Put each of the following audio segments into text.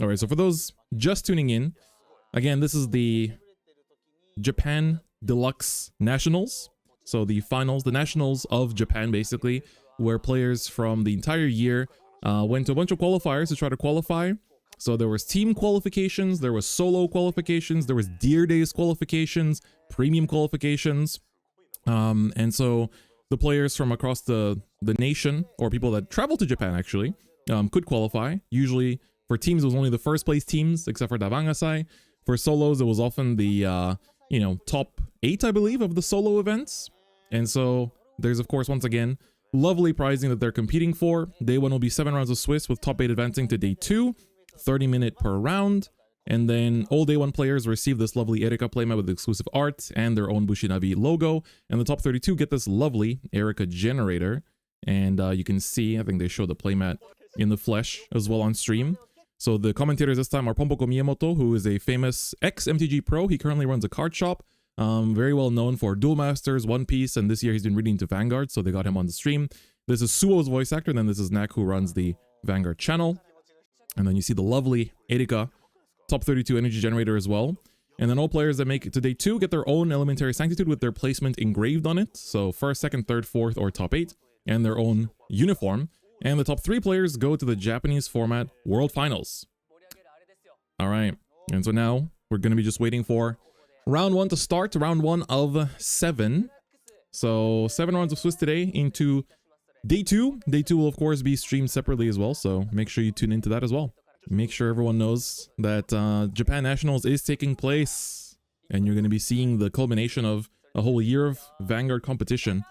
All right, so for those just tuning in, again, this is the Japan Deluxe Nationals. So the finals, the nationals of Japan, basically, where players from the entire year went to a bunch of qualifiers to try to qualify. So there was team qualifications, there was solo qualifications, there was Deer Days qualifications, premium qualifications. And so the players from across the nation, or people that travel to Japan actually, could qualify. Usually for teams, it was only the first place teams, except for Davangasai. For solos, it was often the, top 8, I believe, of the solo events. And so there's, of course, once again, lovely prizing that they're competing for. Day 1 will be 7 rounds of Swiss, with top 8 advancing to day 2, 30-minute per round. And then all day 1 players receive this lovely Erika playmat with exclusive art and their own Bushinavi logo. And the top 32 get this lovely Erika generator. And you can see, I think they show the playmat in the flesh as well on stream. So the commentators this time are Pompoko Miyamoto, who is a famous ex-MTG pro. He currently runs a card shop. Very well known for Duel Masters, One Piece, and this year he's been reading to Vanguard, so they got him on the stream. This is Suo's voice actor, and then this is Nak, who runs the Vanguard channel. And then you see the lovely Erika, top 32 energy generator as well. And then all players that make it to day 2 get their own Elementary Sanctitude with their placement engraved on it. So first, second, third, fourth, or top 8, and their own uniform. And the top 3 players go to the Japanese format World Finals. All right, and so now we're going to be just waiting for round 1 to start, round 1 of 7. So 7 rounds of Swiss today into day 2. Day 2 will, of course, be streamed separately as well, so make sure you tune into that as well. Make sure everyone knows that Japan Nationals is taking place, and you're going to be seeing the culmination of a whole year of Vanguard competition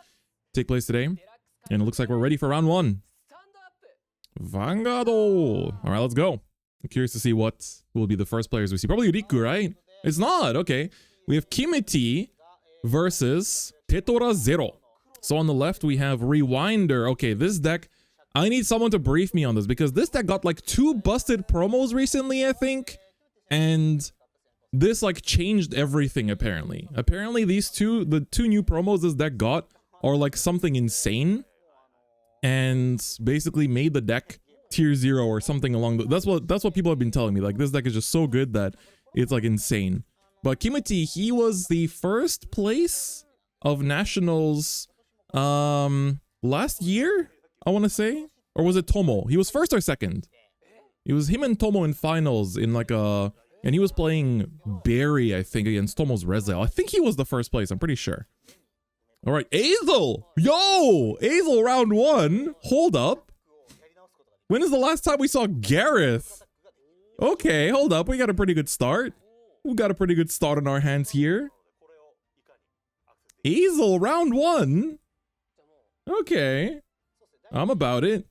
take place today. And it looks like we're ready for round 1. Vanguard! All right, let's go. I'm curious to see what will be the first players we see. Probably Riku, right? It's not. Okay. We have Kimiti versus Tetora Zero. So on the left, we have Rewinder. Okay, this deck, I need someone to brief me on this because this deck got like 2 busted promos recently, I think. And this like changed everything, apparently. Apparently, the 2 new promos this deck got are like something insane. And basically made the deck tier 0 or something along the... That's what people have been telling me. Like, this deck is just so good that it's like insane. But Kimiti, he was the first place of Nationals last year, I want to say. Or was it Tomo? He was first or second? It was him and Tomo in finals in like a... And he was playing Barry, I think, against Tomo's Ezel. I think he was the first place, I'm pretty sure. All right, Ezel! Yo! Ezel round 1. Hold up. When is the last time we saw Gareth? Okay, hold up. We got a pretty good start. We got a pretty good start on our hands here. Ezel round 1. Okay. I'm about it.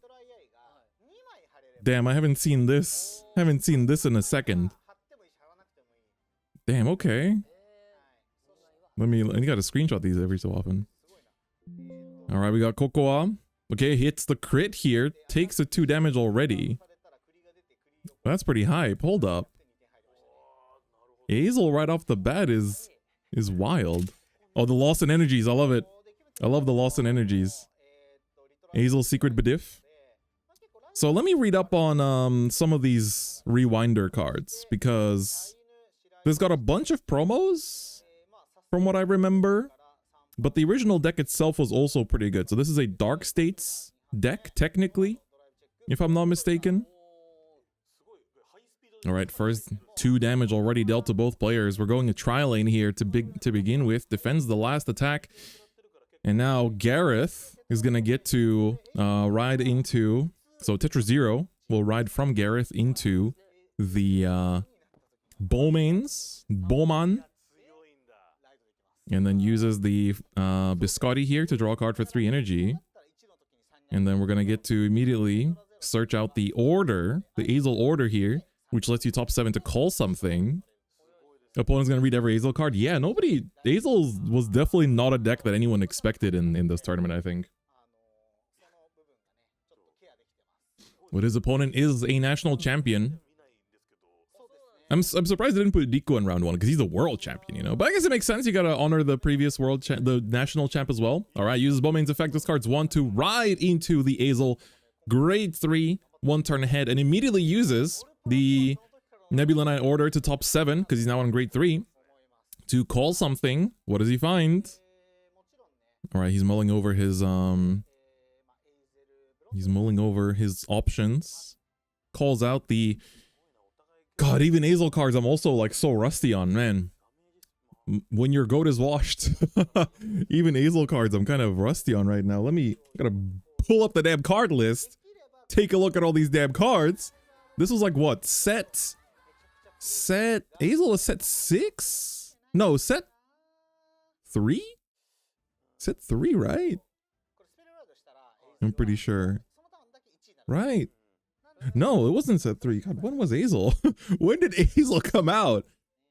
Damn, I haven't seen this. Haven't seen this in a second. Damn, okay. I gotta screenshot these every so often. All right, we got Kokoa. Okay, hits the crit here. Takes the 2 damage already. That's pretty hype. Hold up. Ezel right off the bat is wild. Oh, the loss in energies. I love it. I love the loss in energies. Ezel secret Bediff. So let me read up on some of these Rewinder cards because there's got a bunch of promos from what I remember, but the original deck itself was also pretty good. So this is a Dark States deck, technically, if I'm not mistaken. All right, first 2 damage already dealt to both players. We're going a tri-lane here to begin with. Defends the last attack. And now Gareth is going to get to ride into... So Tetra Zero will ride from Gareth into the Bowman. And then uses the Biscotti here to draw a card for 3 energy. And then we're going to get to immediately search out the order, the Ezel order here, which lets you top 7 to call something. Opponent's going to read every Ezel card. Yeah, Ezel was definitely not a deck that anyone expected in this tournament, I think. But his opponent is a national champion. I'm surprised they didn't put Riku in round 1 because he's a world champion, you know. But I guess it makes sense. You gotta honor the previous the national champ as well. All right, uses Bowman's effect. This card's 1 to ride into the Ezel. Grade 3, 1 turn ahead, and immediately uses the Nebula Knight order to top 7, because he's now on grade 3, to call something. What does he find? Alright, he's mulling over his options. Calls out the... God, even Ezel cards I'm also like so rusty on, man. When your goat is washed. Even Ezel cards I'm kind of rusty on right now. I gotta pull up the damn card list. Take a look at all these damn cards. This was like what? Set Ezel is set 6? No, set 3? Set 3, right? I'm pretty sure. Right. No, it wasn't set 3. God, when was Ezel? When did Ezel come out?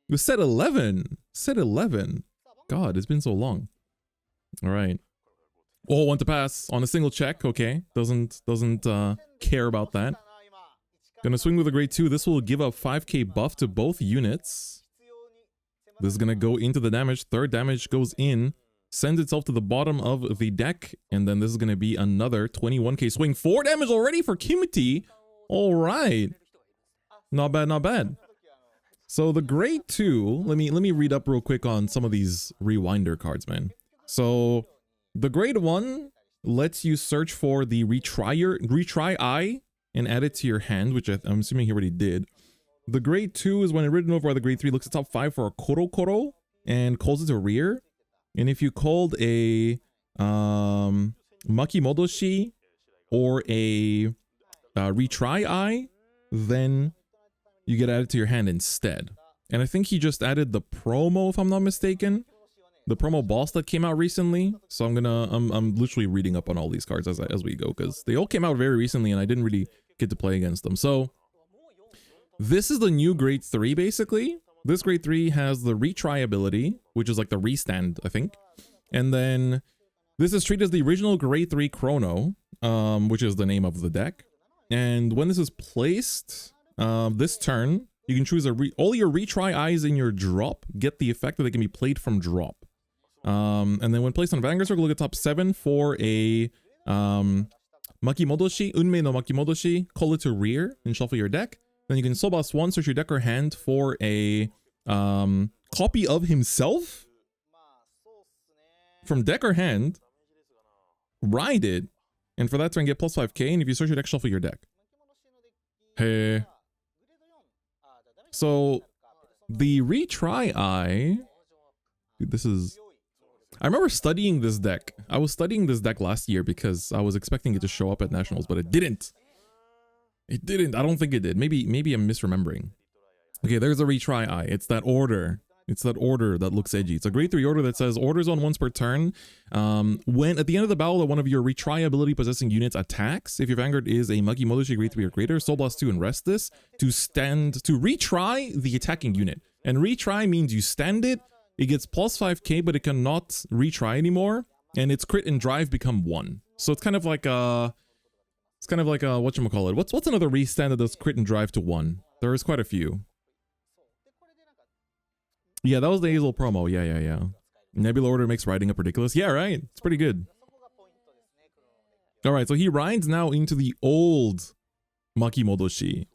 It was set 11. Set 11. God, it's been so long. All right. Oh, want to pass on a single check. Okay. Doesn't care about that. Gonna swing with a grade 2. This will give up 5k buff to both units. This is gonna go into the damage. Third damage goes in. Sends itself to the bottom of the deck. And then this is gonna be another 21k swing. 4 damage already for Kimiti. All right. Not bad, not bad. So the grade 2, let me read up real quick on some of these rewinder cards, man. So the grade 1 lets you search for the retry eye and add it to your hand, which I'm assuming he already did. The grade 2 is when written over by the grade 3, looks at top 5 for a Koro Koro and calls it to rear. And if you called a Maki Modoshi or a retry eye, then you get added to your hand instead. And I think he just added the promo, if I'm not mistaken. The promo boss that came out recently. So I'm literally reading up on all these cards as we go, because they all came out very recently and I didn't really get to play against them. So this is the new grade 3 basically. This grade 3 has the retry ability, which is like the restand, I think. And then this is treated as the original grade 3 Chrono, which is the name of the deck. And when this is placed, this turn, you can choose all your retry eyes in your drop get the effect that they can be played from drop. And then when placed on Vanguard Circle, look at top 7 for a Maki Modoshi, Unmei no Maki Modoshi, call it to rear and shuffle your deck. Then you can soul blast 1, search your deck or hand for a copy of himself from deck or hand, ride it, and for that turn get plus 5k, and if you search your deck, shuffle your deck. Hey. So the retry eye, dude, this is... I remember studying this deck. I was studying this deck last year because I was expecting it to show up at Nationals, but it didn't. It didn't. I don't think it did. Maybe I'm misremembering. Okay, there's a retry eye. It's that order. It's that order that looks edgy. It's a grade 3 order that says orders on once per turn. When at the end of the battle that one of your retry ability possessing units attacks, if your Vanguard is a Maki Modoshi grade 3 or greater, Soul Blast 2 and rest this to retry the attacking unit. And retry means you stand it. It gets plus 5k, but it cannot retry anymore, and its crit and drive become 1. So it's kind of like a whatchamacallit. What's another restand that does crit and drive to 1? There is quite a few. Yeah, that was the Ezel promo. Yeah. Nebula order makes riding up ridiculous. Yeah, right. It's pretty good. All right, so he rides now into the old Maki Modoshi,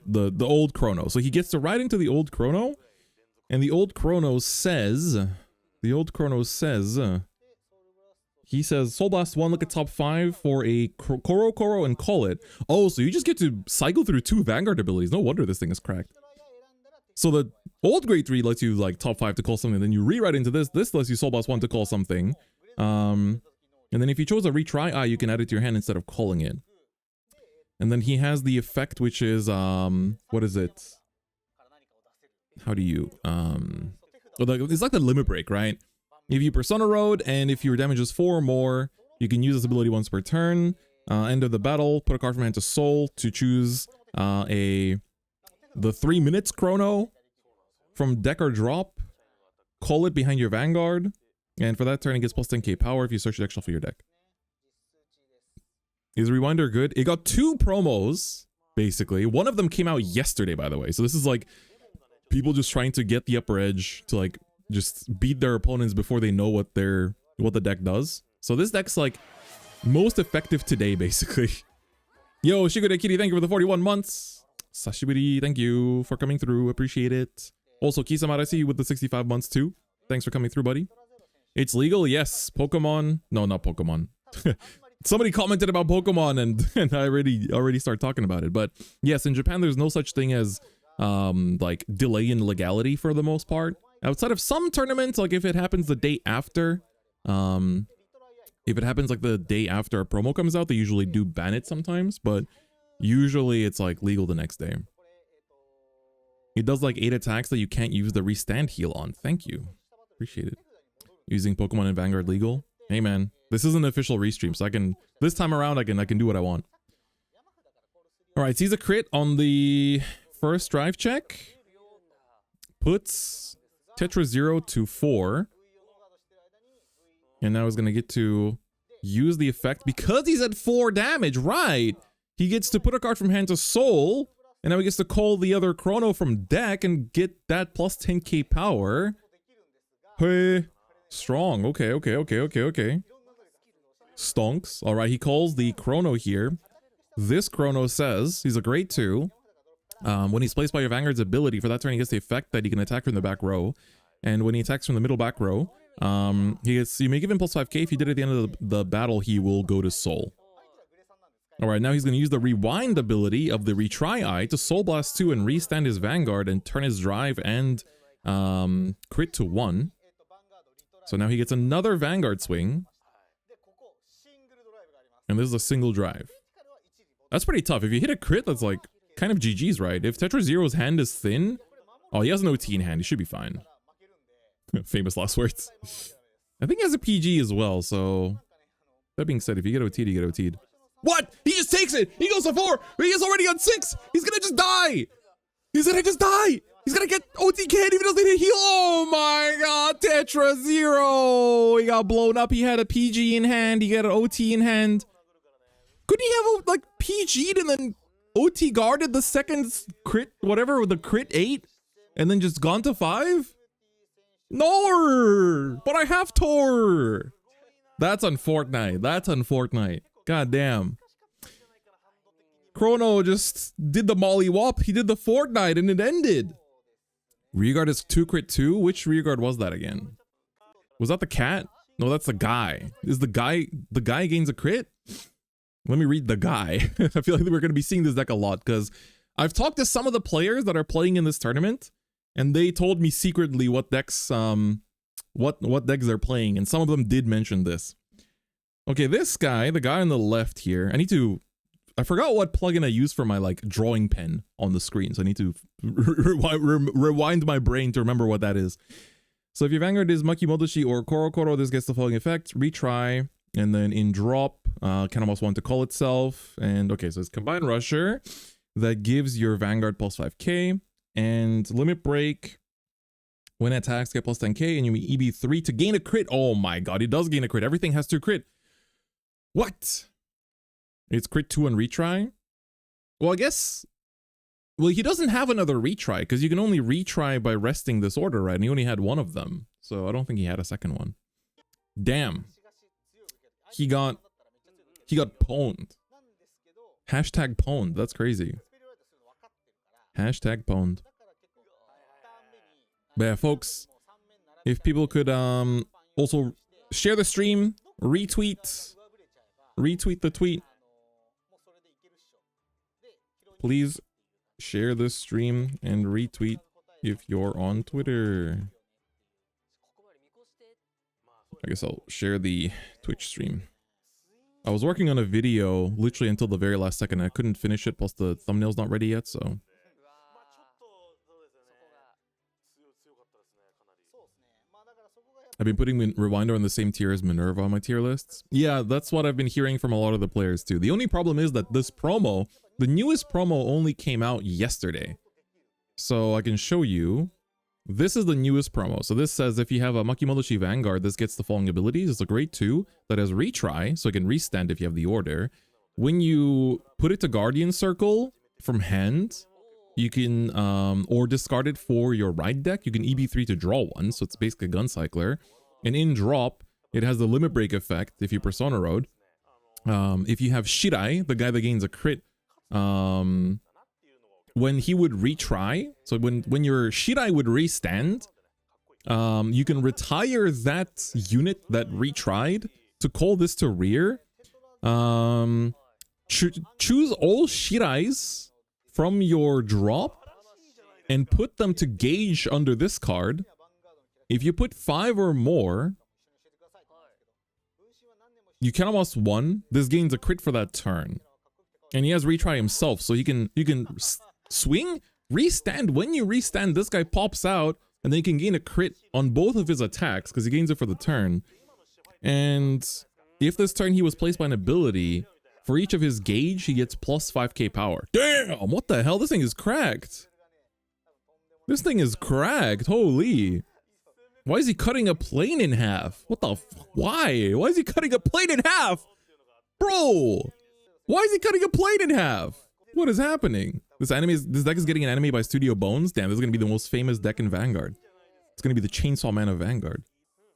the old Chrono. So he gets to ride into the old Chrono. And the old Chrono says, he says, Soul Blast 1, look at top 5 for a Koro Koro and call it. Oh, so you just get to cycle through 2 Vanguard abilities. No wonder this thing is cracked. So the old grade 3 lets you like top 5 to call something, then you rewrite into this. This lets you Soul Blast 1 to call something. And then if you chose a retry eye, you can add it to your hand instead of calling it. And then he has the effect, which is, what is it? How do you, it's like the limit break, right? If you Persona Road, and if your damage is 4 or more, you can use this ability once per turn. End of the battle, put a card from hand to soul to choose the 3 minutes Chrono from deck or drop. Call it behind your Vanguard, and for that turn it gets plus 10k power if you search your deck, shuffle your deck. Is Rewinder good? It got 2 promos, basically. One of them came out yesterday, by the way. So this is like people just trying to get the upper edge to like just beat their opponents before they know what the deck does. So this deck's like most effective today, basically. Yo, Shigure Kitty, thank you for the 41 months. Sashiburi, thank you for coming through. Appreciate it. Also, Kisama, I see you with the 65 months too. Thanks for coming through, buddy. It's legal, yes. Pokemon. No, not Pokemon. Somebody commented about Pokemon and I already start talking about it. But yes, in Japan, there's no such thing as like delay in legality for the most part. Outside of some tournaments, like if it happens the day after, if it happens like the day after a promo comes out, they usually do ban it sometimes, but usually it's like legal the next day. It does like 8 attacks that you can't use the restand heal on. Thank you. Appreciate it. Using Pokemon in Vanguard legal. Hey man, this is an official restream, so I can, this time around I can do what I want. Alright, sees a crit on the first drive check. Puts Tetra 0 to 4. And now he's gonna get to use the effect because he's at 4 damage, right? He gets to put a card from hand to soul, and now he gets to call the other chrono from deck and get that plus 10k power. Hey, strong. Okay. Stonks. All right, he calls the chrono here. This chrono says he's a grade 2. When he's placed by your Vanguard's ability, for that turn he gets the effect that he can attack from the back row. And when he attacks from the middle back row, you may give him plus 5k. If you did it at the end of the battle, he will go to soul. Alright, now he's going to use the rewind ability of the retry eye to soul blast 2 and restand his Vanguard and turn his drive and crit to 1. So now he gets another Vanguard swing. And this is a single drive. That's pretty tough. If you hit a crit, that's like kind of GG's, right? If Tetra Zero's hand is thin, oh, he has an OT in hand. He should be fine. Famous last words. I think he has a PG as well, so... That being said, if you get OT'd, you get OT'd. What? He just takes it! He goes to 4! He is already on 6! He's gonna just die! He's gonna just die! He's gonna get OTK even though they didn't heal! Oh my god! Tetra Zero! He got blown up. He had a PG in hand. He got an OT in hand. Couldn't he have a, like, PG'd and then OT guarded the second crit, whatever, with the crit 8? And then just gone to 5? No! But I have Tor! That's on Fortnite. That's on Fortnite. God damn. Chrono just did the Molly Wop. He did the Fortnite and it ended. Rearguard is 2 crit 2. Which rearguard was that again? Was that the cat? No, that's the guy. Is the guy gains a crit? Let me read the guy. I feel like we're going to be seeing this deck a lot because I've talked to some of the players that are playing in this tournament and they told me secretly what decks what decks they're playing, and some of them did mention this. Okay, this guy, the guy on the left here, I forgot what plugin I use for my like drawing pen on the screen, so I need to rewind my brain to remember what that is. So if your Vanguard is Maki Modoshi or Koro Koro, this gets the following effect: retry, and then in drop, can almost want to call itself, and okay, so it's Combined Rusher that gives your Vanguard plus 5k, and Limit Break. When it attacks, get plus 10k, and you EB3 to gain a crit. Oh my god, it does gain a crit. Everything has 2 crit. What? It's crit 2 on retry? Well, I guess... Well, he doesn't have another retry, because you can only retry by resting this order, right? And he only had 1 of them. So I don't think he had a second one. Damn. He got pwned. Hashtag pwned. That's crazy. Hashtag pwned. But yeah, folks, if people could also share the stream, retweet the tweet. Please share the stream and retweet if you're on Twitter. I guess I'll share the Twitch stream. I was working on a video literally until the very last second. I couldn't finish it, plus the thumbnail's not ready yet, so... I've been putting Rewinder on the same tier as Minerva on my tier lists. Yeah, that's what I've been hearing from a lot of the players too. The only problem is that this promo, the newest promo only came out yesterday. So I can show you. This is the newest promo. So this says if you have a Maki Modoshi Vanguard, this gets the following abilities. It's a grade 2 that has retry, so it can restand if you have the order. When you put it to Guardian Circle from hand, you can, or discard it for your right deck. You can EB3 to draw 1, so it's basically a Guncycler. And in drop, it has the Limit Break effect if you Persona Road. If you have Shirai, the guy that gains a crit, when he would retry, so when your Shirai would restand, you can retire that unit that retried to call this to rear. Choose all Shirais from your drop and put them to gauge under this card. If you put 5 or more, you can almost 1. This gains a crit for that turn. And he has retry himself, so you can swing, restand. When you restand, this guy pops out, and then you can gain a crit on both of his attacks, because he gains it for the turn. And if this turn he was placed by an ability, for each of his gauge, he gets plus 5k power. Damn, what the hell? This thing is cracked. This thing is cracked, holy. Why is he cutting a plane in half? What the why? Why is he cutting a plane in half? Bro! Why is he cutting a plane in half? What is happening? This deck is getting an anime by Studio Bones. Damn, this is gonna be the most famous deck in Vanguard. It's gonna be the Chainsaw Man of Vanguard.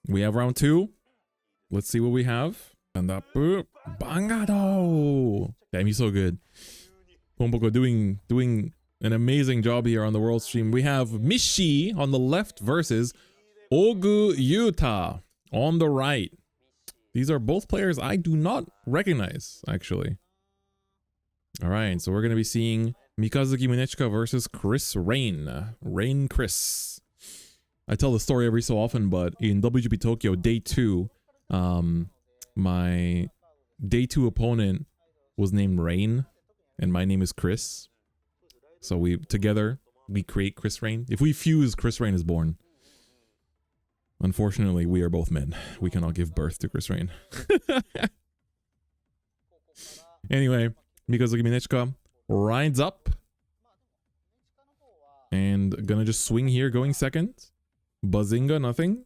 We have round 2. Let's see what we have. And that Vanguard. Damn, he's so good. Pompoko doing an amazing job here on the world stream. We have Mishi on the left versus Ogu Yuta on the right. These are both players I do not recognize, actually. All right, so we're going to be seeing Mikazuki Minechika versus Krysrain. Rain Chris. I tell the story every so often, but in WGP Tokyo Day 2, my Day 2 opponent was named Rain, and my name is Chris. So we create Krysrain. If we fuse, Krysrain is born. Unfortunately, we are both men. We cannot give birth to Krysrain. Anyway, Mikazuki Minechika rides up. And gonna just swing here, going second. Bazinga, nothing.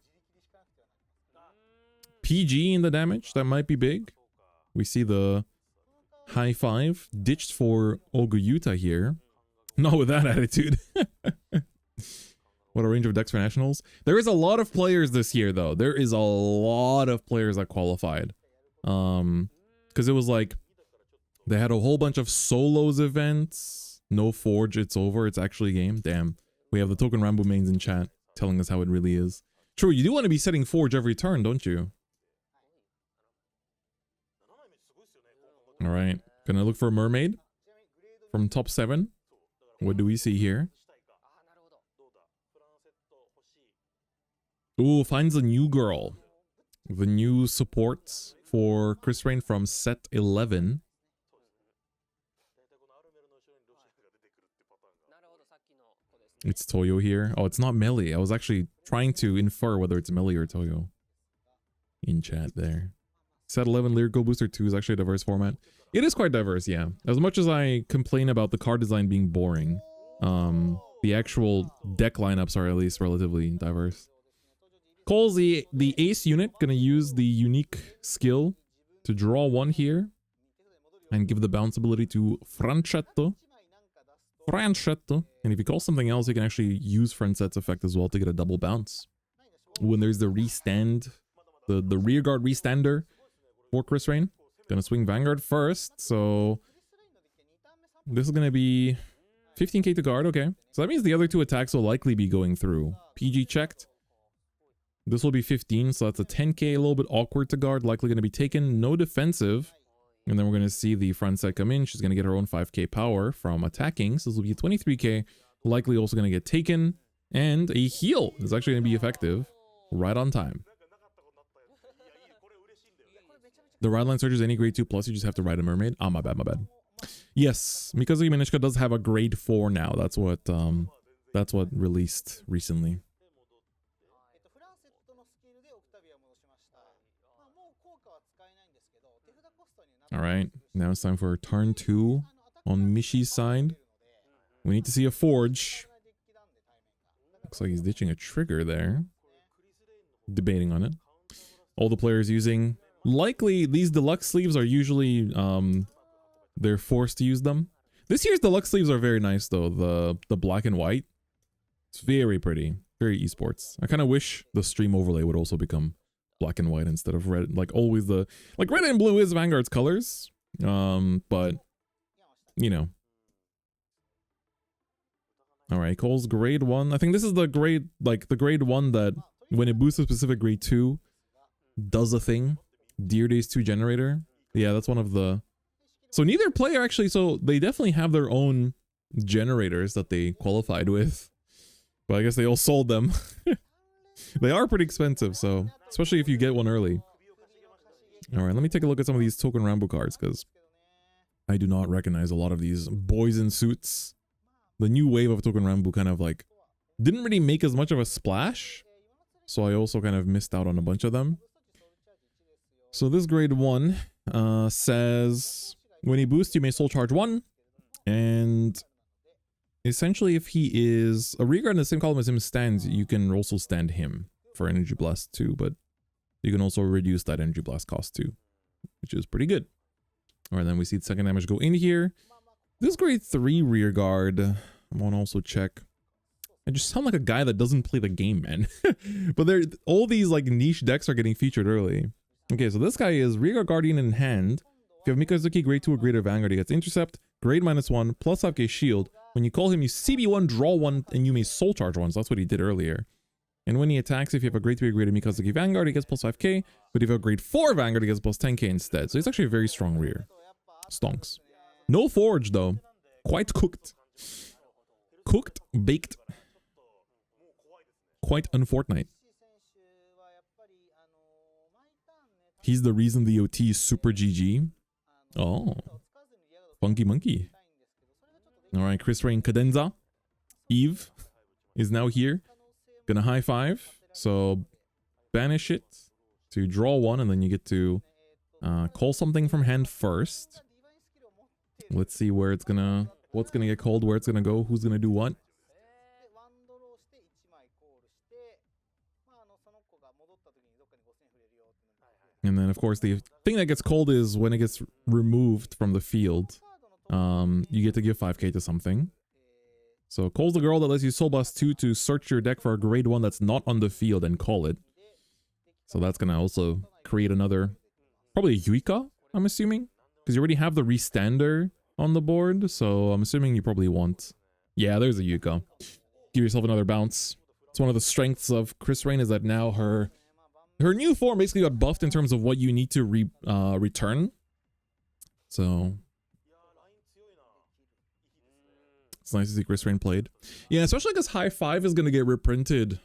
PG in the damage, that might be big. We see the high 5 ditched for Oguyuta here. Not with that attitude. What a range of decks for nationals. There is a lot of players this year, though. There is a lot of players that qualified. Because it was like, they had a whole bunch of solos events. No Forge, it's over. It's actually a game. Damn. We have the Token Rambo mains in chat telling us how it really is. True, you do want to be setting Forge every turn, don't you? Alright. Gonna look for a mermaid from top 7. What do we see here? Ooh, finds a new girl. The new supports for Krysrain from set 11. It's Toyo here. Oh, it's not Melee. I was actually trying to infer whether it's Melee or Toyo. In chat there. Set 11 Lyrical Booster 2 is actually a diverse format. It is quite diverse, yeah. As much as I complain about the card design being boring, the actual deck lineups are at least relatively diverse. Cole's the ace unit, gonna use the unique skill to draw 1 here and give the bounce ability to Francetto. And if you call something else, you can actually use Francet's effect as well to get a double bounce. When there's the restand, the rear guard restander for Krysrain. Gonna swing Vanguard first, so this is gonna be 15k to guard, okay. So that means the other 2 attacks will likely be going through. PG checked. This will be 15, so that's a 10k, a little bit awkward to guard, likely going to be taken, no defensive. And then we're going to see the front set come in. She's going to get her own 5k power from attacking, so this will be 23k, likely also going to get taken. And a heal is actually going to be effective right on time. The ride line searches any grade 2 plus, you just have to ride a mermaid. Ah, my bad. Yes, Mikazuki Minechika does have a grade 4 now. That's what released recently. Alright, now it's time for turn 2 on Mishi's side. We need to see a Forge. Looks like he's ditching a trigger there. Debating on it. All the players using... Likely, these deluxe sleeves are usually... they're forced to use them. This year's deluxe sleeves are very nice though. The black and white. It's very pretty. Very esports. I kind of wish the stream overlay would also become black and white instead of red. Like always like red and blue is Vanguard's colors. But you know. All right, Cole's grade 1. I think this is the grade, like the grade 1 that when it boosts a specific grade 2 does a thing. Deer Days 2 generator. Yeah, that's one of the... So neither player actually, so they definitely have their own generators that they qualified with. But I guess they all sold them. They are pretty expensive, so especially if you get one early. All right, let me take a look at some of these token Rambo cards because I do not recognize a lot of these boys in suits. The new wave of token Rambo kind of like didn't really make as much of a splash, so I also kind of missed out on a bunch of them. So this grade 1 says when he boosts you may soul charge 1, and essentially if he is a rearguard in the same column as him stands, you can also stand him for energy blast too, but you can also reduce that energy blast cost too, which is pretty good. All right, then we see the second damage go in here. This grade 3 rearguard, I want to also check. I just sound like a guy that doesn't play the game, man. But all these like niche decks are getting featured early. Okay, so this guy is rearguard guardian in hand. If you have Mikazuki grade 2 or greater Vanguard, he gets intercept, grade -1, plus 5k shield. When you call him, you CB1, draw 1, and you may soul charge 1. So that's what he did earlier. And when he attacks, if you have a grade 3 or greater Mikazuki Vanguard, he gets plus 5k. But if you have a grade 4 Vanguard, he gets plus 10k instead. So he's actually a very strong rear. Stonks. No forge though. Quite cooked. Cooked, baked. Quite unfortunate. He's the reason the OT is super GG. Oh. Funky monkey. Alright, Krysrain Cadenza. Eve is now here. Gonna high five. So banish it to draw 1, and then you get to call something from hand first. Let's see where it's gonna, what's gonna get called, where it's gonna go, who's gonna do what. And then of course the thing that gets called is when it gets removed from the field, you get to give 5k to something. So call's the girl that lets you soul blast 2 to search your deck for a grade 1 that's not on the field and call it. So that's gonna also create another, probably a Yuika, I'm assuming, because you already have the restander on the board. So I'm assuming you probably want, yeah, there's a Yuika. Give yourself another bounce. It's one of the strengths of Krysrain is that now her new form basically got buffed in terms of what you need to return. So it's nice to see Krysrain played. Yeah, especially because High 5 is going to get reprinted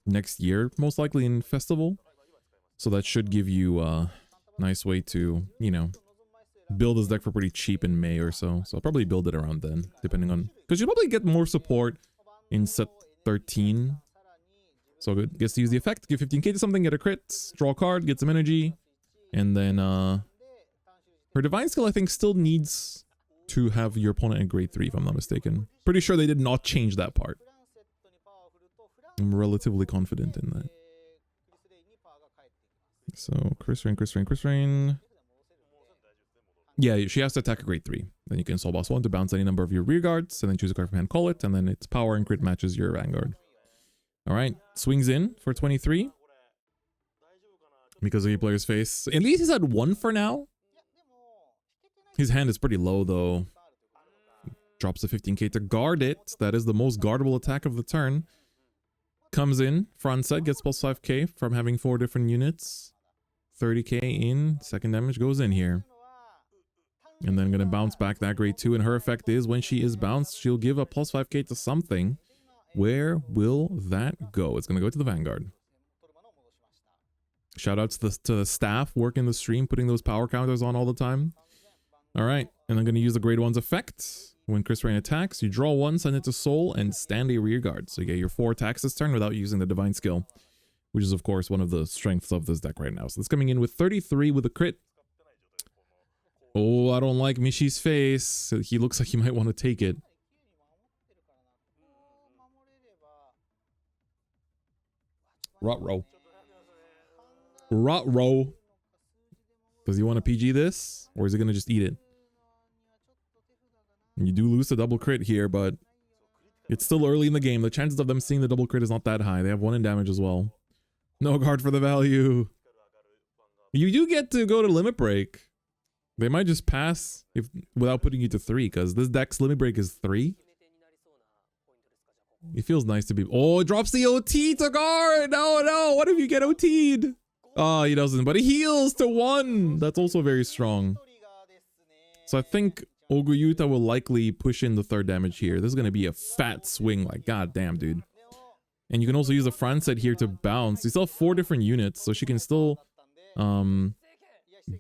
next year, most likely in Festival. So that should give you a nice way to, you know, build this deck for pretty cheap in May or so. So I'll probably build it around then, depending on... Because you'll probably get more support in set 13. So good. Gets to use the effect, give 15k to something, get a crit, draw a card, get some energy. And then her Divine Skill, I think, still needs to have your opponent at grade 3, if I'm not mistaken. Pretty sure they did not change that part. I'm relatively confident in that. So, Krysrain. Yeah, she has to attack a grade 3. Then you can soul boss 1 to bounce any number of your rear guards, and then choose a card from hand, call it, and then its power and crit matches your Vanguard. Alright, swings in for 23. Mikazuki player's face. At least he's at 1 for now. His hand is pretty low though. Drops the 15k to guard it. That is the most guardable attack of the turn. Comes in, front set, gets plus 5k from having 4 different units. 30k in, second damage goes in here. And then gonna bounce back that grade 2, and her effect is when she is bounced, she'll give a plus 5k to something. Where will that go? It's gonna go to the Vanguard. Shout outs to the staff working the stream, putting those power counters on all the time. Alright, and I'm gonna use the grade 1's effect. When Krysrain attacks, you draw 1, send it to soul, and stand a rear guard. So you get your 4 attacks this turn without using the Divine Skill, which is of course one of the strengths of this deck right now. So it's coming in with 33 with a crit. Oh, I don't like Mishi's face. He looks like he might want to take it. Rot-row. Rot-row. Does he want to PG this? Or is he going to just eat it? You do lose the double crit here, but it's still early in the game. The chances of them seeing the double crit is not that high. They have 1 in damage as well. No guard for the value. You do get to go to limit break. They might just pass if without putting you to 3, because this deck's limit break is 3. It feels nice to be. Oh, it drops the OT to guard. No, no. What if you get OT'd? Oh, he doesn't, but he heals to 1. That's also very strong. So I think Oguyuta will likely push in the 3rd damage here. This is going to be a fat swing. Like, goddamn, dude. And you can also use the front set here to bounce. You still have 4 different units, so she can still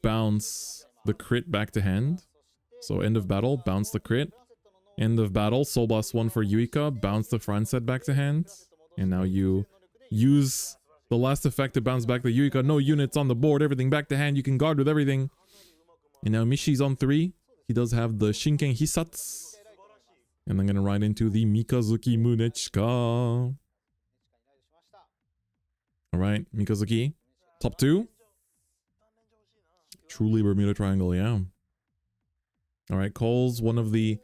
bounce the crit back to hand. So end of battle, bounce the crit. End of battle, Soul Blast 1 for Yuika, bounce the front set back to hand. And now you use the last effect to bounce back the Yuika. No units on the board, everything back to hand. You can guard with everything. And now Mishi's on 3. He does have the Shinken Hisatsu. And I'm going to ride into the Mikazuki Munechika. Alright, Mikazuki. Top 2. Truly Bermuda Triangle, yeah. Alright, calls one of the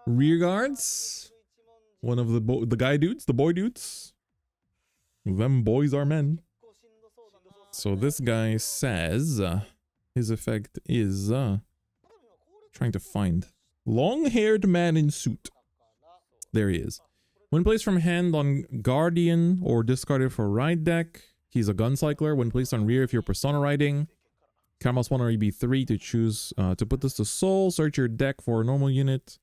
rear guards. One of the guy dudes, the boy dudes. Them boys are men. So this guy says his effect is trying to find long-haired man in suit. There he is. When placed from hand on Guardian or discarded for ride deck, he's a guncycler. When placed on rear, if you're persona riding, Camel's 1 or EB3 to choose to put this to soul. Search your deck for a normal unit.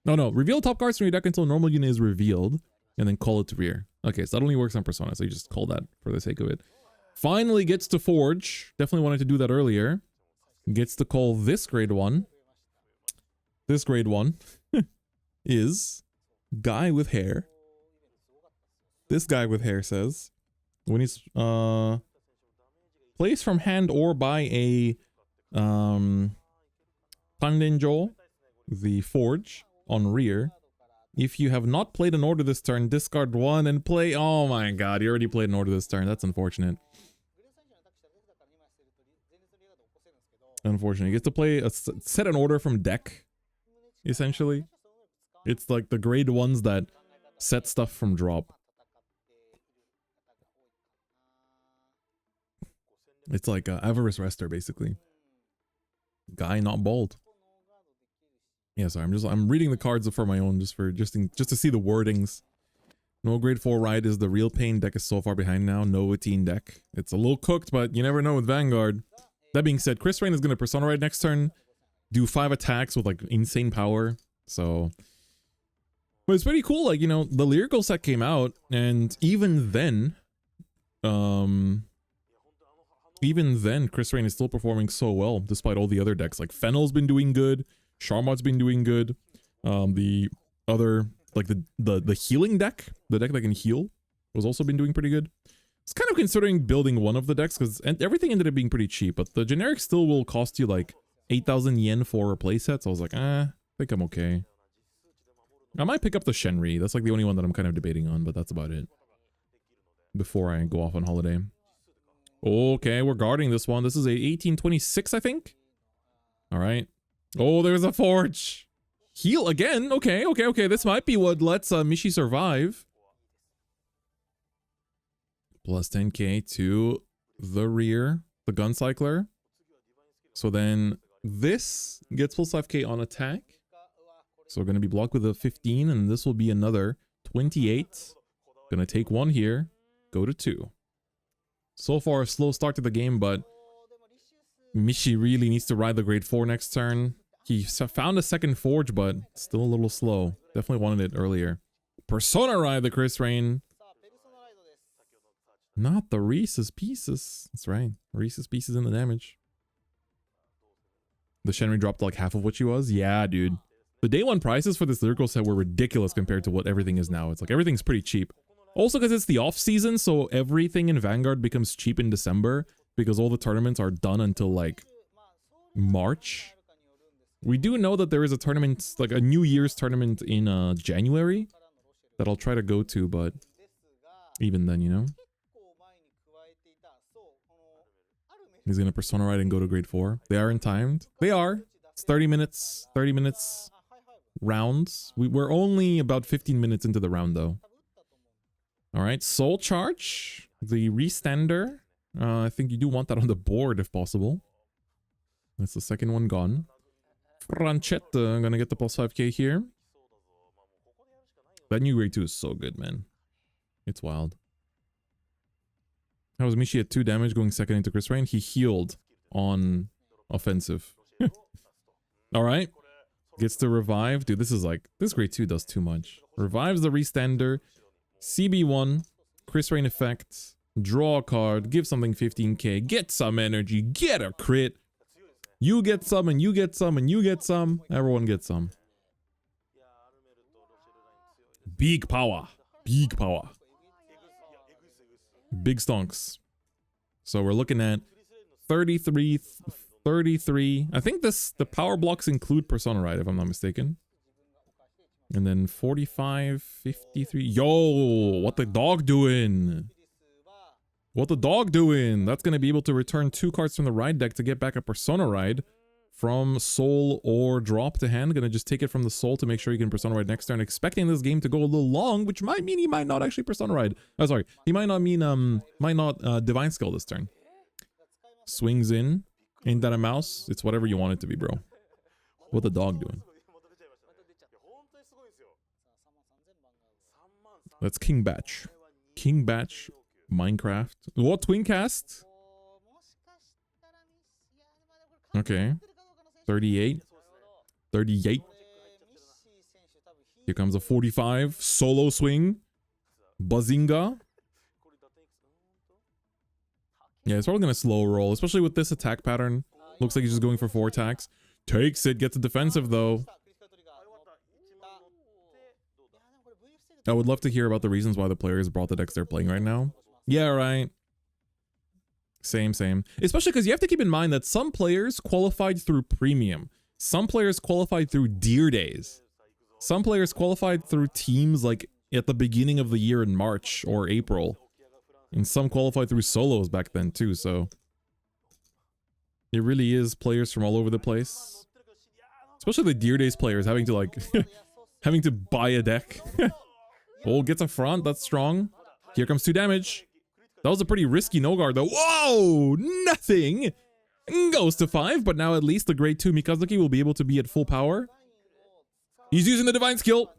No. Reveal top cards from your deck until a normal unit is revealed, and then call it to rear. Okay, so that only works on persona, so you just call that for the sake of it. Finally gets to forge. Definitely wanted to do that earlier. Gets to call this grade 1. This grade 1 is guy with hair. This guy with hair says when he's placed from hand or by a Tandenjo, the forge on rear, if you have not played an order this turn, discard 1 and play. Oh my god, you already played an order this turn. That's unfortunate. Unfortunate. You get to play set an order from deck, essentially. It's like the grade 1s that set stuff from drop. It's like Avarice Rester, basically. Guy not bald. Yeah, sorry, I'm reading the cards for my own, just to see the wordings. No grade 4 ride is the real pain. Deck is so far behind now. No routine deck. It's a little cooked, but you never know with Vanguard. That being said, Krysrain is going to persona ride next turn, do 5 attacks with like insane power. So, but it's pretty cool. Like, you know, the lyrical set came out, and even then, Krysrain is still performing so well despite all the other decks. Like Fennel's been doing good. Sharmod's been doing good. The other, like the healing deck, the deck that can heal, was also been doing pretty good. It's kind of considering building one of the decks because everything ended up being pretty cheap, but the generic still will cost you like 8,000 yen for a playset. So I was like, I think I'm okay. I might pick up the Shenri. That's like the only one that I'm kind of debating on, but that's about it. Before I go off on holiday. Okay, we're guarding this one. This is a 1826, I think. All right. Oh, there's a forge. Heal again. Okay. This might be what lets Mishi survive. Plus 10k to the rear, the guncycler. So then this gets plus 5k on attack. So we're going to be blocked with a 15, and this will be another 28. Gonna take 1 here, go to 2. So far, a slow start to the game, but Mishi really needs to ride the grade 4 next turn. He found a second forge, but still a little slow. Definitely wanted it earlier. Persona ride the Krysrain. Not the Reese's Pieces. That's right. Reese's Pieces in the damage. The Shenri dropped like half of what she was. Yeah, dude. The day 1 prices for this lyrical set were ridiculous compared to what everything is now. It's like everything's pretty cheap. Also because it's the off season, so everything in Vanguard becomes cheap in December because all the tournaments are done until like March. We do know that there is a tournament, like a New Year's tournament in January that I'll try to go to, but even then, you know. He's gonna persona ride and go to grade 4. They aren't timed. They are. It's 30 minutes. 30 minutes rounds. We're only about 15 minutes into the round though. Alright, Soul Charge. The Restander. I think you do want that on the board if possible. That's the second one gone. Franchetta, I'm gonna get the plus 5k here. That new grade 2 is so good, man. It's wild. How was Mishi at 2 damage going second into Krysrain? He healed on offensive. Alright. Gets to revive. Dude, this is like... This grade 2 does too much. Revives the restander. CB1. Krysrain effect. Draw a card. Give something 15k. Get some energy. Get a crit. You get some and you get some and you get some. Everyone gets some. Big power. Big power. Big stonks. So we're looking at 33. I think the power blocks include Persona Ride, if I'm not mistaken. And then 45, 53. Yo, what the dog doing? What the dog doing? That's going to be able to return 2 cards from the ride deck to get back a Persona Ride from soul or drop to hand. Gonna just take it from the soul to make sure you can Persona Ride next turn. Expecting this game to go a little long, which might mean he might not actually Persona Ride. Oh, sorry. He might not mean, Divine Skill this turn. Swings in. Ain't that a mouse? It's whatever you want it to be, bro. What the dog doing? That's King Batch. King Batch. Minecraft. What? Twincast? Okay. 38. 38. Here comes a 45. Solo swing. Bazinga. Yeah, it's probably going to slow roll, especially with this attack pattern. Looks like he's just going for 4 attacks. Takes it, gets a defensive though. I would love to hear about the reasons why the players brought the decks they're playing right now. Yeah, right. Same. Especially because you have to keep in mind that some players qualified through premium. Some players qualified through Deer Days. Some players qualified through teams like at the beginning of the year in March or April. And some qualified through solos back then too, so... It really is players from all over the place. Especially the Deer Days players having to like... having to buy a deck. Oh, gets a front, that's strong. Here comes 2 damage. That was a pretty risky no guard though. Whoa! Nothing! Goes to 5, but now at least the grade 2 Mikazuki will be able to be at full power. He's using the divine skill.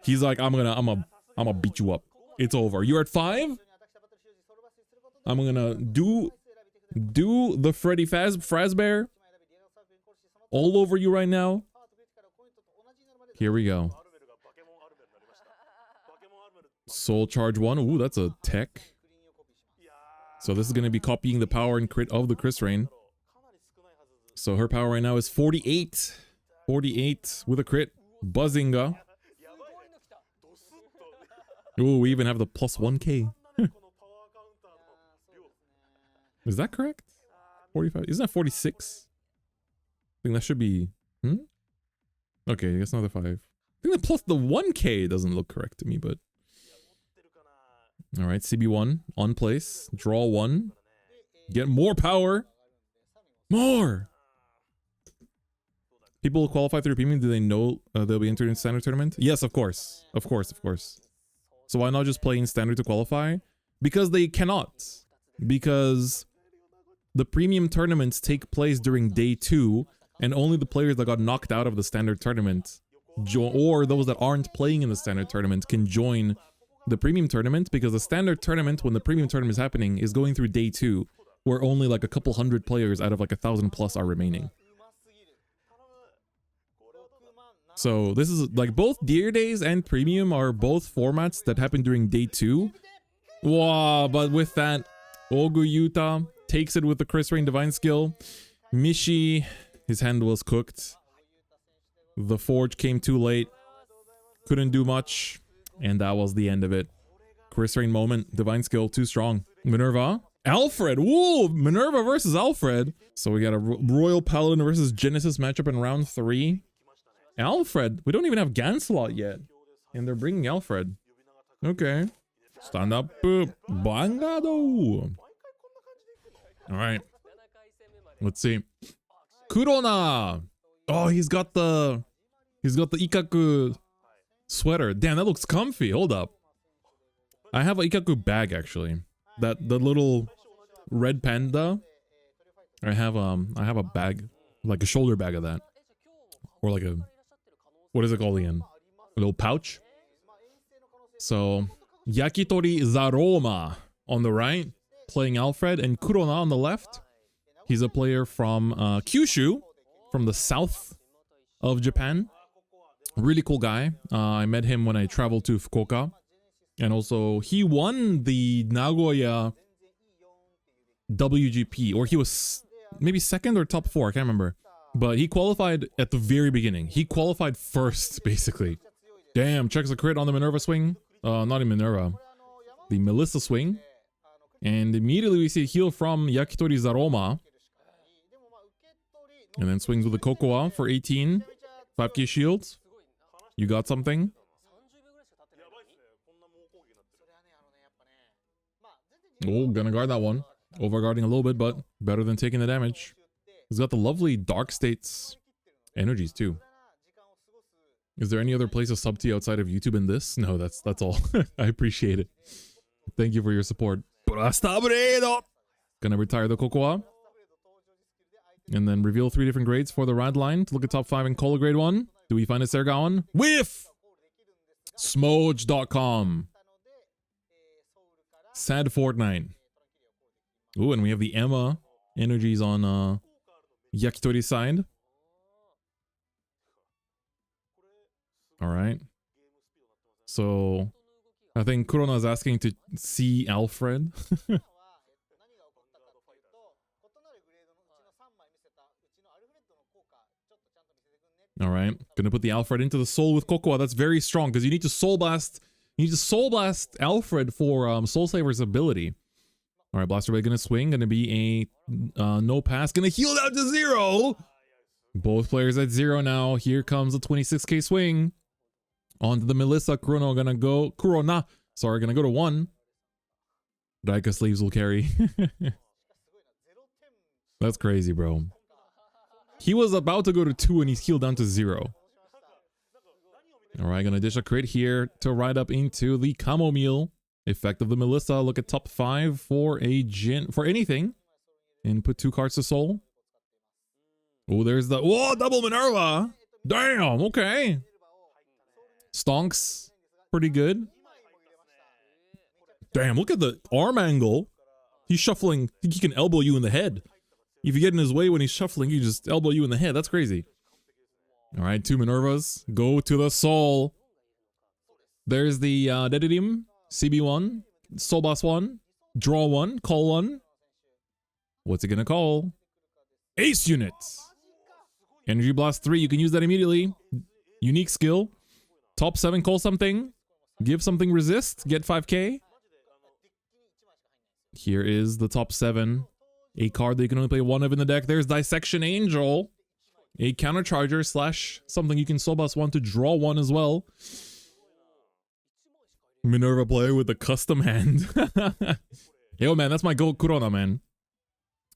He's like, I'm gonna beat you up. It's over. You're at 5? I'm gonna do the Freddy Fazbear all over you right now. Here we go. Soul charge 1. Ooh, that's a tech. So this is going to be copying the power and crit of the Krysrain. So her power right now is 48. 48 with a crit. Bazinga. Ooh, we even have the plus 1k. Is that correct? 45? Isn't that 46? I think that should be... Okay, I guess another 5. I think the plus the 1k doesn't look correct to me, but... Alright, CB1 on place. Draw 1. Get more power. More! People who qualify through premium, do they know they'll be entered in standard tournament? Yes, of course. Of course. So why not just play in standard to qualify? Because they cannot. Because the premium tournaments take place during day 2, and only the players that got knocked out of the standard tournament, or those that aren't playing in the standard tournament, can join the premium tournament, because the standard tournament, when the premium tournament is happening, is going through day 2, where only like a couple hundred players out of like 1,000 plus are remaining. So this is like both Deer Days and Premium are both formats that happen during day 2. Wow, but with that, Ogu Yuta takes it with the Krysrain Divine Skill. Mishi, his hand was cooked. The Forge came too late. Couldn't do much. And that was the end of it. Krysrain moment, Divine Skill, too strong. Minerva. Alfred! Whoa! Minerva versus Alfred. So we got a Royal Paladin versus Genesis matchup in round 3. Alfred. We don't even have Ganslot yet. And they're bringing Alfred. Okay. Stand up. Vanguard. Alright. Let's see. Kurona. Oh, he's got the Ikaku sweater. Damn, that looks comfy. Hold up. I have a Ikaku bag actually. The little red panda. I have a bag, like a shoulder bag of that. Or like a, what is it called again? A little pouch. So, Yakitori Zaroma on the right, playing Alfred, and Kurona on the left. He's a player from Kyushu, from the south of Japan. Really cool guy. I met him when I traveled to Fukuoka. And also, he won the Nagoya WGP, or he was maybe second or top 4, I can't remember. But he qualified at the very beginning. He qualified first, basically. Damn, checks a crit on the Minerva swing. Not in Minerva. The Melissa swing. And immediately we see a heal from Yakitori Zaroma. And then swings with the Kokoa for 18. 5k shields. You got something? Oh, gonna guard that one. Overguarding a little bit, but better than taking the damage. He's got the lovely Dark States energies too. Is there any other place of sub T outside of YouTube in this? No, that's all. I appreciate it. Thank you for your support. Gonna retire the Kokoa. And then reveal 3 different grades for the Rad line to look at top 5 in Cola grade 1. Do we find a Sergaon? Whiff! Smoj.com. Sad Fortnite. Ooh, and we have the Emma energies on Yakitori's side. Alright. So, I think Kurona is asking to see Alfred. Alright. Gonna put the Alfred into the soul with Kokoa. That's very strong, because you need to soul blast. You need to soul blast Alfred for Soul Saver's ability. Alright, Blaster Blade gonna swing. Gonna be a no pass. Gonna heal down to 0! Both players at 0 now. Here comes a 26k swing. Onto the Melissa. Kurona gonna go to 1. Daika sleeves will carry. That's crazy, bro. He was about to go to 2 and he's healed down to 0. Alright, gonna dish a crit here to ride up into the Chamomile. Effect of the Melissa. Look at top 5 for for anything. And put 2 cards to soul. Oh, there's the double Minerva. Damn, okay. Stonks, pretty good. Damn, look at the arm angle. He's shuffling. I think he can elbow you in the head. If you get in his way when he's shuffling, he just elbow you in the head. That's crazy. Alright, 2 Minervas. Go to the soul. There's the Dedidim. CB1. Soul Boss 1. Draw 1. Call 1. What's it gonna call? Ace units. Energy Blast 3. You can use that immediately. Unique skill. Top 7. Call something. Give something resist. Get 5k. Here is the top 7. A card that you can only play 1 of in the deck. There's Dissection Angel. A countercharger / something you can soul blast 1 to draw 1 as well. Minerva player with a custom hand. Yo, man, that's my gold Kurona, man.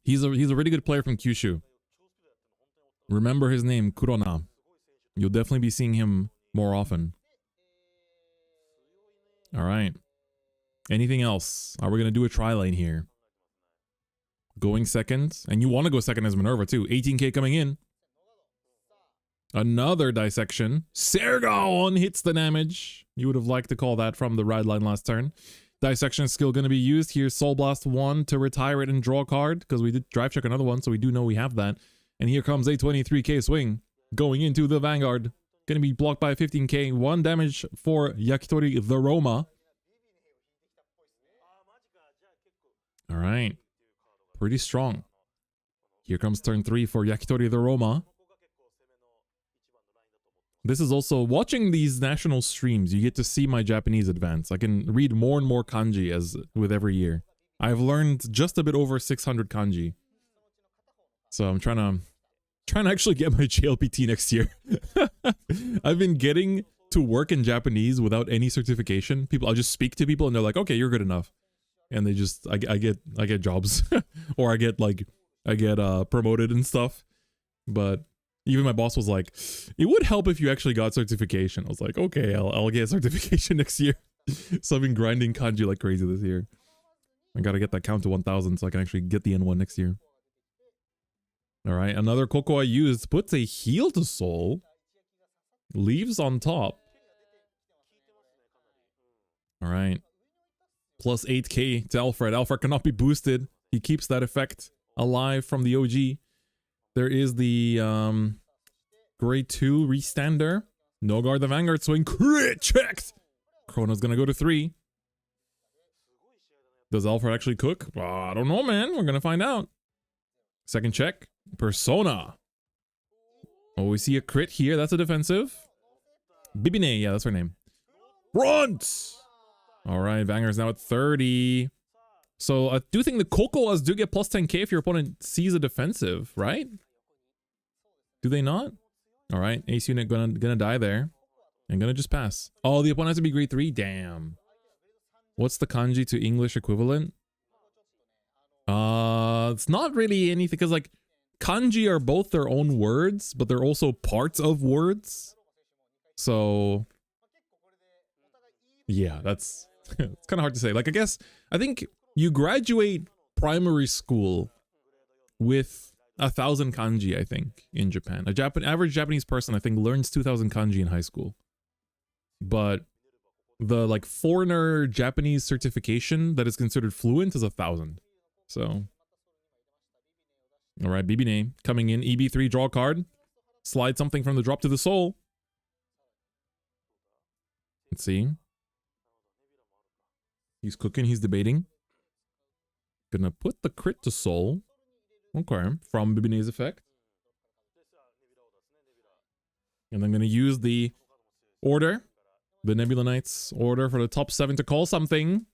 He's a really good player from Kyushu. Remember his name, Kurona. You'll definitely be seeing him more often. Alright. Anything else? Are we going to do a tri-lane here? Going second. And you want to go second as Minerva too. 18k coming in. Another dissection. Sergaon hits the damage. You would have liked to call that from the ride line last turn. Dissection skill going to be used. Here's Soul Blast 1 to retire it and draw a card. Because we did drive check another one, so we do know we have that. And here comes a 23k swing. Going into the Vanguard. Going to be blocked by 15k. 1 damage for Yakitori the Roma. Alright. Pretty strong. Here comes turn 3 for Yakitori the Roma. This is also, watching these national streams, you get to see my Japanese advance. I can read more and more kanji as with every year. I've learned just a bit over 600 kanji. So I'm trying to actually get my JLPT next year. I've been getting to work in Japanese without any certification. I'll just speak to people and they're like, okay, you're good enough. And they just, I get jobs. Or I get promoted and stuff. But even my boss was like, it would help if you actually got certification. I was like, okay, I'll get certification next year. So I've been grinding kanji like crazy this year. I gotta get that count to 1000 so I can actually get the N1 next year. Alright, another Kokoa used. Puts a heal to soul. Leaves on top. All right. Plus 8k to Alfred. Alfred cannot be boosted. He keeps that effect alive from the OG. There is the grade 2 restander. No guard the Vanguard swing. Crit checked. Chrono's gonna go to 3. Does Alfred actually cook? I don't know, man. We're gonna find out. Second check. Persona. Oh, we see a crit here. That's a defensive. Bibine. Yeah, that's her name. Front. All right, Vanguard's now at 30. So I do think the Cocoas do get plus 10k if your opponent sees a defensive, right? Do they not? All right, ace unit gonna die there. And gonna just pass. Oh, the opponent has to be grade 3? Damn. What's the kanji to English equivalent? It's not really anything, because like kanji are both their own words, but they're also parts of words. So yeah, that's it's kind of hard to say. Like, I think you graduate primary school with 1,000 kanji, I think, in Japan. Average Japanese person, I think, learns 2,000 kanji in high school. But the like foreigner Japanese certification that is considered fluent is 1,000. So, all right, Bibine coming in, EB3, draw a card, slide something from the drop to the soul. Let's see. He's cooking, he's debating. Gonna put the crit to soul. Okay, from Bibine's effect. And I'm gonna use the order, the Nebula Knights order for the top 7 to call something.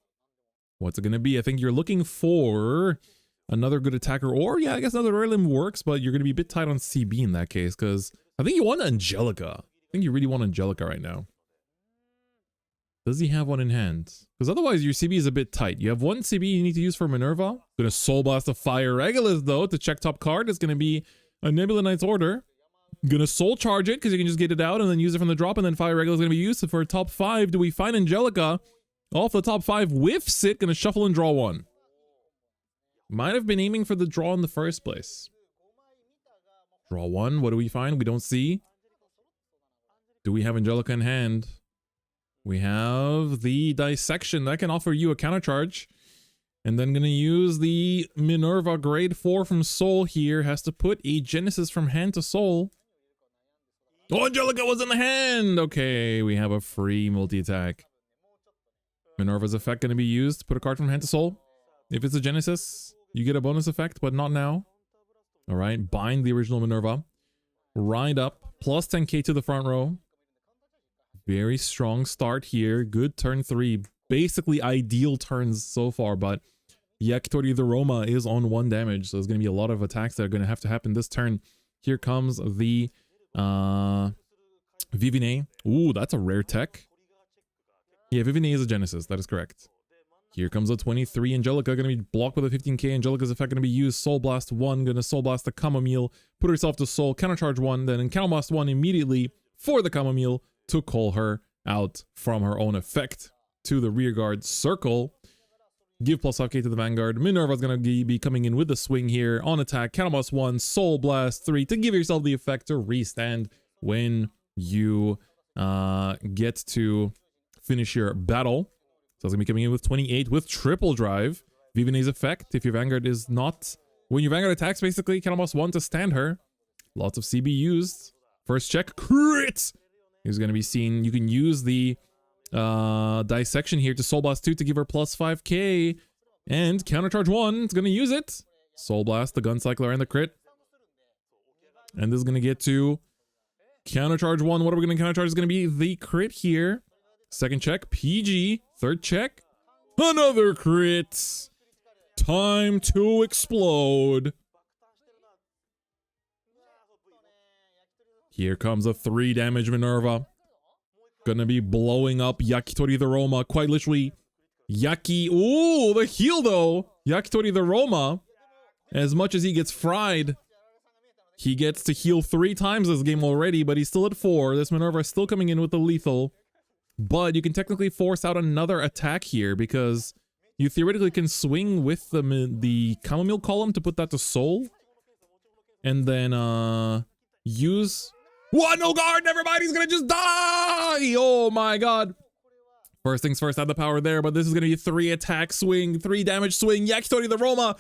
What's it gonna be? I think you're looking for another good attacker, or yeah, I guess another rare limb works, but you're gonna be a bit tight on CB in that case, because I think you want Angelica. I think you really want Angelica right now. Does he have one in hand? Because otherwise your CB is a bit tight. You have one CB you need to use for Minerva. Gonna Soul Blast a Fire Regulus though to check top card. It's gonna be a Nebula Knight's order. Gonna Soul Charge it because you can just get it out and then use it from the drop, and then Fire Regulus is gonna be used for top 5. Do we find Angelica? Off the top 5, whiffs it. Gonna shuffle and draw 1. Might have been aiming for the draw in the first place. Draw 1. What do we find? We don't see. Do we have Angelica in hand? We have the Dissection. That can offer you a counter charge. And then gonna use the Minerva grade 4 from Soul here. Has to put a Genesis from hand to Soul. Oh, Angelica was in the hand! Okay, we have a free multi-attack. Minerva's effect gonna be used. Put a card from hand to Soul. If it's a Genesis, you get a bonus effect, but not now. Alright, bind the original Minerva. Ride up. Plus 10k to the front row. Very strong start here. Good turn 3. Basically ideal turns so far, but Yakitori the Roma is on 1 damage, so there's going to be a lot of attacks that are going to have to happen this turn. Here comes the Vivine. Ooh, that's a rare tech. Yeah, Vivine is a Genesis. That is correct. Here comes a 23 Angelica, going to be blocked with a 15k. Angelica's effect going to be used. Soul Blast 1. Going to Soul Blast the Chamomile. Put herself to Soul. Countercharge 1. Then Counter Blast 1 immediately for the Chamomile to call her out from her own effect to the rearguard circle. Give plus 5k to the Vanguard. Minerva's going to be coming in with the swing here on attack. Counter Blast 1. Soul Blast 3 to give yourself the effect to restand when you get to finish your battle. So it's going to be coming in with 28 with triple drive. Vivine's effect, if your Vanguard is not... When your Vanguard attacks, basically, can almost 1 to stand her. Lots of CB used. First check, crit! He's going to be seen. You can use the Dissection here to Soul Blast 2 to give her plus 5k. And Countercharge 1, it's going to use it. Soul Blast, the Guncycler, and the crit. And this is going to get to Countercharge 1. What are we going to countercharge? Is going to be the crit here. Second check, PG. Third check, another crit. Time to explode. Here comes a 3 damage Minerva. Gonna be blowing up Yakitori the Roma. Quite literally, Ooh, the heal though. Yakitori the Roma. As much as he gets fried, he gets to heal 3 times this game already, but he's still at 4. This Minerva is still coming in with the lethal. But you can technically force out another attack here because you theoretically can swing with the Chamomile column to put that to Soul. And then use... What? No guard! Never mind! He's gonna just die! Oh my god! First things first, add the power there, but this is going to be 3 attack swing, 3 damage swing. Yakitori the Roma.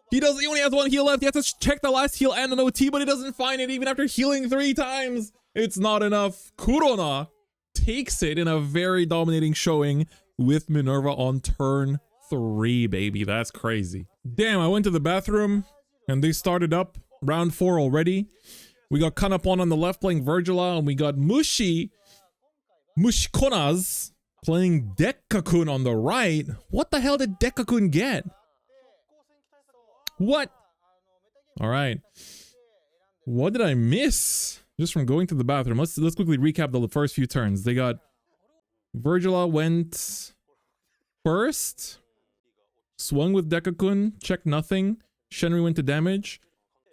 He only has 1 heal left. He has to check the last heal and an OT, but he doesn't find it even after healing 3 times. It's not enough. Kurona takes it in a very dominating showing with Minerva on turn 3, baby. That's crazy. Damn, I went to the bathroom and they started up round 4 already. We got Kanapon on the left playing Vyrgilla, and we got Mushikonas playing Dekkakun on the right. What the hell did Dekkakun get? What? All right. What did I miss? Just from going to the bathroom. Let's quickly recap the first few turns. They got Vyrgilla went first. Swung with Dekkakun. Checked nothing. Shenri went to damage.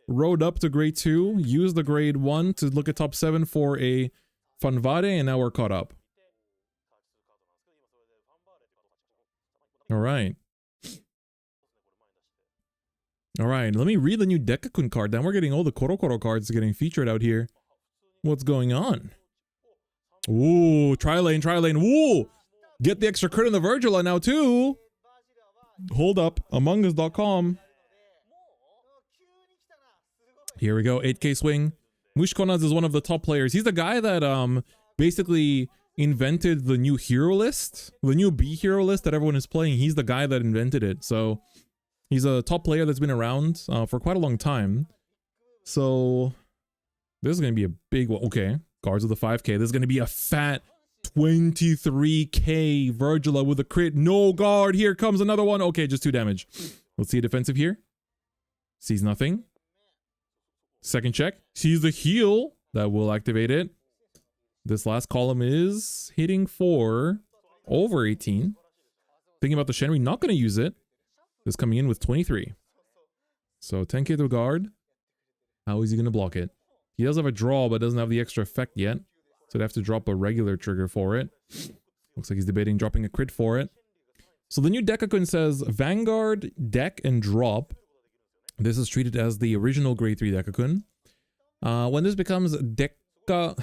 Rode up to grade 2. Used the grade 1 to look at top 7 for a Fanvare, and now we're caught up. All right. All right, let me read the new Dekkakun card. Then we're getting all the Korokoro cards getting featured out here. What's going on? Ooh, tri-lane. Ooh, get the extra crit on the Vyrgilla now too. Hold up, amongus.com. Here we go, 8k swing. Mushikonas is one of the top players. He's the guy that basically invented the new hero list, the new B hero list that everyone is playing. He's the guy that invented it. So he's a top player that's been around for quite a long time. So this is going to be a big one. Okay, guards with the 5k. This is going to be a fat 23k Vyrgilla with a crit. No guard. Here comes another one. Okay, just 2 damage. Let's see a defensive here. Sees nothing. Second check. Sees the heal. That will activate it. This last column is hitting for over 18. Thinking about the Shenri, not going to use it. This coming in with 23. So 10k to guard. How is he going to block it? He does have a draw, but doesn't have the extra effect yet. So they have to drop a regular trigger for it. Looks like he's debating dropping a crit for it. So the new Dekkakun says Vanguard, deck, and drop. This is treated as the original grade 3 Dekkakun. When this becomes Dekkakun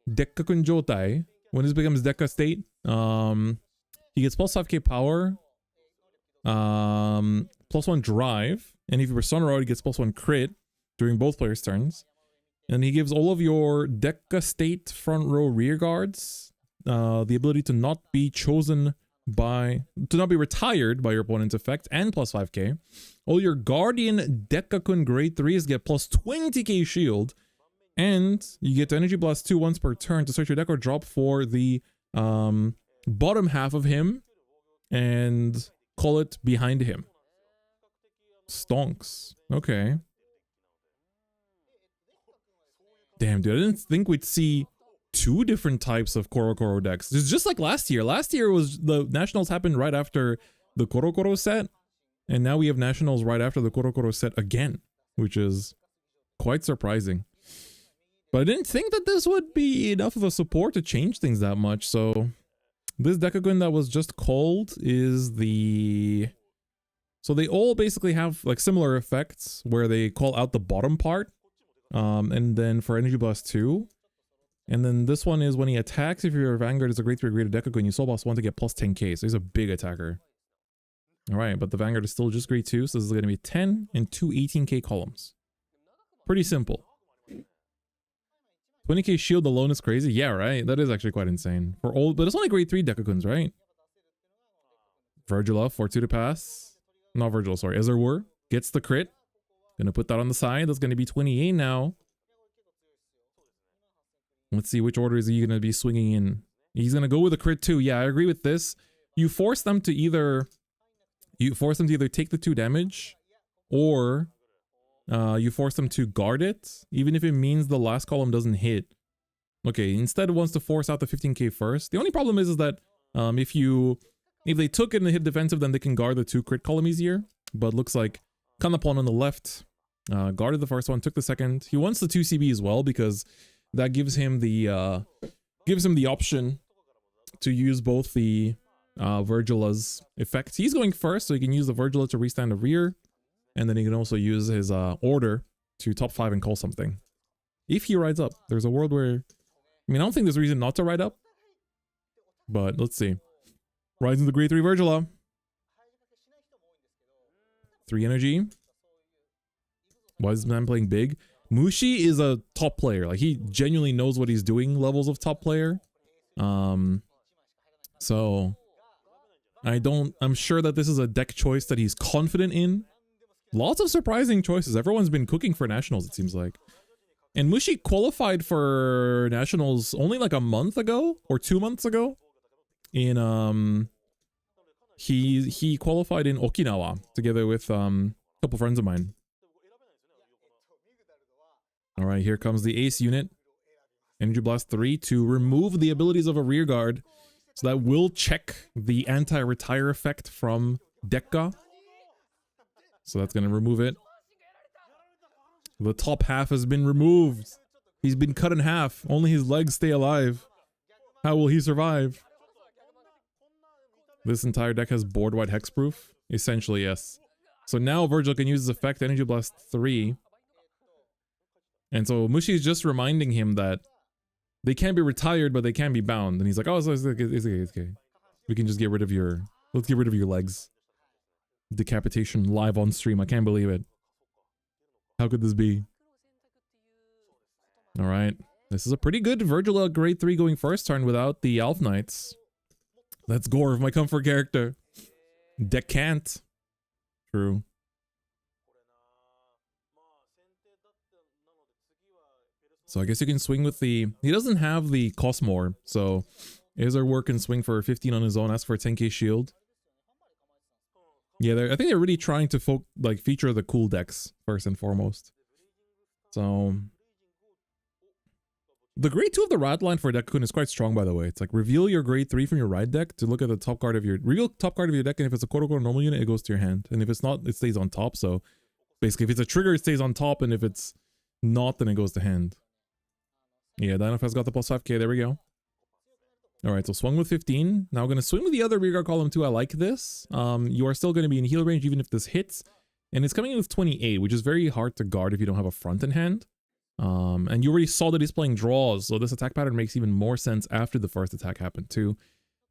Jotai, when this becomes Dekka state, he gets plus 5k power, plus 1 drive, and if you were Sunroad, he gets plus 1 crit during both players' turns. And he gives all of your Dekka state front row rear guards the ability to not be retired by your opponent's effect, and plus 5k. All your Guardian Dekkakun grade 3s get plus 20k shield, and you get Energy Blast 2 once per turn to search your deck or drop for the bottom half of him and call it behind him. Stonks. Okay. Damn, dude, I didn't think we'd see 2 different types of Korokoro decks. It's just like last year. Last year was the Nationals happened right after the Korokoro set, and now we have Nationals right after the Korokoro set again, which is quite surprising. But I didn't think that this would be enough of a support to change things that much. So this Dekkakun that was just called is the... So they all basically have like similar effects where they call out the bottom part. And then for Energy Blast 2. And then this one is when he attacks, if your Vanguard is a grade 3 graded Dekkakun, you soul boss 1 to get plus 10k. So he's a big attacker. Alright, but the Vanguard is still just grade 2, so this is going to be 10 and 2 18k columns. Pretty simple. 20k shield alone is crazy. Yeah, right? That is actually quite insane. For all, but it's only grade 3 Dekkakuns, right? Vyrgilla, 4-2 to pass. Not Vyrgilla, sorry. Ezel gets the crit. Gonna put that on the side. That's gonna be 28 now. Let's see, which order is he gonna be swinging in? He's gonna go with a crit too. Yeah, I agree with this. You force them to either take the 2 damage, or you force them to guard it, even if it means the last column doesn't hit. Okay, instead it wants to force out the 15k first. The only problem is that if they took it and hit defensive, then they can guard the 2 crit column easier. But looks like Kanapon on the left guarded the first one, took the second. He wants the 2 CB as well because that gives him the option to use both the Vyrgilla's effects. He's going first, so he can use the Vyrgilla to restand the rear, and then he can also use his order to top 5 and call something. If he rides up, there's a world where, I mean, I don't think there's a reason not to ride up, but let's see. Rising the grade 3 Vyrgilla. 3 energy. Why is this man playing big? Mushi is a top player. Like, he genuinely knows what he's doing levels of top player. So I'm sure that this is a deck choice that he's confident in. Lots of surprising choices. Everyone's been cooking for nationals, it seems like. And Mushi qualified for nationals only like a month ago or 2 months ago. In he qualified in Okinawa together with a couple friends of mine. All right, here comes the ace unit. Energy Blast 3 to remove the abilities of a rear guard. So that will check the anti-retire effect from Dekka. So that's going to remove it. The top half has been removed. He's been cut in half. Only his legs stay alive. How will he survive? This entire deck has board wide hexproof. Essentially, yes. So now Vyrgilla can use his effect, Energy Blast 3. And so Mushi is just reminding him that they can be retired, but they can be bound. And he's like, oh, it's okay. We can just get rid of your... Let's get rid of your legs. Decapitation live on stream. I can't believe it. How could this be? Alright. This is a pretty good Vyrgilla grade 3 going first turn without the Elf Knights. That's Gore of my comfort character. Deck can't. True. So I guess you can swing with the... He doesn't have the Cosmore, so Ezel work can swing for 15 on his own, ask for a 10k shield. Yeah, I think they're really trying to feature the cool decks first and foremost. So the grade 2 of the rat line for Dekkakun is quite strong, by the way. It's like reveal your grade 3 from your right deck to look at the top card of your... Reveal top card of your deck, and if it's a quote-unquote normal unit, it goes to your hand. And if it's not, it stays on top. So basically, if it's a trigger, it stays on top, and if it's not, then it goes to hand. Yeah, Dynafest got the plus 5k. There we go. Alright, so swung with 15. Now I'm going to swing with the other rearguard column too. I like this. You are still going to be in heal range even if this hits. And it's coming in with 28, which is very hard to guard if you don't have a front in hand. And you already saw that he's playing draws, so this attack pattern makes even more sense after the first attack happened too.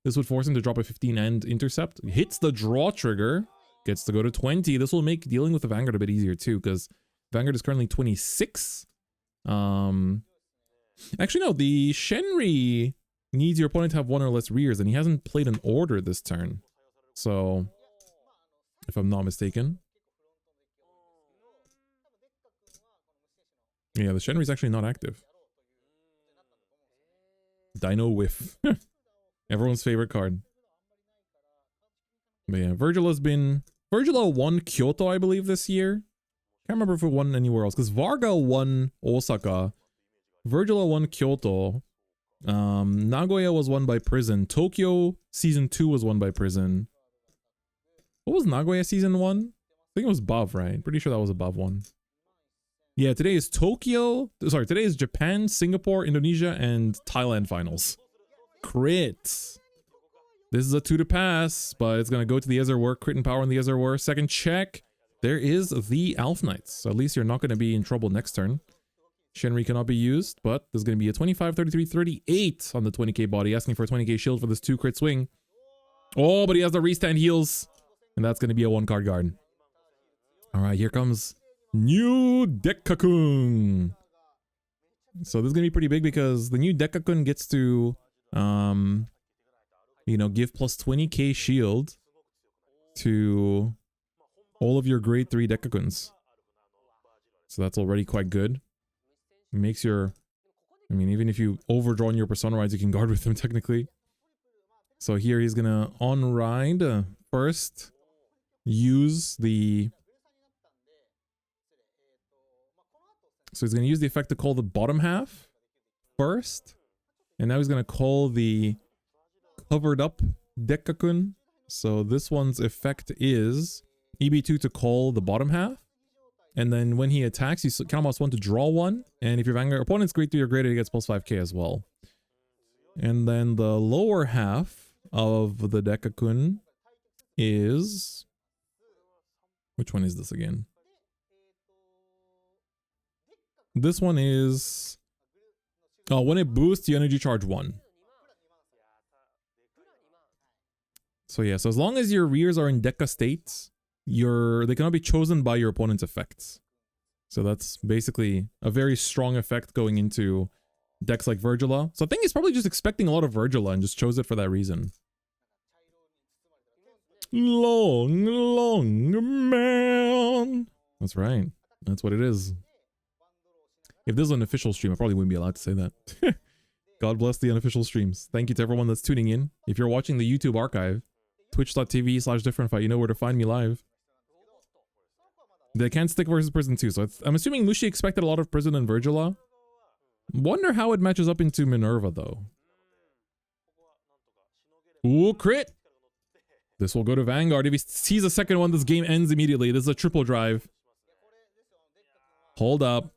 This would force him to drop a 15 and intercept. Hits the draw trigger. Gets to go to 20. This will make dealing with the Vanguard a bit easier too, because Vanguard is currently 26. Actually, no, the Shenri needs your opponent to have 1 or less rears, and he hasn't played an order this turn. So, if I'm not mistaken. Yeah, the Shenri is actually not active. Dino Whiff. Everyone's favorite card. But yeah, Vyrgilla won Kyoto, I believe, this year. Can't remember if it won anywhere else, because Varga won Osaka. Vyrgilla won Kyoto. Nagoya was won by Prison. Tokyo Season 2 was won by Prison. What was Nagoya Season 1? I think it was Bav, right? Pretty sure that was a Bav one. Yeah, today is today is Japan, Singapore, Indonesia, and Thailand finals. Crit. This is a 2 to pass, but it's going to go to the Ezer work. Crit and power on the Ezer work. Second check. There is the Elf Knights. So at least you're not going to be in trouble next turn. Shenri cannot be used, but there's going to be a 25, 33, 38 on the 20k body, asking for a 20k shield for this 2 crit swing. Oh, but he has the restand heals, and that's going to be a 1 card guard. All right, here comes new Dekkakun. So this is going to be pretty big because the new Dekkakun gets to, give plus 20k shield to all of your grade 3 Dekkakuns. So that's already quite good. It makes your... even if you overdraw on your Persona rides, you can guard with them technically. So here he's gonna on-ride first. Use the... So he's gonna use the effect to call the bottom half first. And now he's gonna call the covered up Dekkakun. So this one's effect is EB2 to call the bottom half. And then when he attacks, you count plus 1 to draw 1. And if your Vanguard opponent's grade 3 or greater, he gets plus 5k as well. And then the lower half of the Dekkakun is... Which one is this again? This one is... Oh, when it boosts, you energy charge 1. So yeah, so as long as your rears are in Dekka states, they cannot be chosen by your opponent's effects. So that's basically a very strong effect going into decks like Vyrgilla. So I think he's probably just expecting a lot of Vyrgilla and just chose it for that reason. Long, long man. That's right. That's what it is. If this was an official stream, I probably wouldn't be allowed to say that. God bless the unofficial streams. Thank you to everyone that's tuning in. If you're watching the YouTube archive, twitch.tv/DifferentFight, you know where to find me live. They can't stick versus prison too, so I'm assuming Mushi expected a lot of prison and Vyrgilla. Wonder how it matches up into Minerva though. Ooh, crit! This will go to Vanguard. If he sees a second one, this game ends immediately. This is a triple drive. Hold up.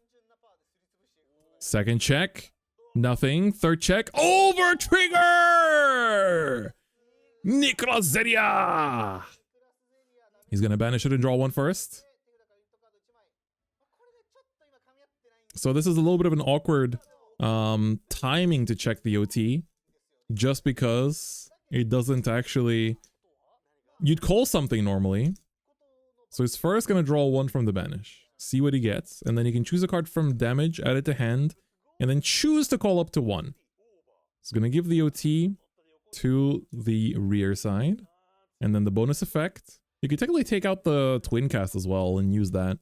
Second check. Nothing. Third check. Over trigger! Nikrazeria! He's gonna banish it and draw one first. So this is a little bit of an awkward timing to check the OT. Just because it doesn't actually... You'd call something normally. So he's first gonna draw one from the banish. See what he gets. And then he can choose a card from damage, add it to hand, and then choose to call up to one. It's gonna give the OT to the rear side. And then the bonus effect. You could technically take out the Twin Cast as well and use that.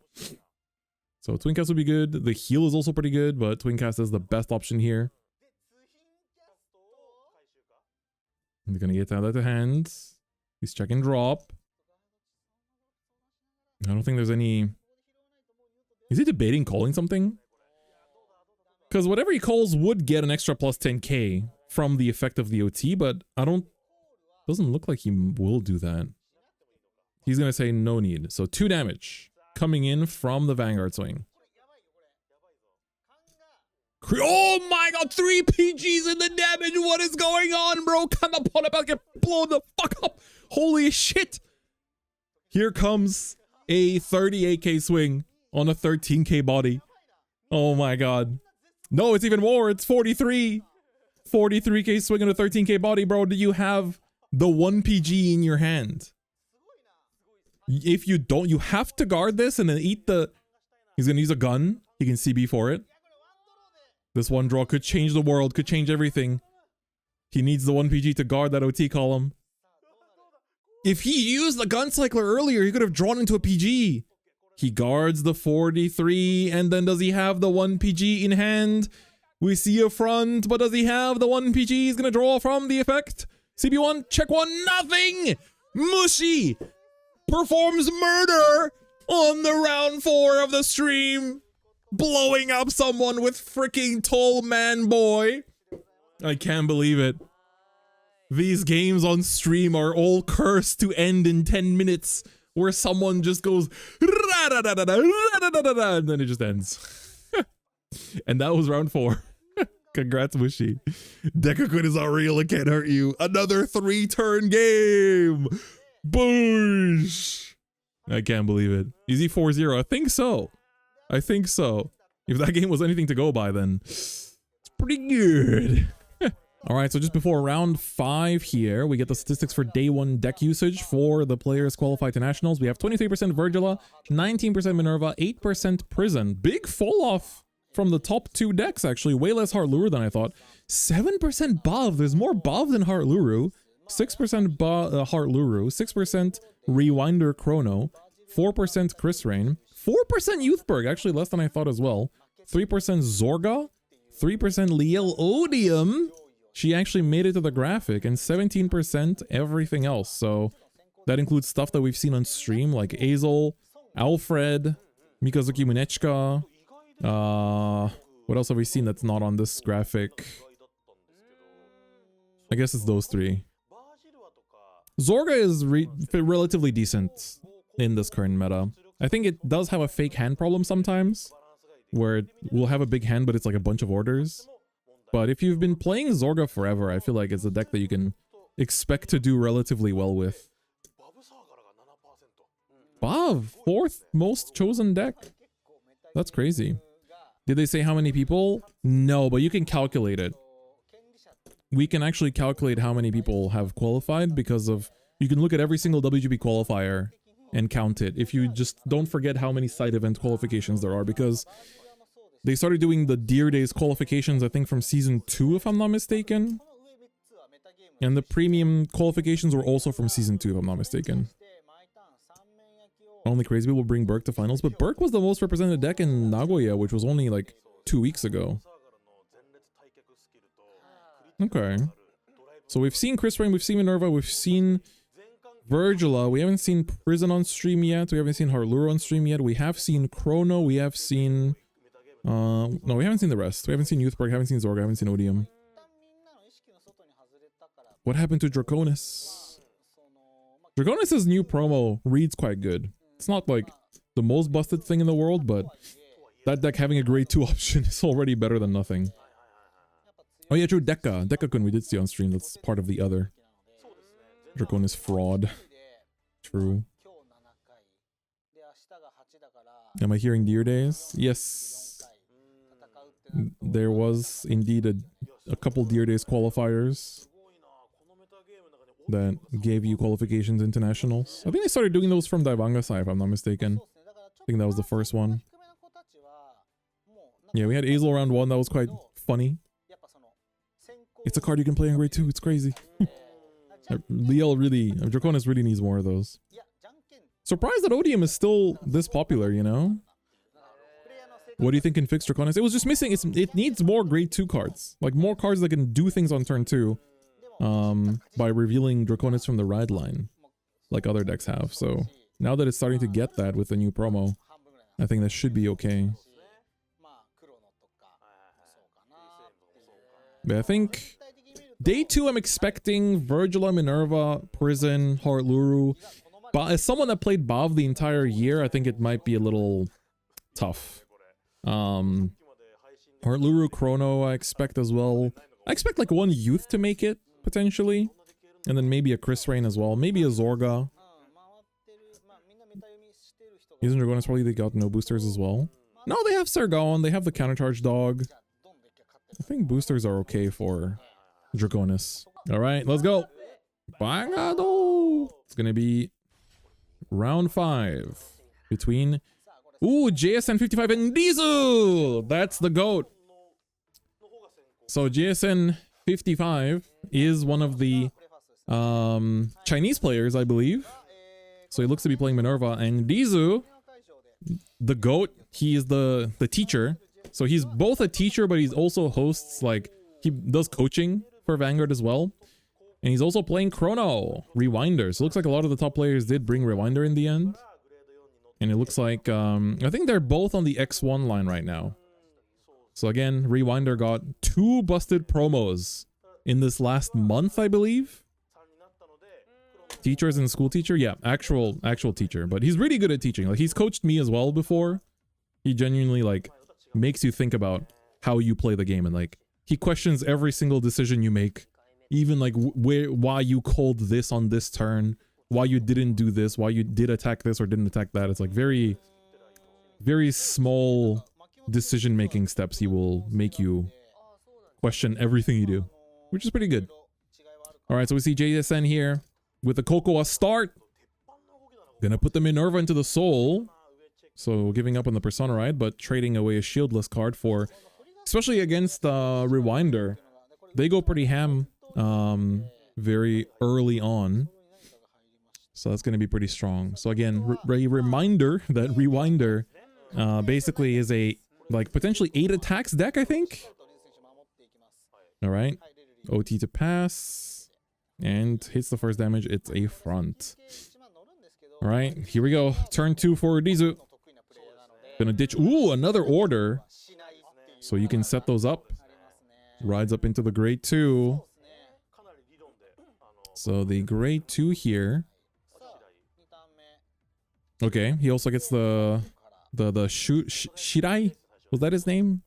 So Twin Cast would be good. The heal is also pretty good, but Twin Cast is the best option here. He's gonna get that to hand. He's checking drop. I don't think there's any... Is he debating calling something? Because whatever he calls would get an extra plus 10k from the effect of the OT, but I don't... Doesn't look like he will do that. He's gonna say no need. So 2 damage coming in from the Vanguard swing. Oh my god, 3 PGs in the damage. What is going on, bro? Come upon about to get blown the fuck up. Holy shit. Here comes a 38k swing on a 13k body. Oh my god. No, it's even more. It's 43. 43k swing on a 13k body, bro. Do you have the 1 PG in your hand? If you don't, you have to guard this and then eat the... He's gonna use a gun. He can CB for it. This one draw could change the world, could change everything. He needs the 1 PG to guard that OT column. If he used the Guncycler earlier, he could have drawn into a PG. He guards the 43, and then does he have the 1 PG in hand? We see a front, but does he have the 1 PG? He's gonna draw from the effect. CB1, check 1, nothing! Mushi performs murder on the round 4 of the stream. Blowing up someone with freaking tall man boy. I can't believe it. These games on stream are all cursed to end in 10 minutes, where someone just goes and then it just ends. And that was round 4. Congrats, Mushi. Dekkakun is not real, it can't hurt you. Another 3-turn game. Boosh. I can't believe it. Is he 4-0? I think so. I think so. If that game was anything to go by, then it's pretty good. All right, so just before round 5 here, we get the statistics for day 1 deck usage for the players qualified to nationals. We have 23% Vyrgilla, 19% Minerva, 8% Prison. Big fall off from the top 2 decks, actually. Way less Heart Luru than I thought. 7% Bav. There's more Bav than Heart Luru. 6% Heart Luru, 6% Rewinder Chrono, 4% Krysrain, 4% Youthberg, actually less than I thought as well. 3% Zorga, 3% Liel Odium. She actually made it to the graphic, and 17% everything else. So that includes stuff that we've seen on stream like Ezel, Alfred, Mikazuki Munechka. What else have we seen that's not on this graphic? I guess it's those 3. Zorga is relatively decent in this current meta. I think it does have a fake hand problem sometimes, where it will have a big hand, but it's like a bunch of orders. But if you've been playing Zorga forever, I feel like it's a deck that you can expect to do relatively well with. Bav, 4th most chosen deck. That's crazy. Did they say how many people? No, but you can calculate it. We can actually calculate how many people have qualified because of You can look at every single WGP qualifier and count it if you just don't forget how many side event qualifications there are, because they started doing the Deer Days qualifications, I think, from Season 2, if I'm not mistaken. And the premium qualifications were also from Season 2, if I'm not mistaken. Only crazy people bring Burke to finals, but Burke was the most represented deck in Nagoya, which was only like 2 weeks ago. Okay. So we've seen Krysrain, we've seen Minerva, we've seen Vyrgilla. We haven't seen Prison on stream yet. We haven't seen Harluro on stream yet. We have seen Chrono. We have seen... no, we haven't seen the rest. We haven't seen Youthberg, haven't seen Zorga, haven't seen Odium. What happened to Draconis? Draconis' new promo reads quite good. It's not like the most busted thing in the world, but that deck having a grade 2 option is already better than nothing. Oh yeah, true, Dekkakun we did see on stream. That's part of the other. Draconis fraud. True. Am I hearing Deer Days? Yes. There was indeed a couple Deer Days qualifiers that gave you qualifications into nationals. I think they started doing those from Daibangasai, if I'm not mistaken. I think that was the first one. Yeah, we had Ezel round 1. That was quite funny. It's a card you can play on grade 2. It's crazy. Draconis really needs more of those. Surprised that Odium is still this popular, you know? What do you think can fix Draconis? It was just missing. It needs more grade 2 cards. Like more cards that can do things on turn 2. By revealing Draconis from the ride line, like other decks have. So now that it's starting to get that with the new promo, I think that should be okay. But I think day 2 I'm expecting Vyrgilla, Minerva, Prison, Harluro. But as someone that played Bav the entire year, I think it might be a little tough. Harluro, Chrono I expect as well. I expect like one Youth to make it, potentially. And then maybe a Krysrain as well. Maybe a Zorga. Isn't Draconis probably they got no boosters as well? No, they have Sargon, they have the countercharge dog. I think boosters are okay for Draconis. Alright, let's go. Vanguard. It's gonna be round 5 between JSN 55 and Ezel. That's the GOAT. So JSN 55 is one of the Chinese players, I believe. So he looks to be playing Minerva, and Ezel, the GOAT, he is the teacher. So he's both a teacher, but he's also hosts, like, he does coaching for Vanguard as well. And he's also playing Chrono, Rewinder. So it looks like a lot of the top players did bring Rewinder in the end. And it looks like, I think they're both on the X1 line right now. So again, Rewinder got 2 busted promos in this last month, I believe. Teachers and school teacher? Yeah, actual teacher. But he's really good at teaching. Like, he's coached me as well before. He genuinely, like, makes you think about how you play the game. And, like, he questions every single decision you make. Even, like, why you called this on this turn. Why you didn't do this. Why you did attack this or didn't attack that. It's, like, very, very small decision-making steps he will make you question everything you do. Which is pretty good. Alright, so we see JSN here with the Cocoa start. Gonna put the Minerva into the Soul. So giving up on the Persona Ride, but trading away a shieldless card for, especially against Rewinder. They go pretty ham very early on. So that's gonna be pretty strong. So again, a reminder that Rewinder basically is a, like, potentially 8 attacks deck, I think. Alright. OT to pass. And hits the first damage. It's a front. Alright, here we go. Turn 2 for Ezel. Gonna ditch. Ooh, another order. So you can set those up. Rides up into the grade 2. So the grade 2 here. Okay, he also gets the Shirai? Was that his name?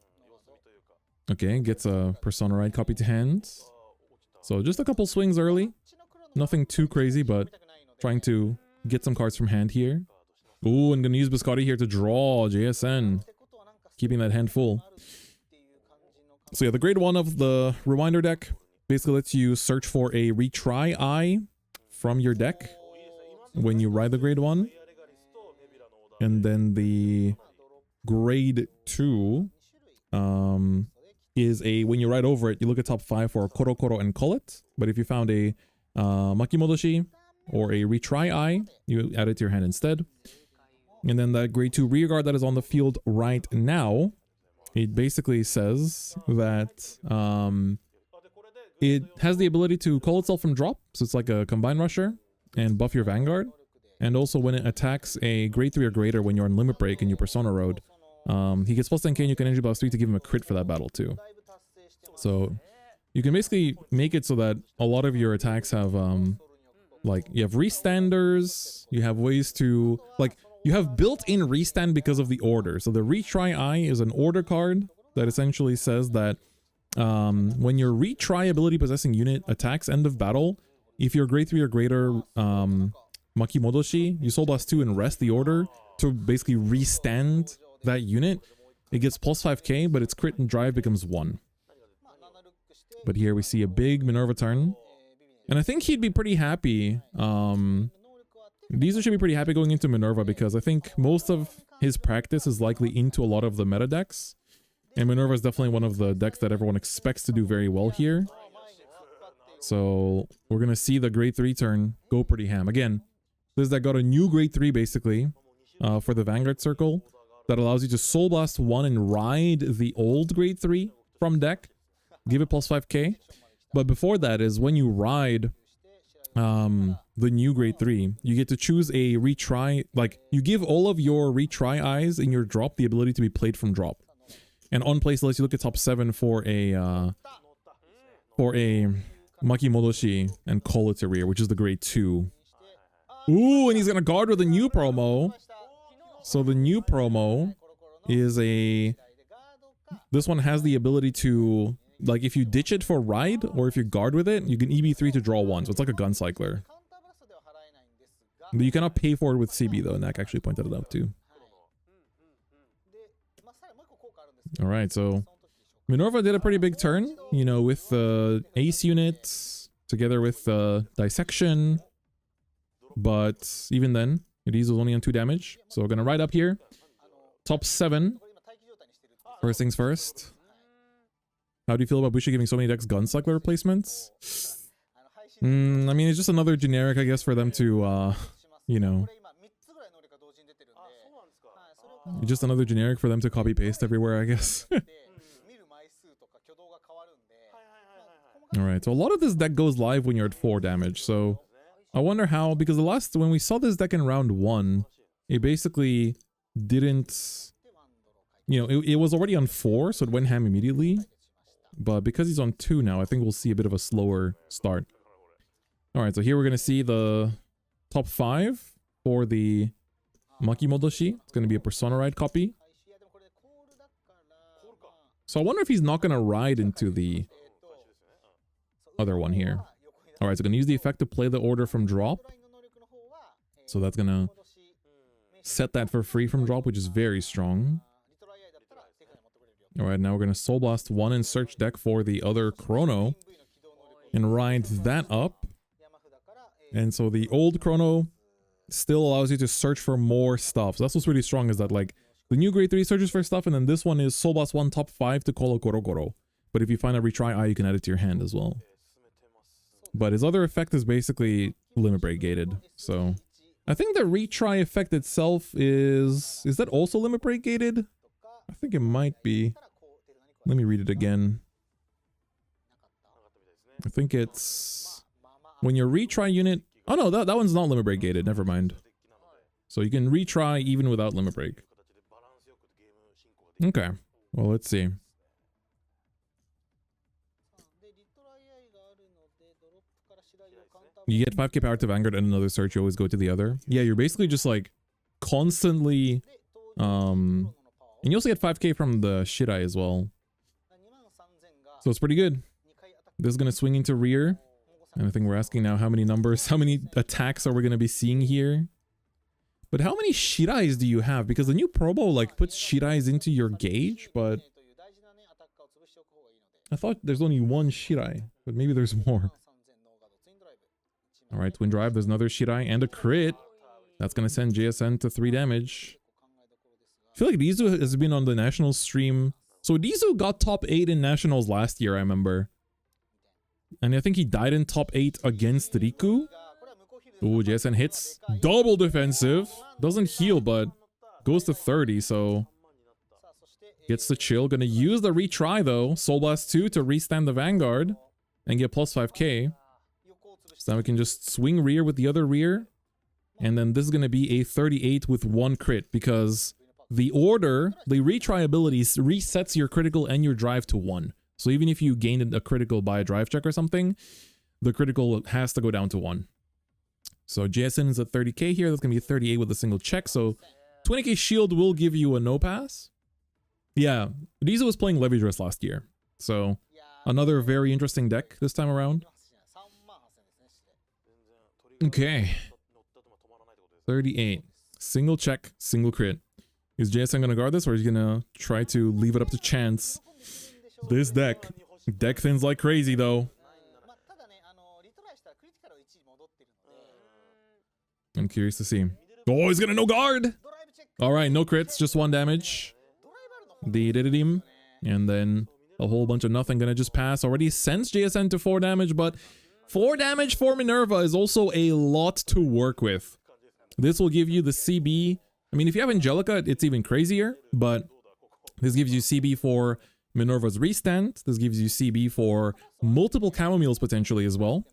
Okay, gets a Persona Ride copy to hand. So just a couple swings early. Nothing too crazy, but trying to get some cards from hand here. Ooh, and gonna use Biscotti here to draw JSN. Keeping that hand full. So yeah, the grade 1 of the Rewinder deck basically lets you search for a retry eye from your deck when you ride the grade 1. And then the grade 2 is a, when you ride over it, you look at top 5 for Koro Koro and call it. But if you found a Makimodoshi or a retry eye, you add it to your hand instead. And then that grade 2 rear guard that is on the field right now, it basically says that it has the ability to call itself from drop. So it's like a combined rusher and buff your Vanguard. And also when it attacks a grade 3 or greater when you're on limit break and you persona road, he gets plus 10k and you can energy blast 3 to give him a crit for that battle too. So you can basically make it so that a lot of your attacks have like you have restanders, you have ways to like you have built-in restand because of the order. So the retry eye is an order card that essentially says that when your retry ability possessing unit attacks end of battle, if you're grade 3 or greater Makimodoshi, you soul blast 2 and rest the order to basically restand that unit. It gets plus 5k, but its crit and drive becomes 1. But here we see a big Minerva turn. And I think he'd be pretty happy. Deezer should be pretty happy going into Minerva because I think most of his practice is likely into a lot of the meta decks. And Minerva is definitely one of the decks that everyone expects to do very well here. So we're going to see the grade 3 turn go pretty ham. Again, this deck got a new grade 3 basically for the Vanguard circle that allows you to soul blast 1 and ride the old grade 3 from deck. Give it plus 5k. But before that is when you ride the new grade 3, you get to choose a retry, like you give all of your retry eyes in your drop the ability to be played from drop. And on place lets you look at top 7 for a Makimodoshi and call it to rear, which is the grade 2. Ooh, and he's gonna guard with a new promo. So the new promo is a, this one has the ability to, like if you ditch it for ride or if you guard with it, you can EB3 to draw 1. So it's like a gun cycler. But you cannot pay for it with CB though. Nak actually pointed it out too. Alright, so Minerva did a pretty big turn, you know, with the ace units together with dissection. But even then, Ezel was only on 2 damage. So we're gonna ride up here. Top 7. First things first. How do you feel about Bushi giving so many decks gun cycler replacements? I mean, it's just another generic, I guess, for them to, you know, just another generic for them to copy paste everywhere, I guess. Alright, so a lot of this deck goes live when you're at 4 damage, so I wonder how, because when we saw this deck in round 1, it basically didn't, you know, it was already on 4, so it went ham immediately. But because he's on 2 now, I think we'll see a bit of a slower start. Alright, so here we're going to see the top 5 for the Makimodoshi. It's going to be a Persona Ride copy. So I wonder if he's not going to ride into the other one here. Alright, so going to use the effect to play the order from drop. So that's going to set that for free from drop, which is very strong. Alright, now we're going to Soul Blast 1 and search deck for the other Chrono. And ride that up. And so the old Chrono still allows you to search for more stuff. So that's what's really strong, is that like the new grade 3 searches for stuff, and then this one is Soul Blast 1 top 5 to call a Goro Goro. But if you find a retry eye, you can add it to your hand as well. But his other effect is basically limit break gated. So I think the retry effect itself is that also limit break gated? I think it might be. Let me read it again. I think it's when your retry unit. Oh no, that one's not limit break gated. Never mind. So you can retry even without limit break. Okay. Well, let's see. You get 5k power to Vanguard and another search, you always go to the other. Yeah, you're basically just like constantly and you also get 5k from the shit eye as well. So it's pretty good. This is gonna swing into rear. And I think we're asking now how many numbers, how many attacks are we gonna be seeing here? But how many shit eyes do you have? Because the new promo like puts shit eyes into your gauge, but I thought there's only one shit eye, but maybe there's more. All right, Twin Drive. There's another Shirai and a crit. That's going to send JSN to 3 damage. I feel like Rizu has been on the Nationals stream. So Rizu got top 8 in Nationals last year, I remember. And I think he died in top 8 against Riku. Ooh, JSN hits. Double defensive. Doesn't heal, but goes to 30, so... Gets the chill. Gonna use the retry, though. Soul Blast 2 to restand the Vanguard. And get plus 5k. So now we can just swing rear with the other rear. And then this is gonna be a 38 with 1 crit, because the order, the retry ability resets your critical and your drive to 1. So even if you gained a critical by a drive check or something, the critical has to go down to 1. So JSN is at 30k here. That's going to be 38 with a single check. So 20k shield will give you a no pass. Yeah, Rizu was playing Levy Dress last year. So another very interesting deck this time around. Okay. 38. Single check, single crit. Is JSN going to guard this, or is he going to try to leave it up to chance? This deck thins like crazy, though. I'm curious to see. Oh, he's gonna no guard! Alright, no crits, just 1 damage. The Dididim. And then a whole bunch of nothing gonna just pass. Already sends JSN to 4 damage, but 4 damage for Minerva is also a lot to work with. This will give you the CB. I mean, if you have Angelica, it's even crazier, but this gives you CB for Minerva's restand. This gives you CB for multiple Chamomiles potentially as well.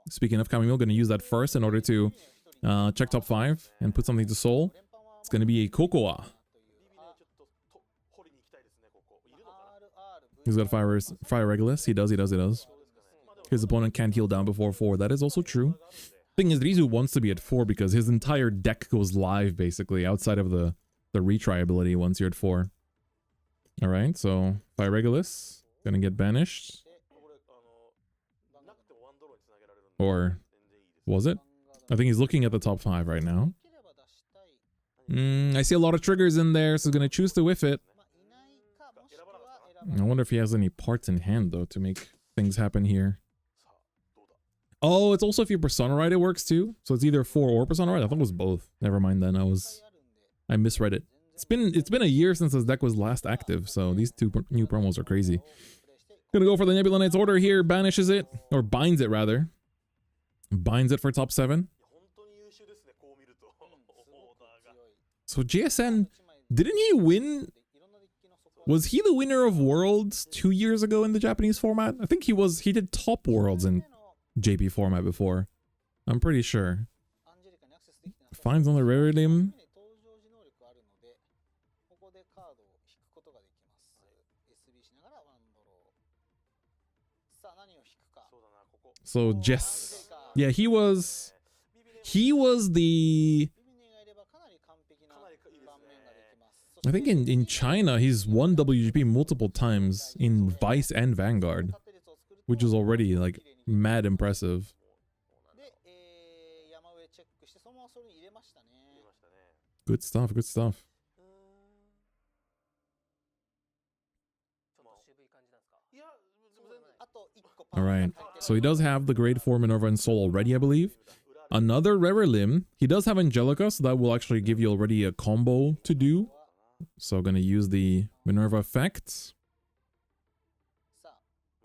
Speaking of Chamomile, going to use that first in order to check top 5 and put something to soul. It's going to be a Cocoa. He's got Fire Regulus. He does. His opponent can't heal down before 4. That is also true. Thing is, Rizu wants to be at 4 because his entire deck goes live, basically, outside of the retry ability once you're at 4. Alright, so Fire Regulus gonna get banished. Or was it? I think he's looking at the top 5 right now. I see a lot of triggers in there, so he's gonna choose to whiff it. I wonder if he has any parts in hand, though, to make things happen here. Oh, it's also if you Persona Ride, it works too. So it's either 4 or Persona Ride. I thought it was both. Never mind then. I misread it. It's been a year since this deck was last active, so these 2 new promos are crazy. Gonna go for the Nebula Knight's Order here. Banishes it, or binds it rather. Binds it for top 7. So JSN, didn't he win? Was he the winner of Worlds 2 years ago in the Japanese format? I think he was. He did top Worlds in JP format before. I'm pretty sure. Finds on the Raritim. So Jess, yeah, he was the, I think in China he's won WGP multiple times in Vice and Vanguard, which is already like mad impressive. Good stuff, good stuff. Alright, so he does have the grade 4 Minerva and Soul already, I believe. Another Rare Limb. He does have Angelica, so that will actually give you already a combo to do. So gonna use the Minerva effect.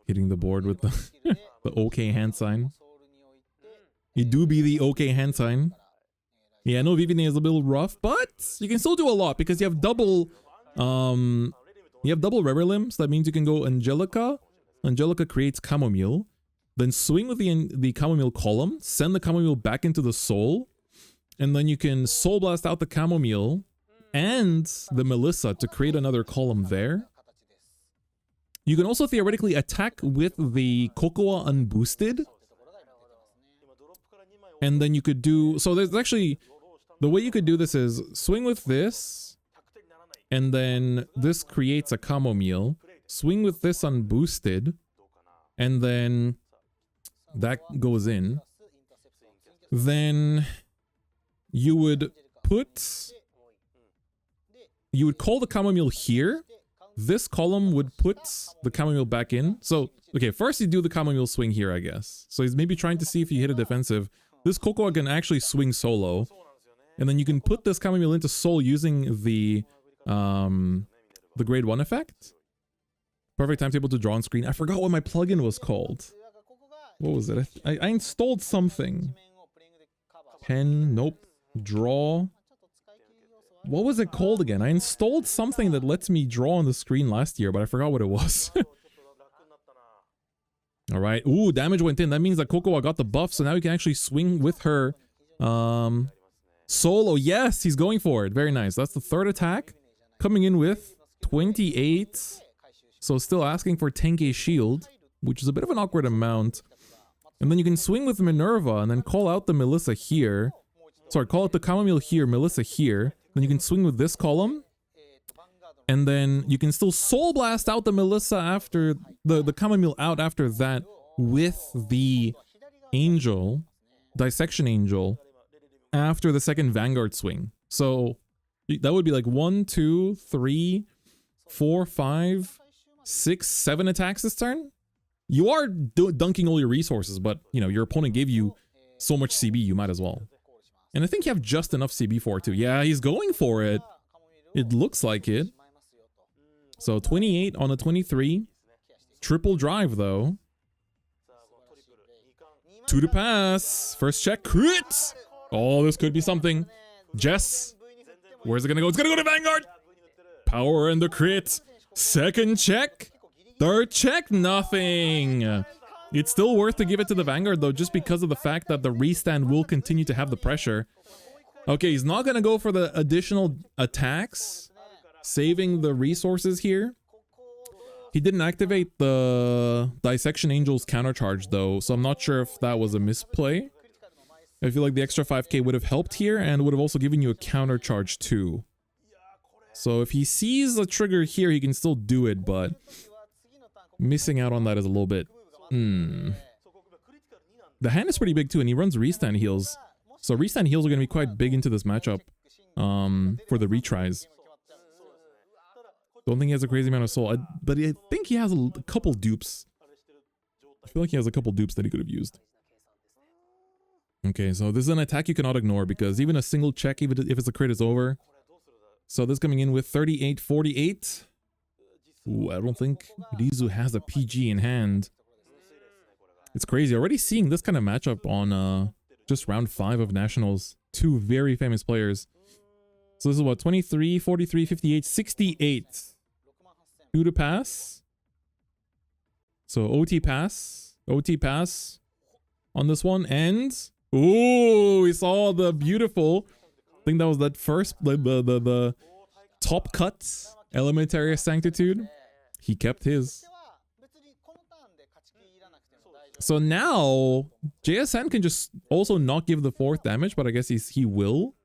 Hitting the board with the, the OK hand sign. You do be the OK hand sign. Yeah, I know Vivine is a little rough, but you can still do a lot because you have double Rare Limbs. That means you can go Angelica. Angelica creates Chamomile, then swing with the Chamomile column, send the Chamomile back into the Soul, and then you can Soul Blast out the Chamomile and the Melissa to create another column there. You can also theoretically attack with the Cocoa unboosted, and then you could do, so there's actually, the way you could do this is swing with this, and then this creates a Chamomile. Swing with this unboosted, and then that goes in. Then you would call the Chamomile here. This column would put the Chamomile back in. So, okay, first you do the Chamomile swing here, I guess. So he's maybe trying to see if you hit a defensive this Cocoa can actually swing solo. And then you can put this chamomile into soul using the grade 1 effect. Perfect timetable to draw on screen. I forgot what my plugin was called. What was it? I installed something. Pen, nope. Draw. What was it called again? I installed something that lets me draw on the screen last year, but I forgot what it was. Alright. Ooh, damage went in. That means that Cocoa got the buff, so now he can actually swing with her solo. Yes, he's going for it. Very nice. That's the third attack. Coming in with 28. So still asking for 10k shield, which is a bit of an awkward amount. And then you can swing with Minerva and then call out the Melissa here. Sorry, call out the chamomile here, Melissa here. Then you can swing with this column. And then you can still soul blast out the Melissa after the chamomile out after that with the angel, dissection angel, after the second Vanguard swing. So that would be like 1, 2, 3, 4, 5, 6, 7 attacks this turn. You are dunking all your resources, but you know, your opponent gave you so much CB, you might as well. And I think you have just enough CB for it too. Yeah, he's going for it. It looks like it. So 28 on a 23. Triple drive though. 2 to pass. First check, crit! Oh, this could be something. Jess, where's it gonna go? It's gonna go to Vanguard! Power and the crit. Second check. Third check, nothing. It's still worth to give it to the Vanguard though, just because of the fact that the restand will continue to have the pressure. Okay, he's not gonna go for the additional attacks, saving the resources here. He didn't activate the Dissection Angel's countercharge though, so I'm not sure if that was a misplay. I feel like the extra 5k would have helped here and would have also given you a countercharge too. So if he sees a trigger here, he can still do it, but missing out on that is a little bit... The hand is pretty big too, and he runs restand heals. So restand heals are going to be quite big into this matchup for the retries. Don't think he has a crazy amount of soul, but I think he has a couple dupes. I feel like he has a couple dupes that he could have used. Okay, so this is an attack you cannot ignore because even a single check, even if it's a crit, is over. So this coming in with 38, 48. Ooh, I don't think Rizu has a PG in hand. It's crazy. Already seeing this kind of matchup on just round 5 of Nationals. 2 very famous players. So this is what, 23, 43, 58, 68. 2 to pass. So OT pass on this one. And, ooh, we saw the beautiful, I think that was that first, the top cut. Elementary Sanctitude, he kept his. So now, JSN can just also not give the 4th damage, but I guess he will.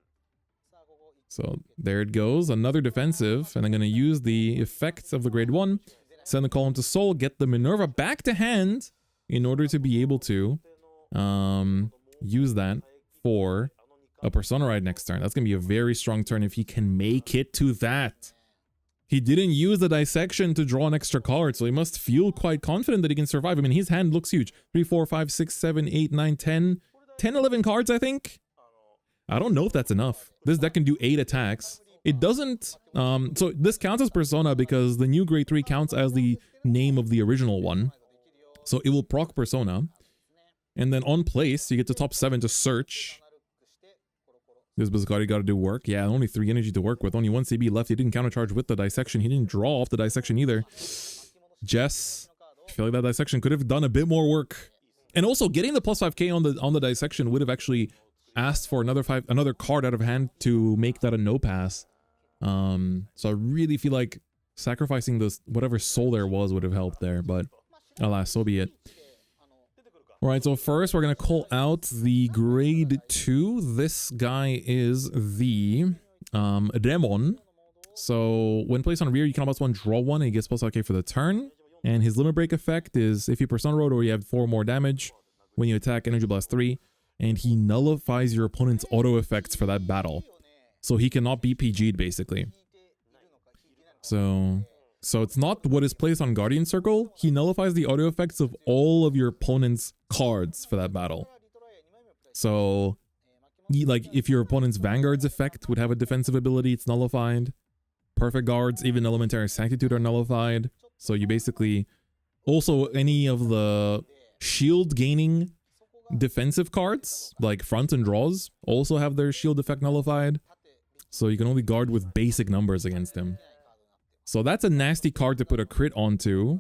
So there it goes, another defensive, and I'm going to use the effects of the grade 1, send the column to soul, get the Minerva back to hand, in order to be able to use that for a Persona Ride next turn. That's going to be a very strong turn if he can make it to that. He didn't use the dissection to draw an extra card, so he must feel quite confident that he can survive. I mean, his hand looks huge. 3, 4, 5, 6, 7, 8, 9, 10. 10, 11 cards, I think. I don't know if that's enough. This deck can do 8 attacks. It doesn't... so this counts as Persona because the new grade 3 counts as the name of the original one. So it will proc Persona. And then on place, you get to top 7 to search. This Bavsargra got to do work. Yeah, only 3 energy to work with. Only 1 CB left. He didn't countercharge with the dissection. He didn't draw off the dissection either. Jess, I feel like that dissection could have done a bit more work. And also, getting the plus 5k on the dissection would have actually asked for another card out of hand to make that a no pass. So I really feel like sacrificing this whatever soul there was would have helped there. But alas, so be it. Alright, so first we're going to call out the grade 2. This guy is the Demon. So when placed on rear, you can almost draw 1 and he gets plus 5k for the turn. And his limit break effect is if you Persona Road or you have 4 more damage when you attack, Energy Blast 3. And he nullifies your opponent's auto effects for that battle. So he cannot be PG'd basically. So it's not what is placed on Guardian Circle. He nullifies the auto effects of all of your opponent's cards for that battle. So, like, if your opponent's Vanguard's effect would have a defensive ability, it's nullified. Perfect Guards, even Elementary Sanctitude are nullified. So you basically... Also, any of the shield gaining defensive cards, like front and draws, also have their shield effect nullified. So you can only guard with basic numbers against him. So that's a nasty card to put a crit onto,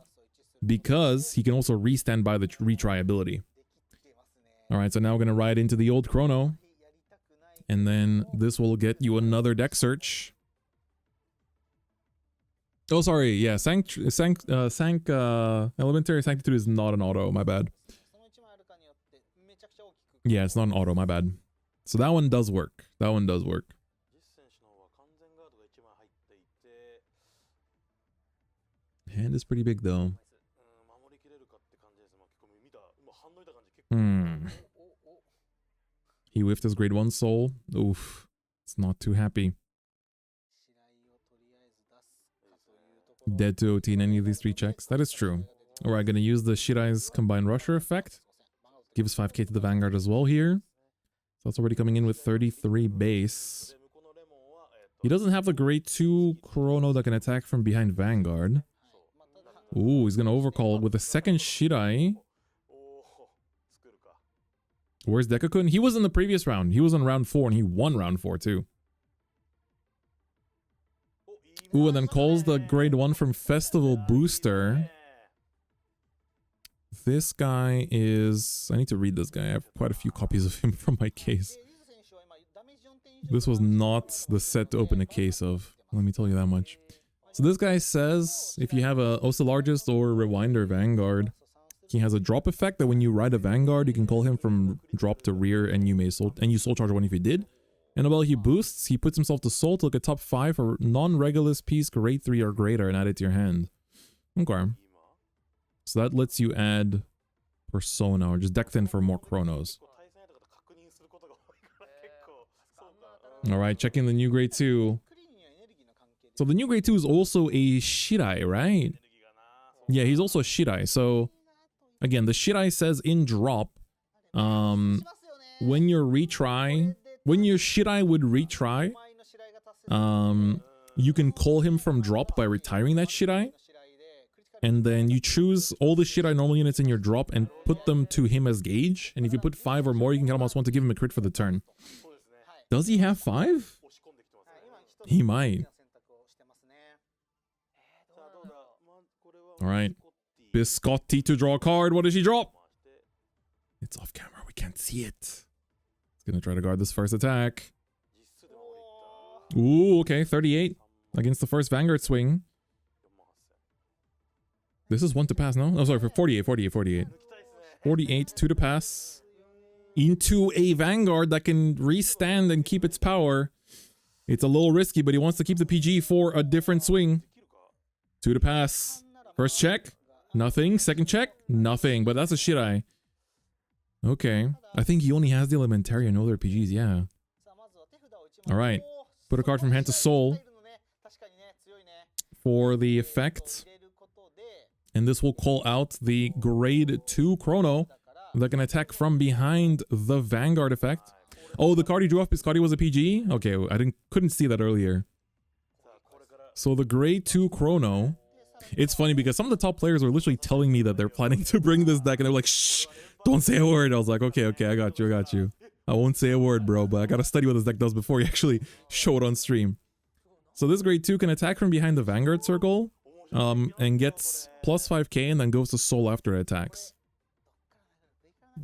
because he can also restand by the retry ability. Alright, so now we're going to ride into the old Chrono. And then this will get you another deck search. Oh, sorry, yeah, Elementary Sanctitude is not an auto, my bad. Yeah, it's not an auto, my bad. So that one does work. That one does work. Hand is pretty big, though. He whiffed his grade 1 soul. Oof. It's not too happy. Dead to OT in any of these 3 checks. That is true. Alright, gonna use the Shirai's Combined Rusher effect. Gives 5k to the Vanguard as well here. So that's already coming in with 33 base. He doesn't have the grade 2 Chrono that can attack from behind Vanguard. Ooh, he's gonna overcall with a second Shirai. Where's Dekkakun? He was in the previous round. He was on round 4 and he won round 4 too. Ooh, and then calls the grade 1 from Festival Booster. This guy is... I need to read this guy. I have quite a few copies of him from my case. This was not the set to open a case of. Let me tell you that much. So this guy says if you have a Ocelargist or Rewinder Vanguard, he has a drop effect that when you ride a Vanguard, you can call him from drop to rear and you soul charge one if you did. And while he boosts, he puts himself to soul to look at top 5 or non-Regulus piece grade 3 or greater and add it to your hand. Okay. So that lets you add Persona or just deck thin for more Chronos. Alright, checking the new grade 2. So the new grade 2 is also a Shirai, right? Yeah, he's also a Shirai. So, again, the Shirai says in drop, when your retry... When your Shirai would retry, you can call him from drop by retiring that Shirai. And then you choose all the Shirai normal units in your drop and put them to him as gauge. And if you put 5 or more, you can get almost 1 to give him a crit for the turn. Does he have 5? He might. Alright. Biscotti to draw a card. What does he drop? It's off camera. We can't see it. Gonna try to guard this first attack. Ooh, okay, 38 against the first Vanguard swing. This is 1 to pass, no? Oh, sorry, for 48. 48, 2 to pass. Into a Vanguard that can restand and keep its power. It's a little risky, but he wants to keep the PG for a different swing. 2 to pass. First check, nothing. Second check, nothing. But that's a Shirai. Okay. I think he only has the Elementary and other PGs, yeah. Alright. Put a card from hand to soul for the effect. And this will call out the grade 2 Chrono that can attack from behind the Vanguard effect. Oh, the card he drew off Biscotti was a PG? Okay, I couldn't see that earlier. So the grade 2 Chrono... It's funny because some of the top players are literally telling me that they're planning to bring this deck and they're like, shh, don't say a word. I was like, okay, I got you. I won't say a word, bro, but I gotta study what this deck does before you actually show it on stream. So this grade 2 can attack from behind the Vanguard circle, and gets plus 5k and then goes to soul after it attacks.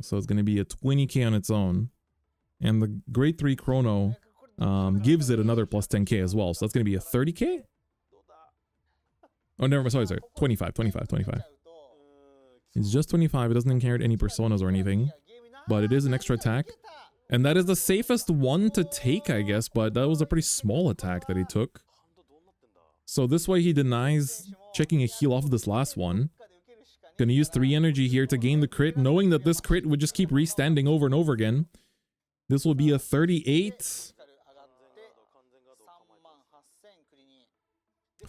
So it's gonna be a 20k on its own. And the grade 3 Chrono gives it another plus 10k as well. So that's gonna be a 30k? Oh, never mind, sorry. 25. It's just 25. It doesn't inherit any personas or anything. But it is an extra attack. And that is the safest one to take, I guess. But that was a pretty small attack that he took. So this way he denies checking a heal off of this last one. Gonna use 3 energy here to gain the crit, knowing that this crit would just keep restanding over and over again. This will be a 38.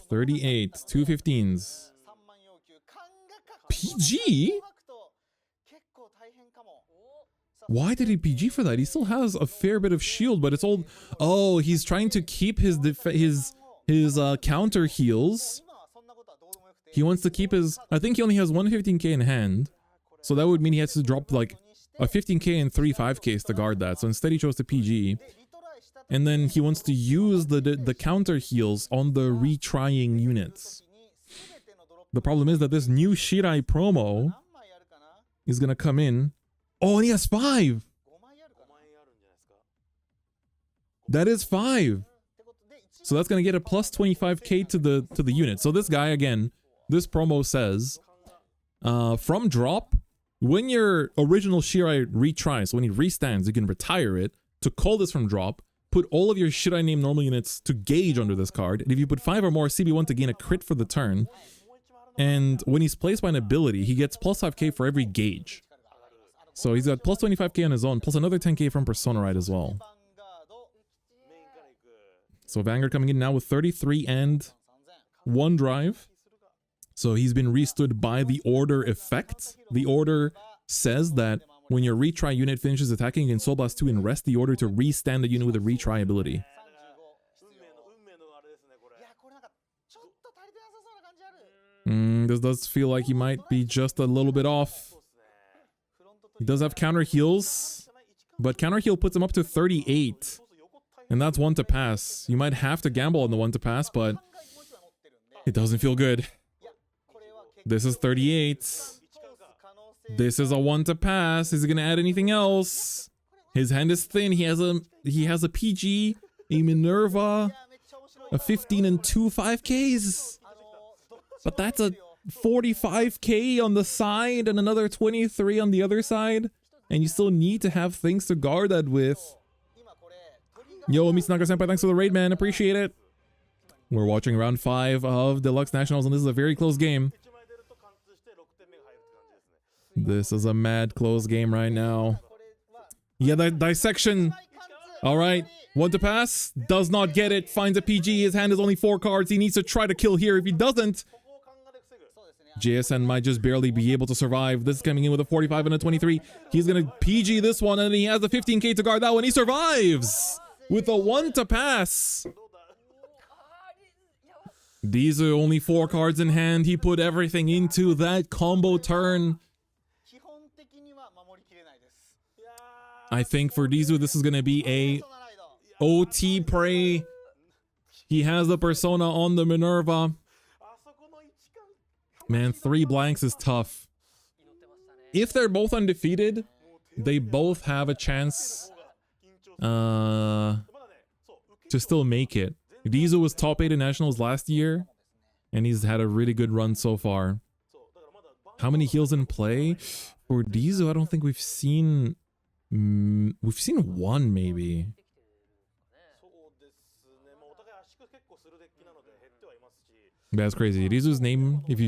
38, 2 15s. PG? Why did he PG for that? He still has a fair bit of shield, but it's all... Oh, he's trying to keep his counter heals. He wants to keep his... I think he only has 115k in hand. So that would mean he has to drop like a 15k and 3 5ks to guard that. So instead he chose to PG. And then he wants to use the counter heals on the retrying units. The problem is that this new Shirai promo is gonna come in. Oh, and he has 5! That is 5! So that's gonna get a plus 25k to the unit. So this guy, again, this promo says, from drop, when your original Shirai retries, when he restands, you can retire it. To call this from drop, put all of your Shirai name normal units to gauge under this card. And if you put 5 or more CB1 to gain a crit for the turn. And when he's placed by an ability, he gets plus 5k for every gauge. So he's got plus 25k on his own, plus another 10k from Persona Ride as well. So Vanguard coming in now with 33 and 1 drive. So he's been restood by the order effect. The order says that when your retry unit finishes attacking, you can Soul Blast 2 and rest the order to restand the unit with a retry ability. This does feel like he might be just a little bit off. He does have counter heals, but counter heal puts him up to 38. And that's 1 to pass. You might have to gamble on the 1 to pass, but it doesn't feel good. This is 38. This is a 1 to pass. Is he gonna add anything else? His hand is thin. He has a PG, a Minerva, a 15 and 2 5Ks. But that's a 45k on the side and another 23 on the other side. And you still need to have things to guard that with. Yo, Mitsunaka-senpai, thanks for the raid, man. Appreciate it. We're watching round 5 of Deluxe Nationals, and this is a very close game. This is a mad close game right now. Yeah, that dissection. All right. 1 to pass. Does not get it. Finds a PG. His hand is only 4 cards. He needs to try to kill here. If he doesn't, JSN might just barely be able to survive. This is coming in with a 45 and a 23. He's going to PG this one, and he has a 15k to guard that one. He survives with a 1 to pass. These are only 4 cards in hand. He put everything into that combo turn. I think for Dizu, this is going to be a OT prey. He has the Persona on the Minerva. Man, 3 blanks is tough. If they're both undefeated, they both have a chance to still make it. Dizu was top 8 in Nationals last year, and he's had a really good run so far. How many heals in play? For Dizu, I don't think we've seen... we've seen 1 maybe. That's crazy. Rizu's name, if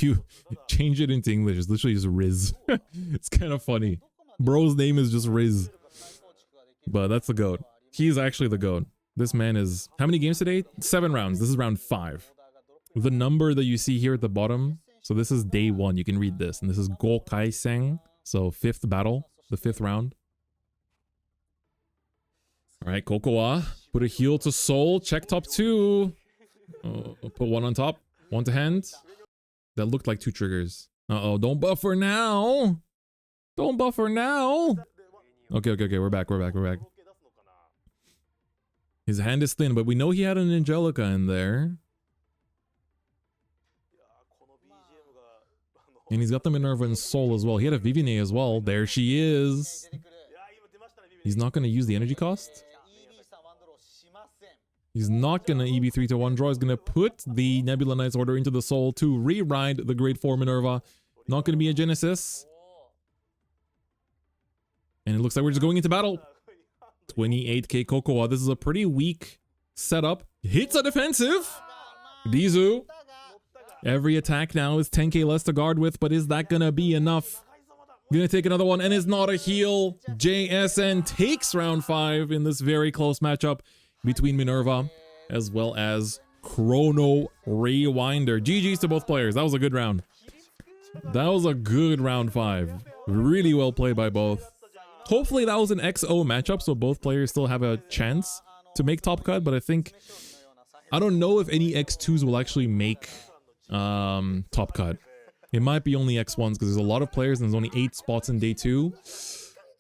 you change it into English, it's literally just Riz. It's kind of funny. Bro's name is just Riz. But that's the GOAT. He's actually the GOAT. This man is... How many games today? 7 rounds. This is round 5. The number that you see here at the bottom, so this is day 1. You can read this. And this is Gokaisen. So 5th battle, the 5th round. Alright, Kokoa. Put a heal to soul. Check top 2. Put 1 on top, 1 to hand. That looked like 2 triggers. Uh-oh, don't buffer now. Don't buffer now. Okay, we're back. His hand is thin, but we know he had an Angelica in there. And he's got the Minerva and Soul as well. He had a Viviane as well. There she is. He's not going to use the energy cost. He's not going to EB3 to 1 draw. He's going to put the Nebula Knight's Order into the Soul to re-ride the Grade 4 Minerva. Not going to be a Genesis. And it looks like we're just going into battle. 28k Kokoa. This is a pretty weak setup. Hits a defensive. Dizu. Every attack now is 10k less to guard with, but is that going to be enough? Gonna take another one, and it's not a heal. JSN takes round 5 in this very close matchup between Minerva as well as Chrono Rewinder. GG's to both players. That was a good round. That was a good round 5. Really well played by both. Hopefully that was an XO matchup, so both players still have a chance to make top cut, but I don't know if any X2s will actually make top cut. It might be only X1s because there's a lot of players and there's only 8 spots in day 2.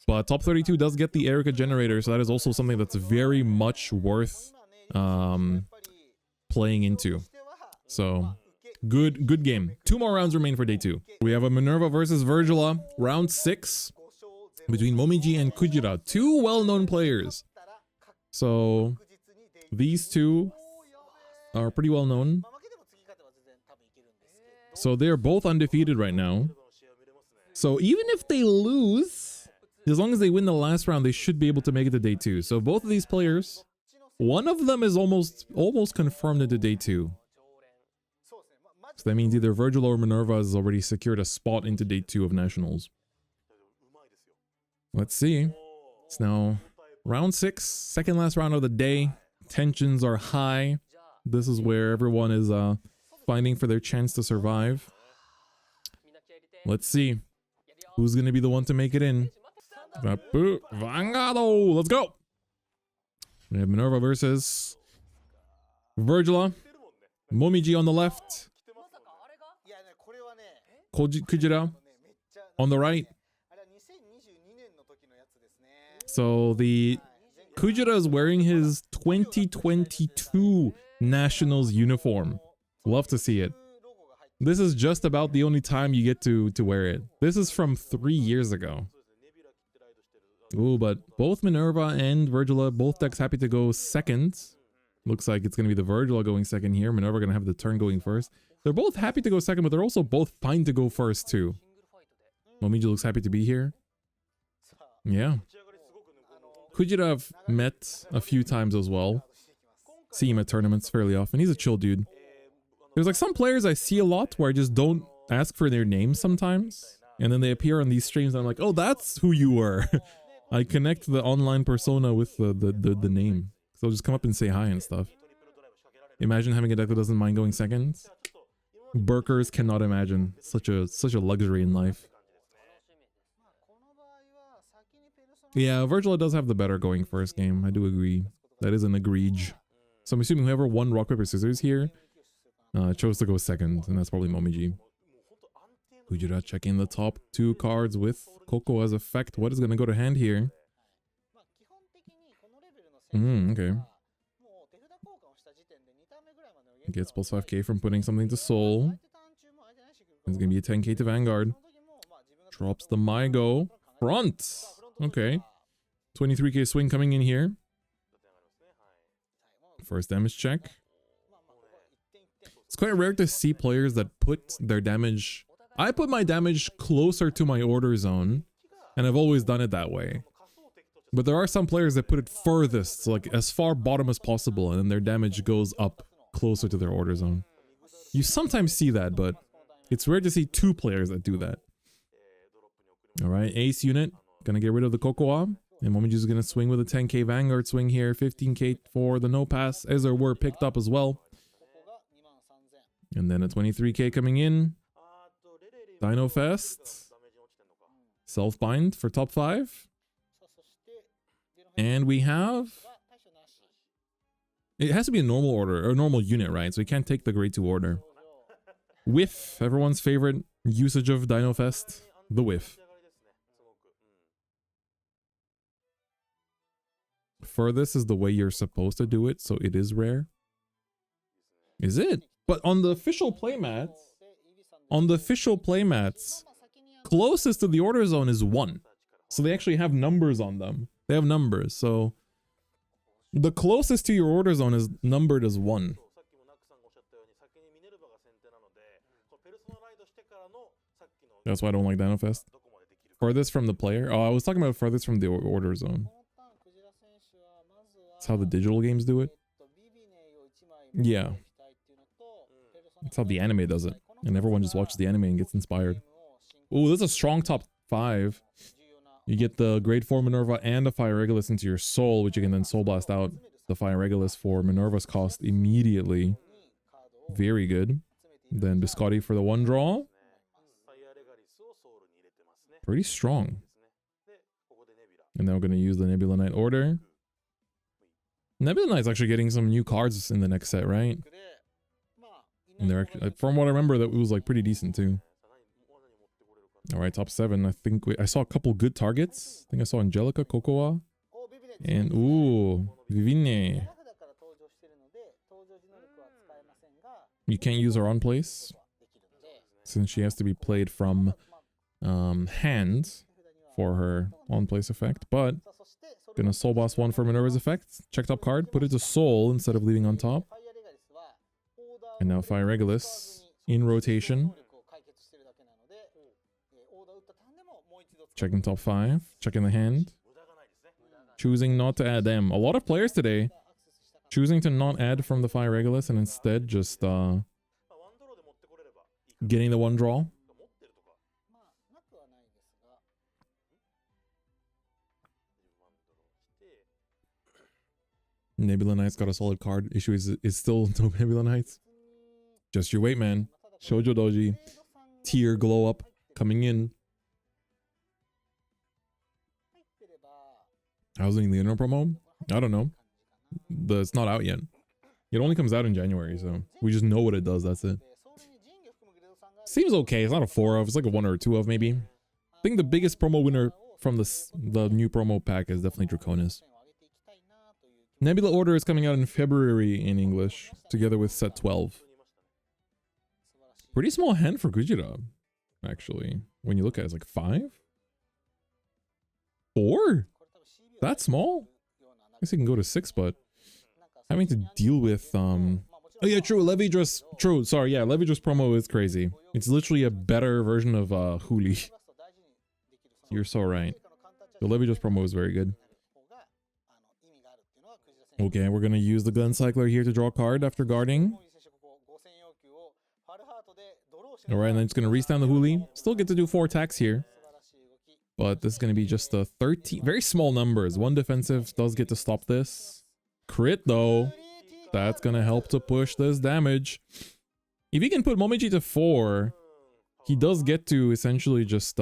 But top 32 does get the Erica generator, so that is also something that's very much worth playing into. So good game. 2 more rounds remain for day 2. We have a Minerva versus Vyrgilla, round 6 between Momiji and Kujira, 2 well-known players. So these two are pretty well known. So they're both undefeated right now. So even if they lose, as long as they win the last round, they should be able to make it to day 2. So both of these players, one of them is almost confirmed into day 2. So that means either Vyrgilla or Minerva has already secured a spot into day 2 of Nationals. Let's see. It's now round 6, second last round of the day. Tensions are high. This is where everyone is fighting for their chance to survive. Let's see. Who's going to be the one to make it in? Vanguard! Let's go! We have Minerva versus Vyrgilla. Momiji on the left. Kujira on the right. So the Kujira is wearing his 2022 Nationals uniform. Love to see it. This is just about the only time you get to wear it. This is from 3 years ago. Ooh, but both Minerva and Vyrgilla, both decks happy to go second. Looks like it's going to be the Vyrgilla going second here. Minerva going to have the turn going first. They're both happy to go second, but they're also both fine to go first too. Momiji looks happy to be here. Yeah. Kujira I've met a few times as well. See him at tournaments fairly often. He's a chill dude. There's like some players I see a lot where I just don't ask for their names sometimes. And then they appear on these streams and I'm like, oh, that's who you were. I connect the online persona with the name. So I'll just come up and say hi and stuff. Imagine having a deck that doesn't mind going second. Burkers cannot imagine such a luxury in life. Yeah, Vyrgilla does have the better going first game. I do agree. That is an agreed. So I'm assuming whoever won rock, paper, scissors here chose to go second, and that's probably Momiji. Kujira checking the top 2 cards with Coco as effect. What is going to go to hand here? Okay. Gets plus 5k from putting something to Soul. It's going to be a 10k to Vanguard. Drops the Mygo. Front! Okay. 23k swing coming in here. First damage check. It's quite rare to see players that put their damage... I put my damage closer to my order zone, and I've always done it that way. But there are some players that put it furthest, like as far bottom as possible, and then their damage goes up closer to their order zone. You sometimes see that, but it's rare to see 2 players that do that. Alright, ace unit. Gonna get rid of the Cocoa. And Momiji's gonna swing with a 10k Vanguard swing here. 15k for the no pass. Ezel were picked up as well. And then a 23k coming in. Dino Fest. Self-bind for top 5. And we have... It has to be a normal order, or normal unit, right? So you can't take the grade 2 order. Whiff. Everyone's favorite usage of Dino Fest. The whiff. Furthest is the way you're supposed to do it, so it is rare. Is it? But on the official playmats, closest to the order zone is 1. So they actually have numbers on them. They have numbers, so the closest to your order zone is numbered as 1. That's why I don't like Dino Fest. Furthest from the player? Oh, I was talking about furthest from the order zone. That's how the digital games do it. Yeah. That's how the anime does it. And everyone just watches the anime and gets inspired. Ooh, this is a strong top 5. You get the grade 4 Minerva and a Fire Regulus into your Soul, which you can then Soul Blast out the Fire Regulus for Minerva's cost immediately. Very good. Then Biscotti for the 1 draw. Pretty strong. And then we're going to use the Nebula Knight order. Nebula Knight's actually getting some new cards in the next set, right? And they're actually, from what I remember, that it was like pretty decent too. All right, top 7. I think I saw a couple good targets. I think I saw Angelica, Cocoa, and ooh, Vivine. You can't use her on place since she has to be played from hand for her on place effect. But gonna soul boss 1 for Minerva's effect. Check top card, put it to soul instead of leaving on top. And now Vyrgilla in rotation. Checking top 5, checking the hand. Choosing not to add them. A lot of players today choosing to not add from the Vyrgilla and instead just getting the one draw. Nebula Knight's got a solid card. Issue is still no Nebula Knights. Just you wait, man. Shoujo Doji. Tier glow up coming in. How's the Leonor promo? I don't know. It's not out yet. It only comes out in January, so we just know what it does. That's it. Seems okay. It's not a 4 of. It's like a 1 or a 2 of maybe. I think the biggest promo winner from the new promo pack is definitely Draconis. Nebula Order is coming out in February in English, together with set 12. Pretty small hand for Gujira, actually. When you look at it, it's like 5? 4? That small? I guess you can go to 6, but having to deal with oh yeah, true, Levidrus, true, sorry, yeah, Levidrus promo is crazy. It's literally a better version of Huli. You're so right. The Levidrus promo is very good. Okay, we're gonna use the Guncycler here to draw a card after guarding. Alright, and then it's gonna restand the Huli. Still get to do 4 attacks here. But this is gonna be just a 13, very small numbers. 1 defensive does get to stop this. Crit though. That's gonna help to push this damage. If he can put Momiji to 4, he does get to essentially just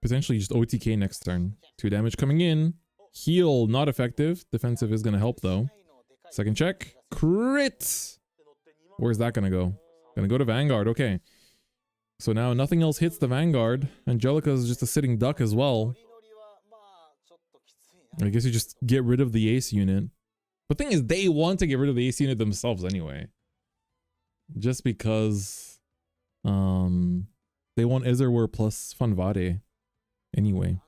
potentially just OTK next turn. 2 damage coming in. Heal not effective. Defensive is gonna help though. Second check. Crit! Where's that gonna go? Gonna go to Vanguard, okay. So now nothing else hits the Vanguard. Angelica is just a sitting duck as well. I guess you just get rid of the ace unit. But the thing is, they want to get rid of the ace unit themselves anyway. Just because they want Ezerware plus Fanvare anyway.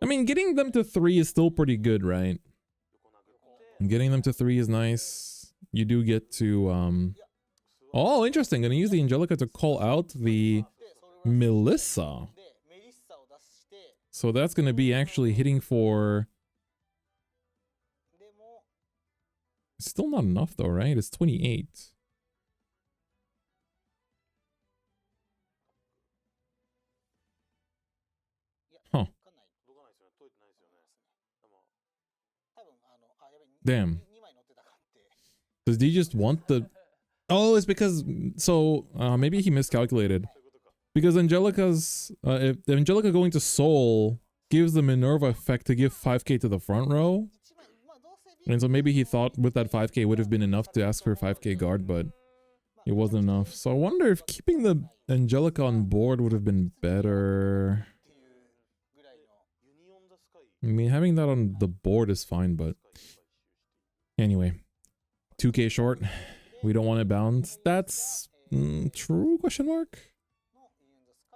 I mean, getting them to 3 is still pretty good, right? Getting them to 3 is nice. You do get to oh, interesting. Gonna use the Angelica to call out the Melissa. So that's gonna be actually hitting for... Still not enough though, right? It's 28. Huh. Damn. Does he just want the... Oh, it's because... So, maybe he miscalculated. Because Angelica's... if Angelica going to Soul gives the Minerva effect to give 5k to the front row. And so maybe he thought with that 5k would have been enough to ask for 5k guard, but it wasn't enough. So I wonder if keeping the Angelica on board would have been better. I mean, having that on the board is fine, but... Anyway. 2k short. We don't want it bound. That's... true? Question mark?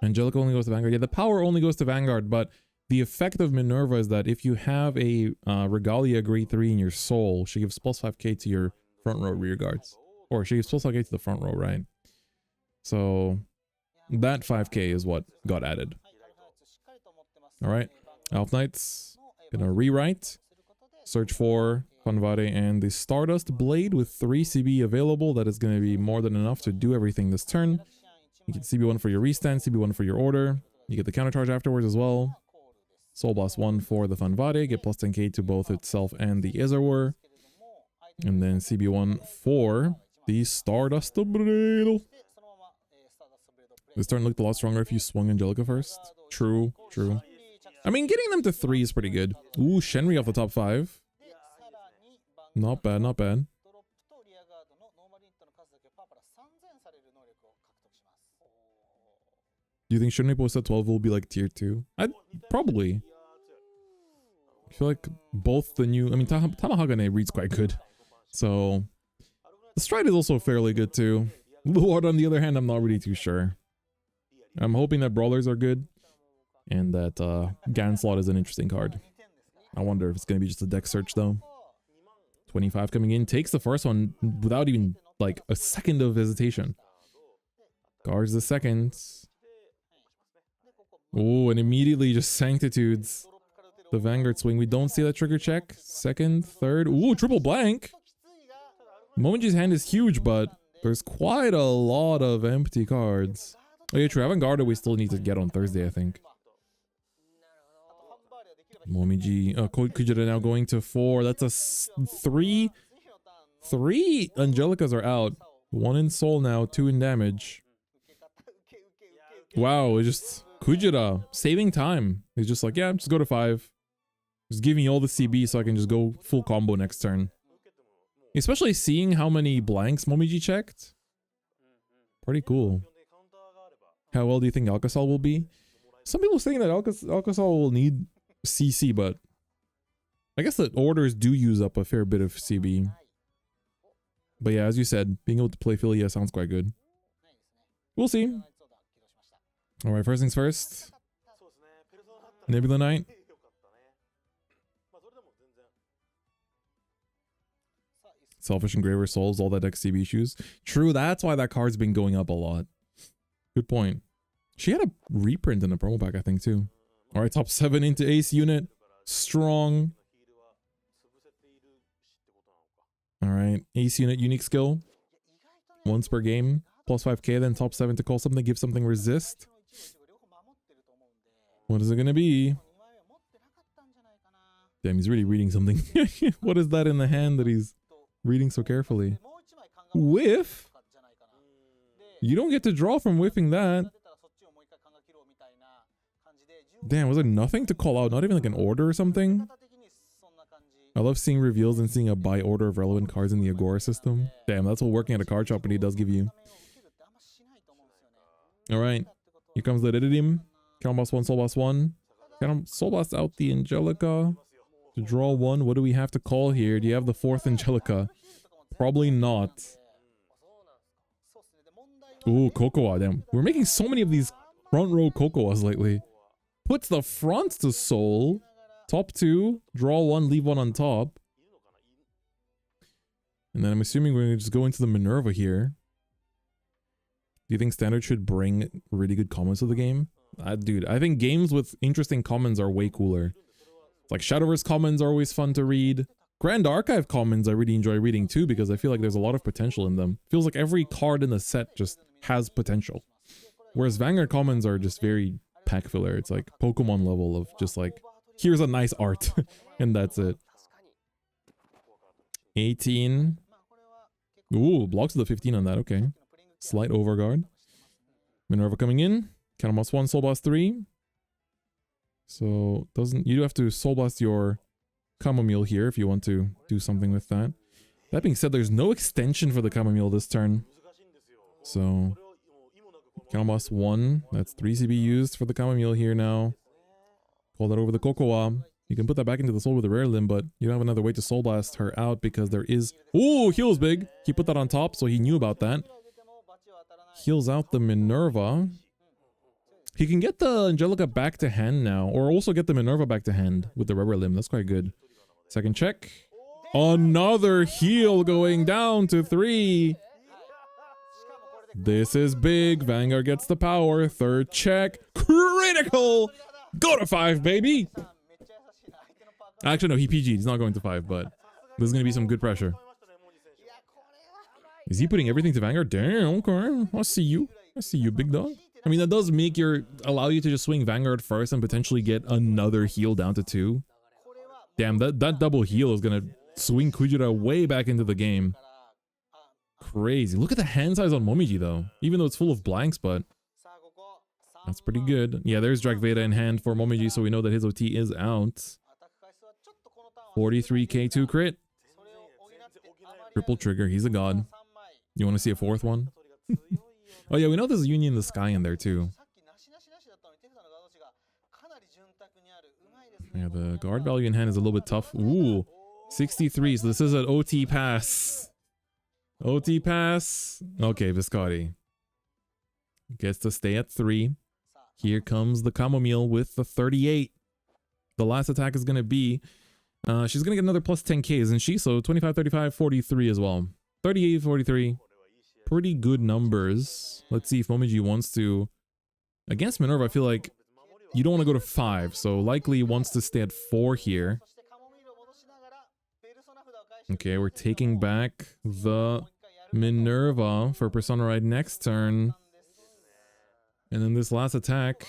Angelica only goes to Vanguard. Yeah, the power only goes to Vanguard, but... The effect of Minerva is that if you have a Regalia grade 3 in your soul, she gives plus 5k to your front row rear guards. Or she gives plus 5k to the front row, right? So that 5k is what got added. Alright, Elf Knights. Gonna rewrite. Search for Fanvare and the Stardust Blade with 3 CB available. That is gonna be more than enough to do everything this turn. You get CB1 for your restand, CB1 for your order. You get the counter charge afterwards as well. Soul Boss 1 for the Fanvare, get plus 10k to both itself and the Ezerware. And then CB1 for the Stardust Blade. This turn looked a lot stronger if you swung Angelica first. True, true. I mean, getting them to 3 is pretty good. Ooh, Shenri off the top 5. Not bad, not bad. Do you think Shenri post at 12 will be like tier 2? I'd probably. I feel like both the new... I mean, Tamahagane reads quite good. So, the Stride is also fairly good too. Luard, on the other hand, I'm not really too sure. I'm hoping that Brawlers are good. And that Ganslot is an interesting card. I wonder if it's going to be just a deck search though. 25 coming in. Takes the first one without even like a second of hesitation. Guards the second. Oh, and immediately just Sanctitudes the Vanguard swing. We don't see that trigger check. Second, third. Ooh, triple blank. Momonji's hand is huge, but there's quite a lot of empty cards. Oh yeah, true. Vanguard we still need to get on Thursday, I think. Momiji, Kujira now going to 4. That's a 3. 3 Angelicas are out. 1 in soul now, 2 in damage. Wow, it's just Kujira saving time. He's just like, yeah, just go to 5. Just give me all the CB so I can just go full combo next turn. Especially seeing how many blanks Momiji checked. Pretty cool. How well do you think Alcazar will be? Some people saying that Alcazar will need CC, but I guess the orders do use up a fair bit of CB. But yeah, as you said, being able to play Philia sounds quite good. We'll see. Alright, first things first. Nebula Knight. Selfish Engraver solves all that XCB issues. True, that's why that card's been going up a lot. Good point. She had a reprint in the promo pack, I think, too. Alright, top 7 into Ace unit. Strong. Alright, Ace unit, unique skill. Once per game. Plus 5k, then top 7 to call something, give something resist. What is it gonna be? Damn, he's really reading something. What is that in the hand that he's reading so carefully? Whiff? You don't get to draw from whiffing that. Damn, was there nothing to call out? Not even like an order or something? I love seeing reveals and seeing a by order of relevant cards in the Agora system. Damn, that's what working at a card shop really does give you. Alright, here comes the Dididim. Count boss 1, soul boss 1. Count soul boss out the Angelica. To draw 1, what do we have to call here? Do you have the 4th Angelica? Probably not. Ooh, Cocoa, damn. We're making so many of these front row Cocoas lately. Puts the front to soul. Top 2, draw 1, leave 1 on top. And then I'm assuming we're going to just go into the Minerva here. Do you think Standard should bring really good commons to the game? Dude, I think games with interesting commons are way cooler. Like Shadowverse commons are always fun to read. Grand Archive commons I really enjoy reading too because I feel like there's a lot of potential in them. Feels like every card in the set just has potential. Whereas Vanguard commons are just very pack filler. It's like Pokemon level of just like, here's a nice art and that's it. 18. Ooh, blocks of the 15 on that, okay. Slight overguard. Minerva coming in. Count boss 1, soul boss 3. So doesn't you do have to soul blast your Chamomile here if you want to do something with that. That being said, there's no extension for the Chamomile this turn. So count boss 1. That's 3 CB used for the Chamomile here now. Call that over the Cocoa. You can put that back into the soul with a rare limb, but you don't have another way to soul blast her out because there is... Ooh, heals big. He put that on top, so he knew about that. Heals out the Minerva. He can get the Angelica back to hand now, or also get the Minerva back to hand with the rubber limb. That's quite good. Second check. Another heal going down to 3. This is big. Vanguard gets the power. Third check. Critical! Go to 5, baby! Actually, no, he PG'd. He's not going to 5, but there's going to be some good pressure. Is he putting everything to Vanguard? Damn, okay. I see you. I see you, big dog. I mean, that does make allow you to just swing Vanguard first and potentially get another heal down to 2. Damn, that double heal is going to swing Kujira way back into the game. Crazy. Look at the hand size on Momiji, though. Even though it's full of blanks, but That's pretty good. Yeah, there's Dragveda in hand for Momiji, so we know that his OT is out. 43k2 crit. Triple trigger, he's a god. You want to see a fourth one? Oh yeah, we know there's Union in the Sky in there too. Yeah, the guard value in hand is a little bit tough. Ooh, 63, so this is an OT pass. OT pass. Okay, Viscotti gets to stay at 3. Here comes the Chamomile with the 38. The last attack is going to be... she's going to get another plus 10k, isn't she? So 25, 35, 43 as well. 38, 43. Pretty good numbers. Let's see if Momiji wants to... Against Minerva, I feel like you don't want to go to 5. So likely wants to stay at 4 here. Okay, we're taking back the Minerva for Persona Ride next turn. And then this last attack,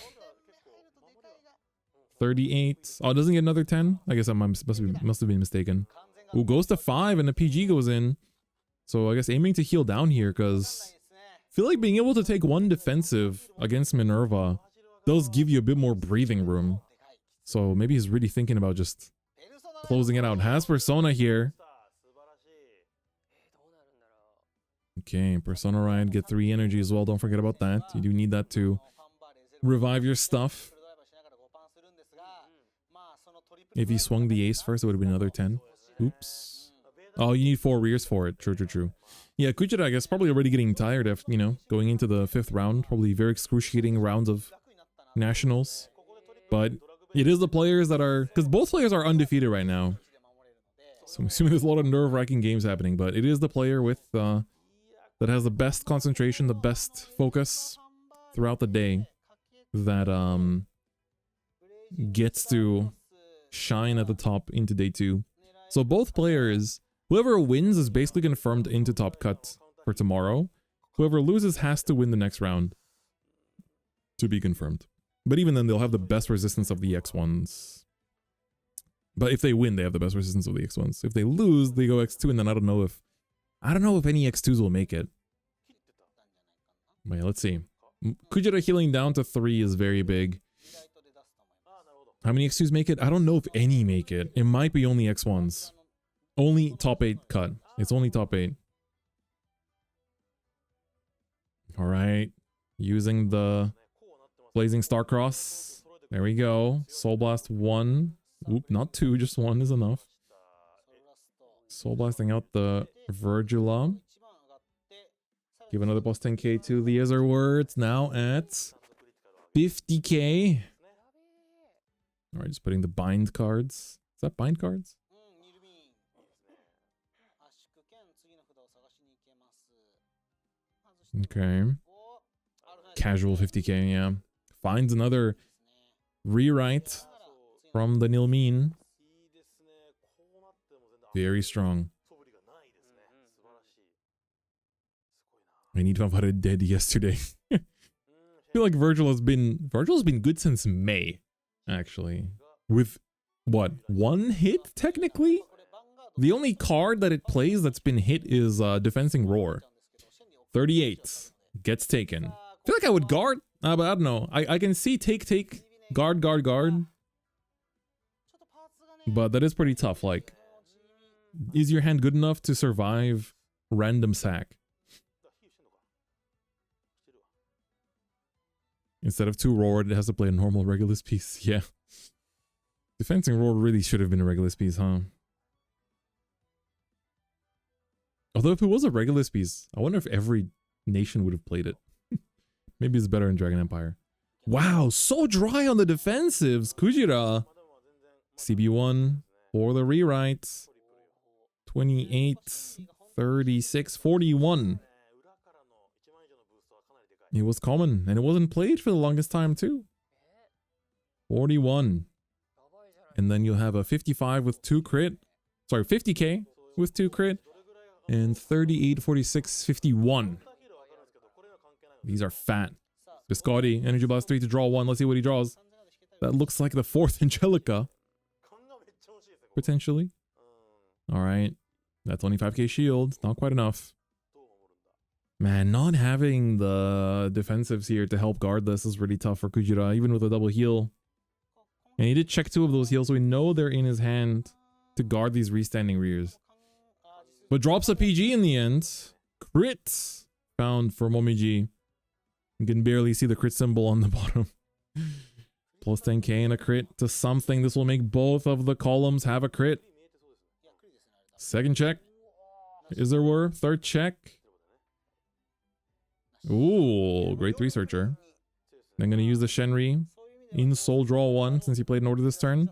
38. Oh, it doesn't get another 10? I guess I must have been mistaken. Ooh, goes to 5 and the PG goes in. So I guess aiming to heal down here because I feel like being able to take 1 defensive against Minerva does give you a bit more breathing room. So maybe he's really thinking about just closing it out. Has Persona here. Okay, Persona Ride, get 3 energy as well. Don't forget about that. You do need that to revive your stuff. If you swung the ace first, it would have been another 10. Oops. Oh, you need 4 rears for it. True, true, true. Yeah, Kujira, I guess, probably already getting tired of, you know, going into the 5th round. Probably very excruciating rounds of nationals. But it is the players that are... Because both players are undefeated right now. So I'm assuming there's a lot of nerve-wracking games happening. But it is the player with... that has the best concentration, the best focus throughout the day that gets to shine at the top into day 2. So both players, whoever wins is basically confirmed into top cut for tomorrow. Whoever loses has to win the next round to be confirmed. But even then, they'll have the best resistance of the X1s. But if they win, they have the best resistance of the X1s. If they lose, they go X2, and then I don't know if any X2s will make it. Wait, let's see. Kujira healing down to 3 is very big. How many X2s make it? I don't know if any make it. It might be only X1s. Only top 8 cut. It's only top 8. Alright. Using the Blazing Starcross. There we go. Soul Blast 1. Oop, not 2, just 1 is enough. Soul Blasting out the Vyrgilla. Give another plus 10k to the Ezel words. Now at 50k. Alright, just putting the bind cards. Is that bind cards? Okay. Casual 50k, yeah. Finds another rewrite from the Nilmin. Very strong. I need to have had it dead yesterday. I feel like Vyrgilla's been good since May, actually. With what, 1 hit technically? The only card that it plays that's been hit is Defensing Roar. 38 gets taken. I feel like I would guard, but I don't know. I can see take, guard. But that is pretty tough. Like, is your hand good enough to survive random sack? Instead of 2 roar, it has to play a normal Regulus piece. Yeah. Defensing Roar really should have been a Regulus piece, huh? Although if it was a Regulus piece, I wonder if every nation would have played it. Maybe it's better in Dragon Empire. Wow, so dry on the defensives. Kujira. CB1 for the rewrite. 28, 36, 41. It was common, and it wasn't played for the longest time too. 41. And then you'll have a 55 with 2 crit. Sorry, 50k with 2 crit. And 38, 46, 51. These are fat. Biscotti, Energy Blast 3 to draw 1. Let's see what he draws. That looks like the 4th Angelica. Potentially. Alright. That 25k shield. Not quite enough. Man, not having the defensives here to help guard this is really tough for Kujira, even with a double heal. And he did check 2 of those heals, so we know they're in his hand to guard these restanding rears. But drops a PG in the end. Crit found for Momiji. You can barely see the crit symbol on the bottom. Plus 10k and a crit to something. This will make both of the columns have a crit. Second check. Is there were? Third check. Ooh, great 3 searcher. I'm going to use the Shenri in Soul Draw 1 since he played an order this turn.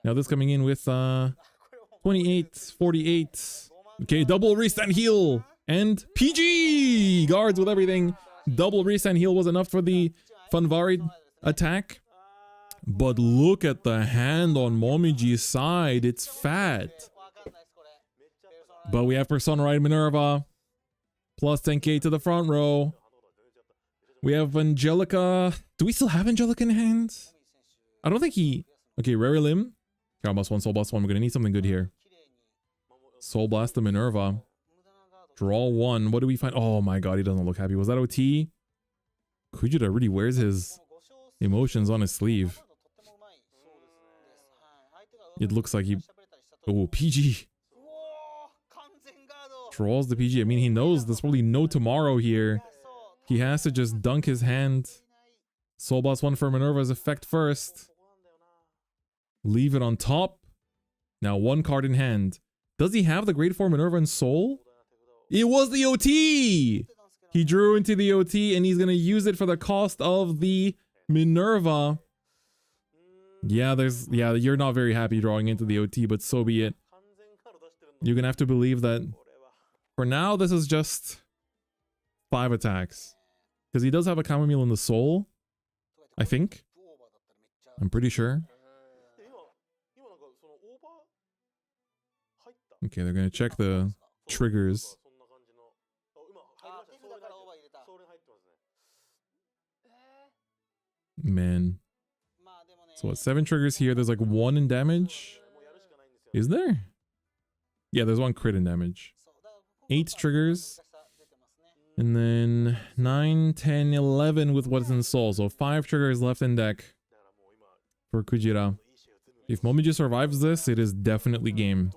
Now this coming in with 28, 48. Okay, double restand heal and PG! Guards with everything. Double restand heal was enough for the Vanguard attack. But look at the hand on Momiji's side. It's fat. But we have Persona Ride Minerva. Plus 10k to the front row. We have Angelica. Do we still have Angelica in hand? I don't think he... Okay, Rare Limb. Power Blast 1, Soul Blast 1. We're gonna need something good here. Soul Blast the Minerva. Draw 1. What do we find? Oh my god, he doesn't look happy. Was that OT? Kujira really wears his emotions on his sleeve. It looks like he... Oh, PG. Draws the PG. I mean, he knows there's probably no tomorrow here. He has to just dunk his hand. Soul Blast 1 for Minerva's effect first. Leave it on top. Now 1 card in hand. Does he have the Grade 4 Minerva and Soul? It was the OT! He drew into the OT and he's going to use it for the cost of the Minerva. Yeah, you're not very happy drawing into the OT, but so be it. You're going to have to believe that for now, this is just 5 attacks. Because he does have a chamomile in the soul, I think. I'm pretty sure. Okay, they're going to check the triggers. Man. So what, 7 triggers here. There's like 1 in damage. Is there? Yeah, there's 1 crit in damage. 8 triggers. And then 9, 10, 11 with what's in soul. So 5 triggers left in deck for Kujira. If Momiji survives this, it is definitely game.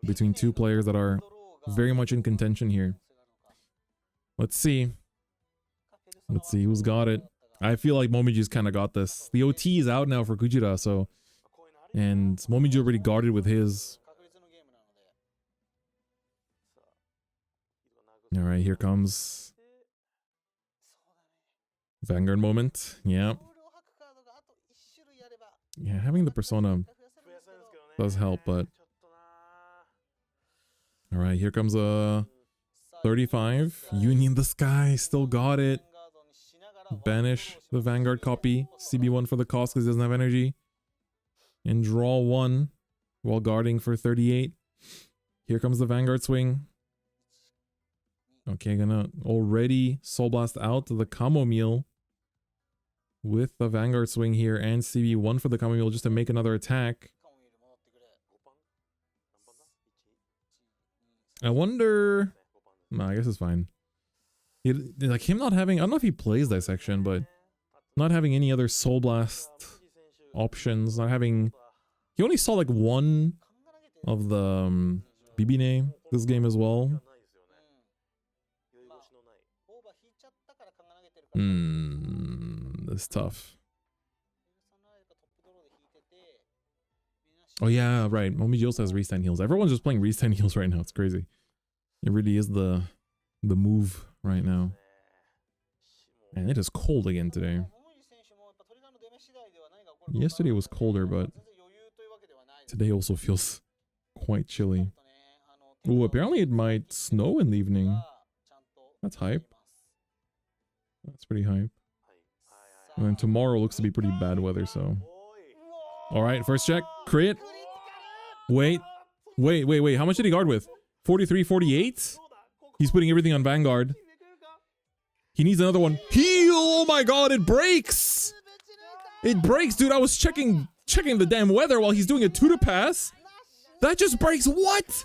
Between 2 players that are very much in contention here. Let's see. Let's see who's got it. I feel like Momiji's kind of got this. The OT is out now for Kujira, so... And Momiji already guarded with his. Alright, here comes... Vanguard moment. Yeah. Yeah, having the persona does help, but... Alright, here comes a 35. Union the Sky, still got it. Banish the Vanguard copy. CB1 for the cost because he doesn't have energy. And draw 1 while guarding for 38. Here comes the Vanguard swing. Okay, gonna already Soul Blast out to the chamomile with the Vanguard swing here and CB1 for the chamomile just to make another attack. I wonder... No, I guess it's fine. Like him not having... I don't know if he plays Dissection, but not having any other Soul Blast options, not having... He only saw like 1 of the Bibine this game as well. That's tough. Oh yeah, right. Momiji also has restand heals. Everyone's just playing restand heals right now. It's crazy. It really is the move right now. And it is cold again today. Yesterday was colder, but today also feels quite chilly. Ooh, apparently it might snow in the evening. That's hype. That's pretty hype. And then tomorrow looks to be pretty bad weather, so... Alright, first check. Crit. Wait. How much did he guard with? 43, 48? He's putting everything on Vanguard. He needs another one. Heal! Oh my god, it breaks! It breaks, dude. I was checking the damn weather while he's doing a tutor pass. That just breaks. What?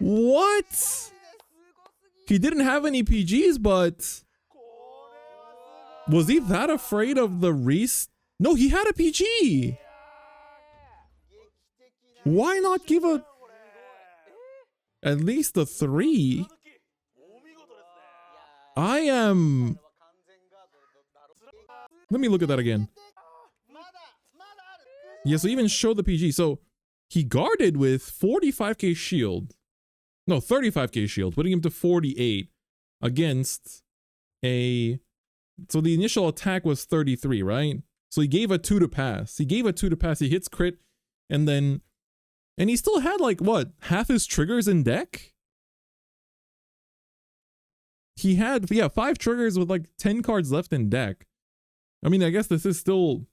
What? He didn't have any PGs, but was he that afraid of the No, he had a PG. Why not give at least a 3? Let me look at that again. Yeah, so even show the PG. So he guarded with 45k shield. No, 35k shield, putting him to 48 against a... So the initial attack was 33, right? So he gave a 2 to pass. He hits crit, and then... And he still had, like, what? Half his triggers in deck? He had, yeah, 5 triggers with, like, 10 cards left in deck. I mean, I guess this is still...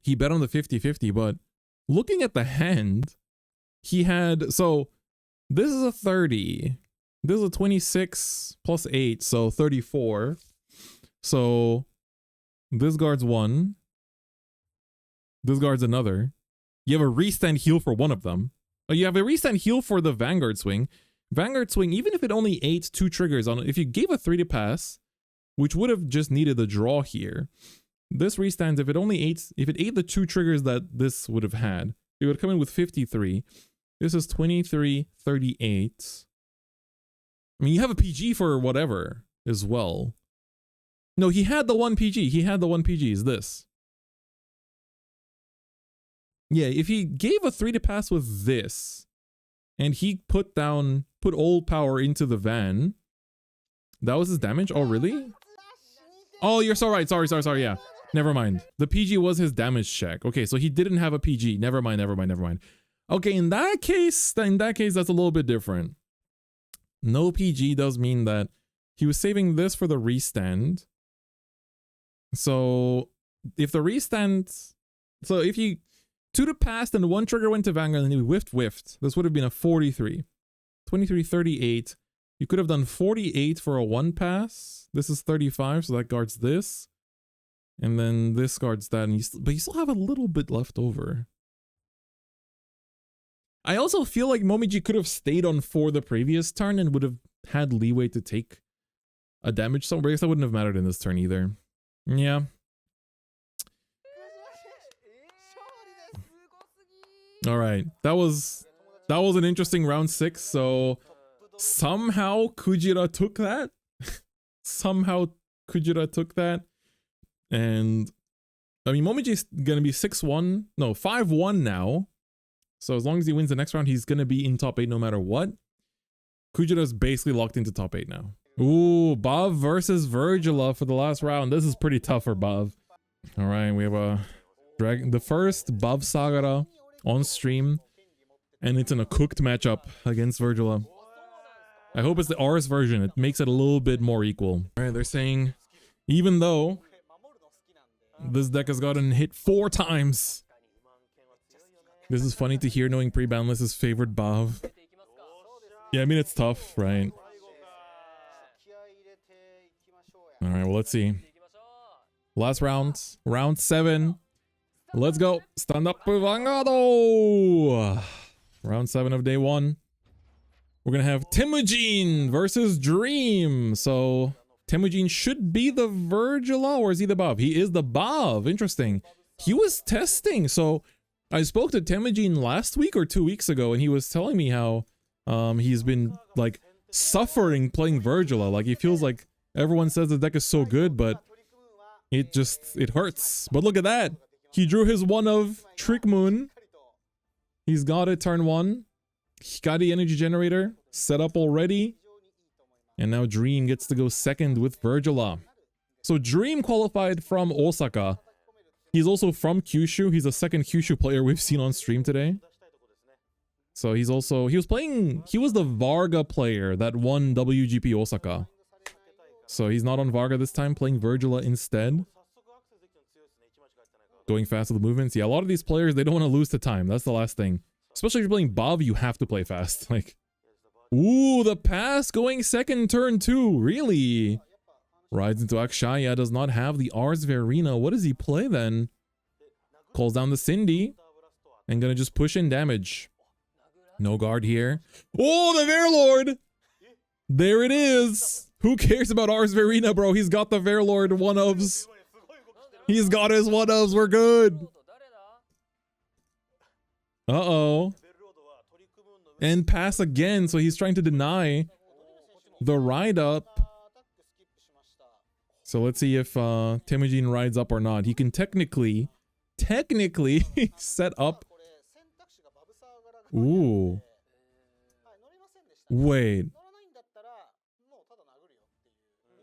He bet on the 50-50, but looking at the hand, he had... So, this is a 30. This is a 26 plus 8, so 34. So, this guard's 1. This guard's another. You have a restand heal for one of them. You have a restand heal for the Vanguard swing. Vanguard swing, even if it only ate 2 triggers on it, if you gave a 3 to pass, which would have just needed the draw here, this restands, if it ate the 2 triggers that this would have had, it would come in with 53. This is 23, 38. I mean, you have a PG for whatever as well. No, he had the 1 PG. He had the 1 PG, is this. Yeah, if he gave a 3 to pass with this, and he put old power into the van, that was his damage? Oh, really? Oh, you're so right. Sorry, yeah. Never mind. The PG was his damage check. Okay, so he didn't have a PG. Never mind. Okay, in that case, that's a little bit different. No PG does mean that he was saving this for the restand. So, if the restand... So, if he... 2 to pass, and 1 trigger went to Vanguard, and he whiffed. This would have been a 43. 23, 38. You could have done 48 for a 1 pass. This is 35, so that guards this. And then this guards that, but you still have a little bit left over. I also feel like Momiji could have stayed on 4 the previous turn and would have had leeway to take a damage somewhere. I guess that wouldn't have mattered in this turn either. Yeah. All right, that was an interesting round 6. So somehow Kujira took that. And I mean, Momiji's gonna be 6-1, no 5-1 now. So as long as he wins the next round, he's gonna be in top 8 no matter what. Kujira's basically locked into top 8 now. Ooh, Bav versus Vyrgilla for the last round. This is pretty tough for Bav. All right, we have the first Bavsargra on stream, and it's in a cooked matchup against Vyrgilla. I hope it's the Rs version. It makes it a little bit more equal. All right, they're saying even though this deck has gotten hit 4 times. This is funny to hear, knowing pre-boundless is favored Bav. Yeah, I mean, it's tough, right? All right, well, let's see. Last round, round 7. Let's go. Stand up for Vanguard. Round 7 of day 1. We're going to have Temujin versus Dream. So Temujin should be the Vyrgilla, or is he the Bav? He is the Bav. Interesting. He was testing. So I spoke to Temujin last week or 2 weeks ago, and he was telling me how he's been like suffering playing Vyrgilla. Like, he feels like everyone says the deck is so good, but it hurts. But look at that. He drew his 1 of Trick Moon. He's got it turn 1. Hikari Energy Generator set up already. And now Dream gets to go second with Vyrgilla. So Dream qualified from Osaka. He's also from Kyushu. He's a second Kyushu player we've seen on stream today. So he was the Varga player that won WGP Osaka. So he's not on Varga this time, playing Vyrgilla instead. Going fast with the movements. Yeah, a lot of these players, they don't want to lose to time. That's the last thing. Especially if you're playing Bav, you have to play fast. Like, ooh, the pass going second turn 2. Really? Rides into Akshaya, does not have the Ars Verina. What does he play then? Calls down the Cindy. And gonna just push in damage. No guard here. Oh, the Verlord! There it is. Who cares about Ars Verina, bro? He's got the Verlord one-ofs. He's got his one-ofs. We're good. Uh-oh. And pass again. So he's trying to deny the ride up. So let's see if Temujin rides up or not. He can technically set up. Ooh. Wait.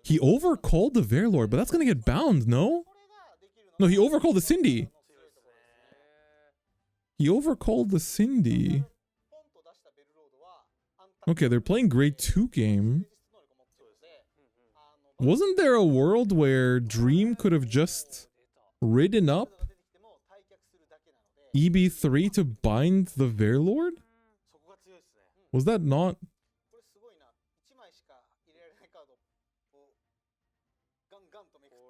He overcalled the Verlord, but that's gonna get bound, no? No, he overcalled the Cindy. He overcalled the Cindy. Okay, they're playing grade 2 game. Wasn't there a world where Dream could have just ridden up EB3 to bind the Verlord? Was that not?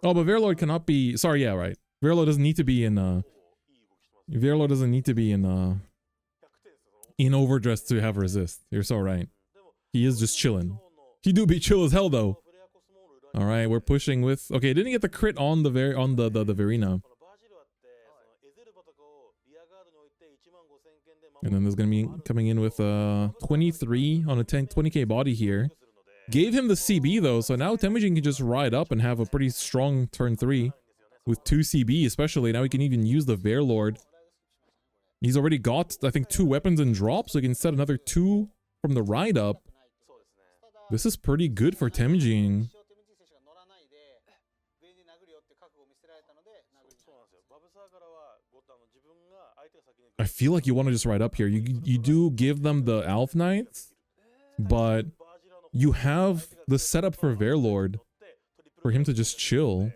Oh, but Verlord cannot be. Sorry, yeah, right. Verlord doesn't need to be in. Verlord doesn't need to be in overdress to have resist. You're so right. He is just chilling. He do be chill as hell though. All right, we're pushing with. Okay, didn't get the crit on the Verina. And then there's gonna be coming in with 23 on a 20k body here. Gave him the CB though, so now Temujin can just ride up and have a pretty strong turn 3 with 2 CB, especially now he can even use the Verlord. He's already got, I think, 2 weapons in drop, so he can set another 2 from the ride up. This is pretty good for Temujin. I feel like you want to just ride up here. You do give them the Alf Knights, but you have the setup for Verlord for him to just chill.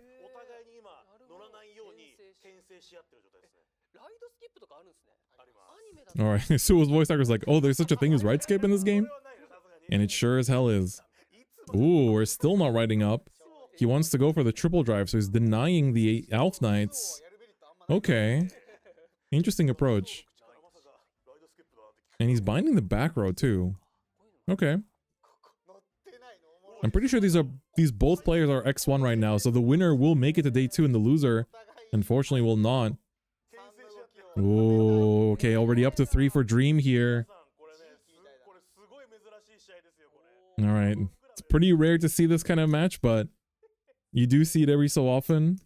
Alright, Suo's voice actor's like, oh, there's such a thing as ride skip in this game? And it sure as hell is. Ooh, we're still not riding up. He wants to go for the triple drive, so he's denying the Alf Knights. Okay. Interesting approach. And he's binding the back row too. Okay. I'm pretty sure these both players are X1 right now, so the winner will make it to day 2 and the loser, unfortunately, will not. Oh, okay, already up to 3 for Dream here. Alright, it's pretty rare to see this kind of match, but you do see it every so often.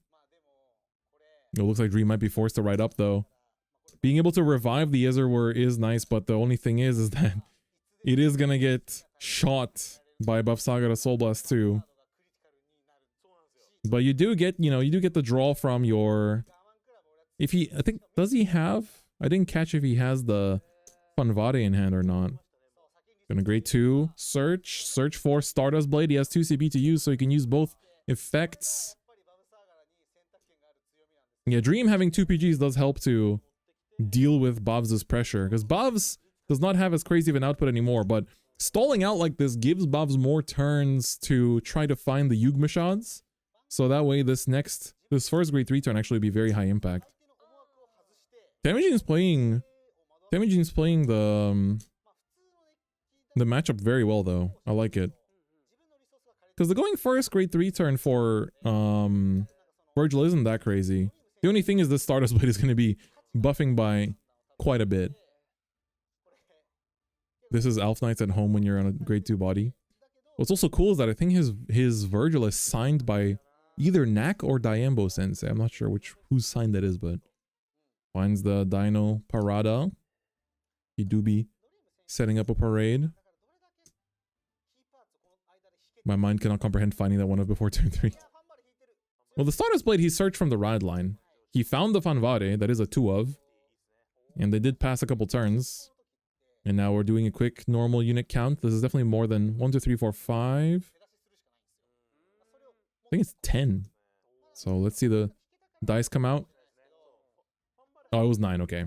It looks like Dream might be forced to ride up though. Being able to revive the Ezel is nice, but the only thing is that it is gonna get shot by Bavsargra Soul Blast too. But you do get, you do get the draw from your... If he, I think, does he have? I didn't catch if he has the Vanguard in hand or not. Gonna grade 2. Search for Stardust Blade. He has 2 CB to use, so he can use both effects. Yeah, Dream having 2 PGs does help to deal with Bav's pressure, because Bav's does not have as crazy of an output anymore, but stalling out like this gives Bav's more turns to try to find the Yugma shots. So that way this first grade 3 turn actually be very high impact. Temujin's playing the matchup very well though. I like it. Because the going first grade 3 turn for Vyrgilla isn't that crazy. The only thing is the Stardust Blade is going to be buffing by quite a bit. This is Alf Knights at home when you're on a grade 2 body. What's also cool is that I think his Vyrgilla is signed by either Nak or Diambo Sensei. I'm not sure whose sign that is, but finds the Dino Parada. He do be setting up a parade. My mind cannot comprehend finding that one of before turn 3. Well, the Stardust Blade he searched from the ride line. He found the Fanvare, that is a 2 of. And they did pass a couple turns. And now we're doing a quick normal unit count. This is definitely more than 1, 2, 3, 4, 5. I think it's 10. So let's see the dice come out. Oh, it was 9, okay.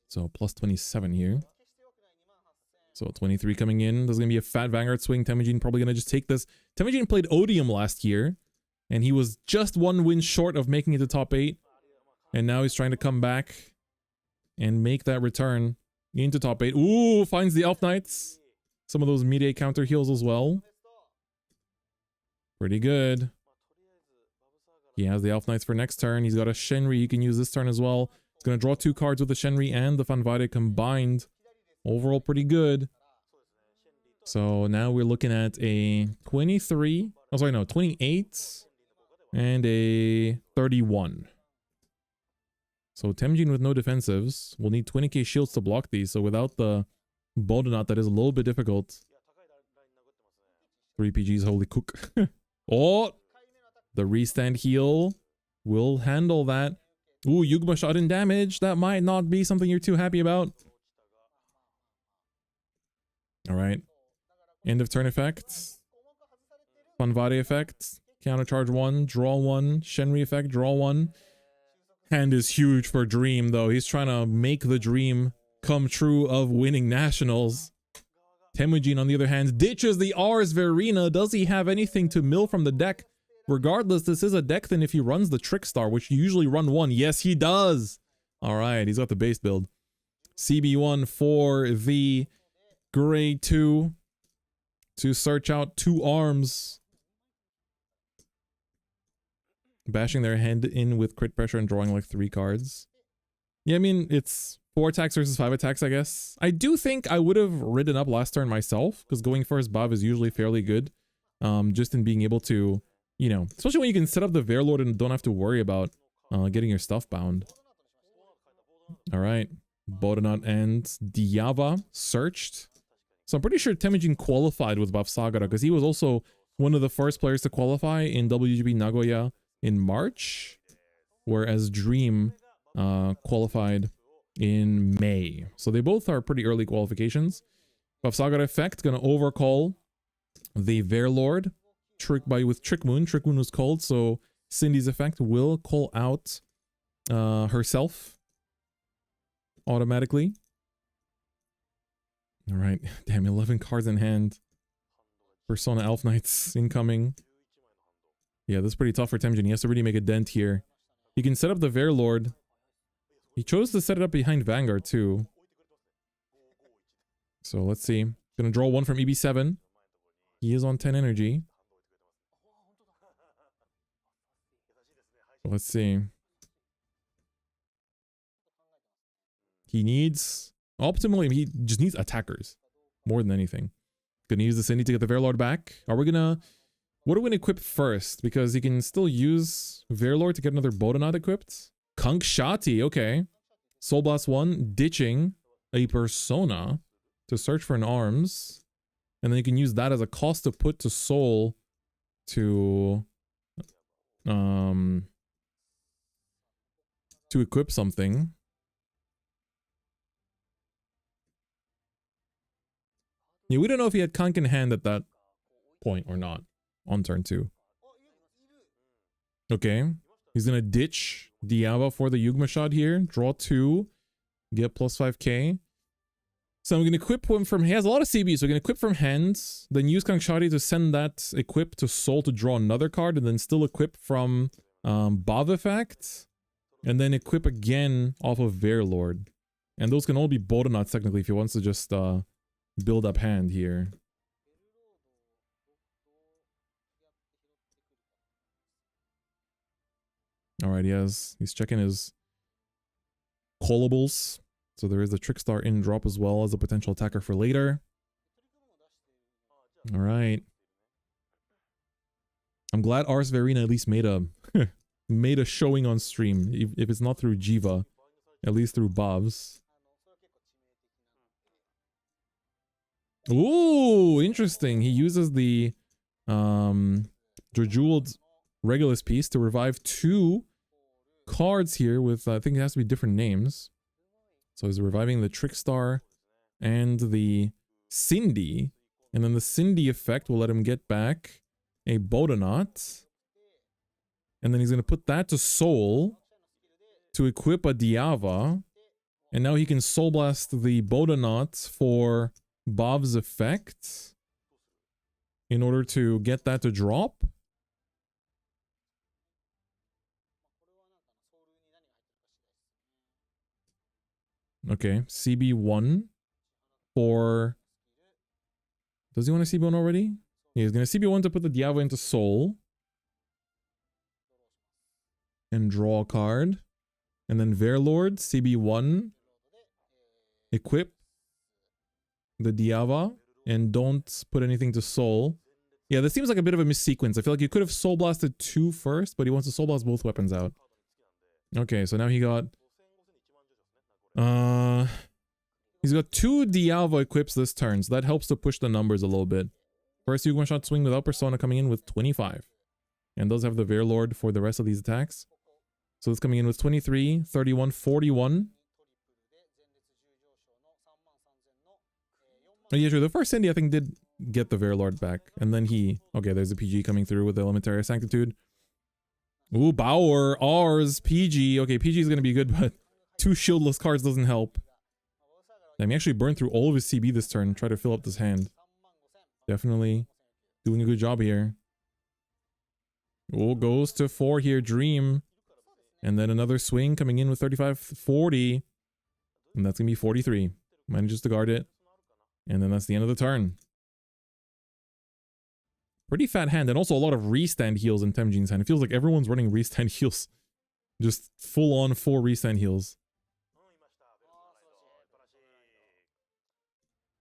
So plus 27 here. So 23 coming in. There's going to be a fat Vanguard swing. Temujin probably going to just take this. Temujin played Odium last year. And he was just 1 win short of making it to top 8. And now he's trying to come back and make that return into top 8. Ooh, finds the Elf Knights. some of those mid-A counter heals as well. Pretty good. He has the Elf Knights for next turn. He's got a Shenri you can use this turn as well. He's going to draw 2 cards with the Shenri and the Vanguard combined. Overall, pretty good. So now we're looking at a 23. Oh, sorry, no, 28 and a 31. So Temujin with no defensives will need 20k shields to block these. So without the Bodenot, that is a little bit difficult. 3 PGs, holy cook. Oh, the restand heal will handle that. Ooh, Yugma shot in damage. That might not be something you're too happy about. All right. End of turn effect. Vanguard effect. Counter charge 1, draw 1. Shenri effect, draw 1. Hand is huge for Dream, though. He's trying to make the dream come true of winning nationals. Temujin, on the other hand, ditches the Ars Verina. Does he have anything to mill from the deck? Regardless, this is a deck then if he runs the Trickstar, which you usually run 1. Yes, he does. All right, he's got the base build. CB1 for the grade 2 to search out 2 arms. Bashing their hand in with crit pressure and drawing like 3 cards. Yeah, I mean, it's 4 attacks versus 5 attacks, I guess. I do think I would have ridden up last turn myself, because going first Bav is usually fairly good. Just in being able to, you know, especially when you can set up the Verlord and don't have to worry about getting your stuff bound. All right. Bodenot and Diava searched. So I'm pretty sure Temujin qualified with Bavsargra, because he was also one of the first players to qualify in WGP Nagoya in March, whereas Dream qualified in May. So they both are pretty early qualifications. Bavsargra effect gonna overcall the Verlord. With Trick Moon. Trick Moon was called, so Cindy's effect will call out herself automatically. All right, damn, 11 cards in hand. Persona Elf Knights incoming. Yeah, this is pretty tough for Temujin. He has to really make a dent here. He can set up the Verlord. He chose to set it up behind Vanguard too. So let's see. Gonna draw 1 from EB7. He is on 10 energy. Let's see. He needs... Optimally, he just needs attackers. More than anything. Gonna use the Cindy to get the Verlord back. Are we gonna... What are we gonna equip first? Because he can still use Verlord to get another Bodenot equipped. Kankshati, okay. Soul Blast 1, ditching a Persona to search for an arms. And then you can use that as a cost to put to Soul to equip something. Yeah, we don't know if he had Kank in hand at that point or not on turn 2. Okay. He's gonna ditch Diava for the Yugma shot here. Draw 2. Get plus 5k. So I'm gonna equip him from... He has a lot of CB, so we're gonna equip from hands. Then use Kankshati to send that equip to Soul to draw another card. And then still equip from Bav effect. And then equip again off of Verlord. And those can all be Bodenots technically if he wants to just build up hand here. Alright, he's checking his callables. So there is a Trickstar in drop as well as a potential attacker for later. Alright. I'm glad Ars Verina at least made a made a showing on stream. If it's not through Jiva, at least through Bavs. Ooh, interesting. He uses the Jeweled Regulus piece to revive 2 cards here with, I think it has to be different names. So he's reviving the Trickstar and the Cindy. And then the Cindy effect will let him get back a Bodenot. And then he's going to put that to Soul to equip a Diava. And now he can Soul Blast the Bodenot for Bav's effect in order to get that to drop. Okay, CB1 for Does he want to CB1 already? Yeah, he's going to CB1 to put the Diava into Soul. And draw a card. And then Verlord, CB1. Equip the Diava. And don't put anything to Soul. Yeah, this seems like a bit of a missequence. I feel like you could have Soul Blasted 2 first, but he wants to Soul Blast both weapons out. Okay, so now he got... He's got 2 Diava equips this turn, so that helps to push the numbers a little bit. First you one-shot swing without Persona coming in with 25. And does have the Verlord for the rest of these attacks. So it's coming in with 23, 31, 41. Oh yeah, sure. The first Cindy I think did get the Verlord back. And then he... Okay, there's a PG coming through with the Elementary Sanctitude. Ooh, Bauer, R's, PG. Okay, PG is going to be good, but 2 shieldless cards doesn't help. Damn, he actually burned through all of his CB this turn. Try to fill up this hand. Definitely doing a good job here. Oh, goes to 4 here, Dream. And then another swing coming in with 35, 40. And that's going to be 43. Manages to guard it. And then that's the end of the turn. Pretty fat hand, and also a lot of restand heals in Temjin's hand. It feels like everyone's running restand heals. Just full on 4 restand heals.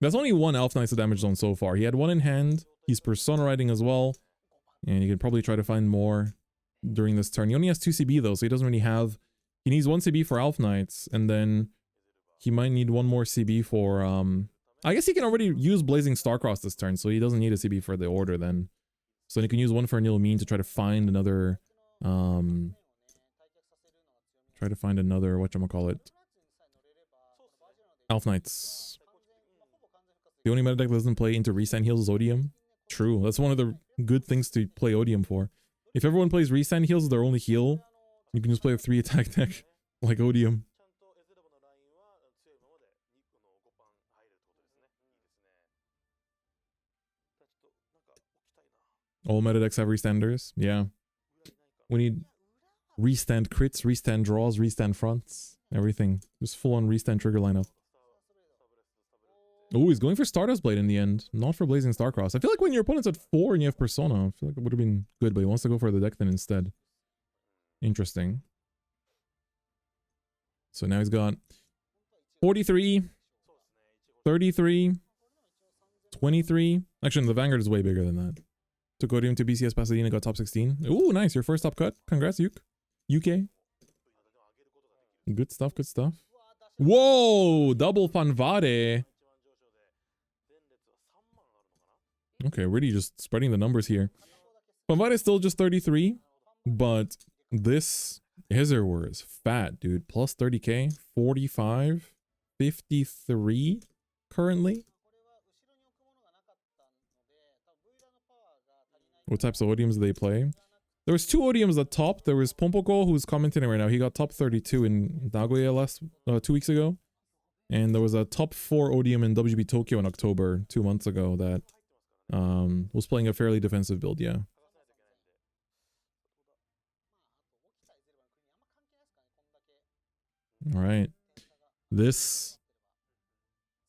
That's only 1 Elf Knight's damage zone so far. He had 1 in hand. He's Persona riding as well. And you could probably try to find more during this turn. He only has 2 CB though, so he doesn't really have... He needs 1 CB for Elf Knights, and then he might need 1 more CB for... I guess he can already use Blazing Starcross this turn, so he doesn't need a CB for the Order then. So then he can use 1 for Nilmine to try to find another... whatchamacallit. Elf Knights. The only meta deck that doesn't play into restand heals is Odium. True, that's one of the good things to play Odium for. If everyone plays restand heals as their only heal, you can just play a 3 attack deck like Odium. All meta decks have restanders. Yeah. We need restand crits, restand draws, restand fronts. Everything. Just full on restand trigger lineup. Oh, he's going for Stardust Blade in the end. Not for Blazing Starcross. I feel like when your opponent's at 4 and you have Persona, I feel like it would have been good, but he wants to go for the deck then instead. Interesting. So now he's got 43, 33, 23. Actually, the Vanguard is way bigger than that. Took Odium to BCS Pasadena, got top 16. Ooh, nice. Your first top cut. Congrats, UK. Good stuff, good stuff. Whoa! Double Fanvare. Okay, really just spreading the numbers here. Fanvare is still just 33, but this Ezerwar is fat, dude. Plus 30k, 45, 53 currently. What types of Odiums do they play? There was 2 Odiums at top. There was Pompoko, who's commenting right now. He got top 32 in Nagoya 2 weeks ago. And there was a top 4 Odium in WGB Tokyo in October 2 months ago that was playing a fairly defensive build, yeah. Alright. This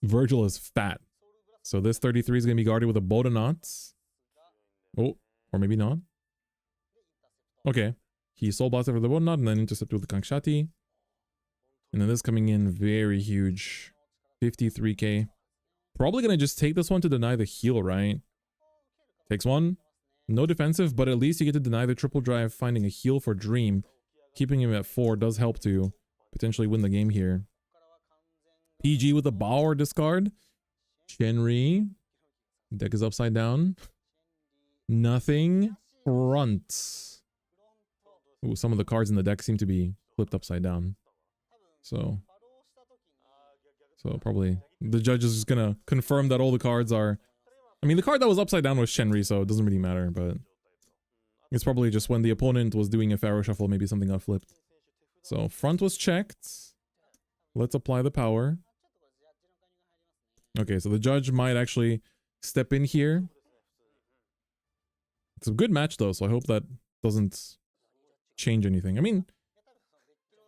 Vyrgilla is fat. So this 33 is going to be guarded with a Bodonauts. Oh, or maybe not. Okay. He soul blasted for the Bodonaut and then intercepted with the Kangshati. And then this coming in very huge. 53k. Probably going to just take this one to deny the heal, right? Takes 1. No defensive, but at least you get to deny the triple drive, finding a heal for Dream. Keeping him at 4 does help to potentially win the game here. PG with a Bauer discard. Shenri. Deck is upside down. Nothing. Front. Ooh, some of the cards in the deck seem to be flipped upside down. So probably the judge is just gonna confirm that all the cards are... I mean, the card that was upside down was Shenri, so it doesn't really matter, but... It's probably just when the opponent was doing a Pharaoh Shuffle, maybe something got flipped. So, front was checked. Let's apply the power. Okay, so the judge might actually step in here. It's a good match, though, so I hope that doesn't change anything. I mean,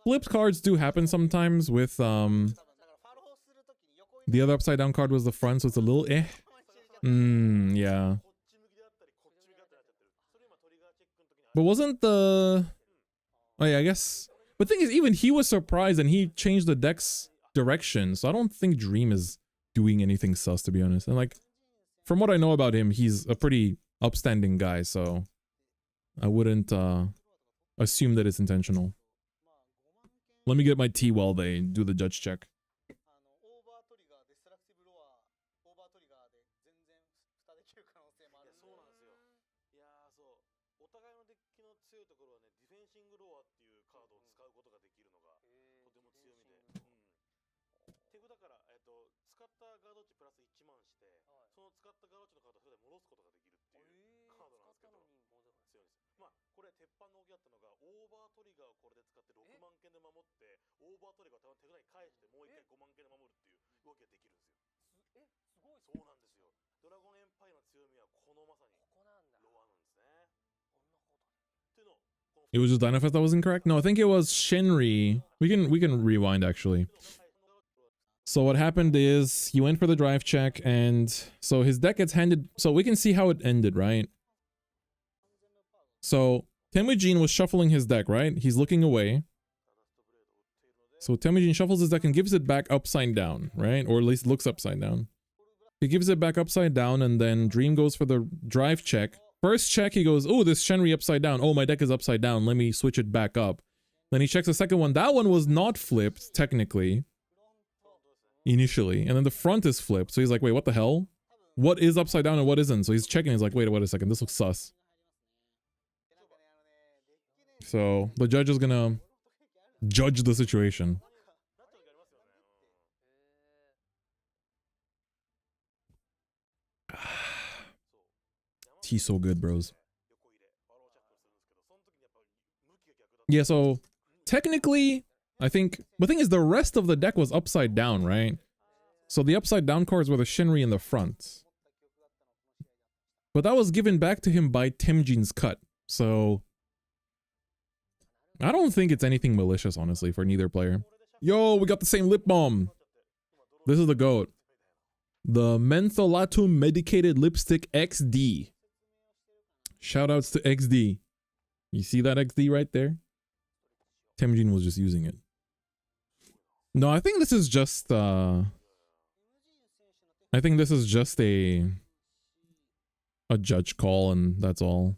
flipped cards do happen sometimes with... The other upside down card was the front, so it's a little eh. Yeah. But wasn't the... Oh yeah, I guess... But the thing is, even he was surprised and he changed the deck's direction. So I don't think Dream is doing anything sus, to be honest. And like, from what I know about him, he's a pretty upstanding guy. So I wouldn't assume that it's intentional. Let me get my tea while they do the judge check. It was just Dynafest that was incorrect? No, I think it was Shinri. We can rewind actually. So what happened is he went for the drive check and so his deck gets handed, so we can see how it ended, right? So Temujin was shuffling his deck, right? He's looking away. So Temujin shuffles his deck and gives it back upside down, right? Or at least looks upside down. He gives it back upside down and then Dream goes for the drive check. First check, he goes, oh, this Shenri upside down. Oh, my deck is upside down. Let me switch it back up. Then he checks the second one. That one was not flipped, technically. Initially. And then the front is flipped. So he's like, wait, what the hell? What is upside down and what isn't? So he's checking. He's like, wait a second. This looks sus. So the judge is gonna judge the situation. He's so good, bros. Yeah, so technically, I think the thing is the rest of the deck was upside down, right? So the upside down cards were the Shinri in the front. But that was given back to him by Temujin's cut. So I don't think it's anything malicious, honestly, for neither player. Yo, we got the same lip balm. This is the GOAT. The Mentholatum Medicated Lipstick XD. Shoutouts to XD. You see that XD right there? Temujin was just using it. No, I think this is just a judge call and that's all.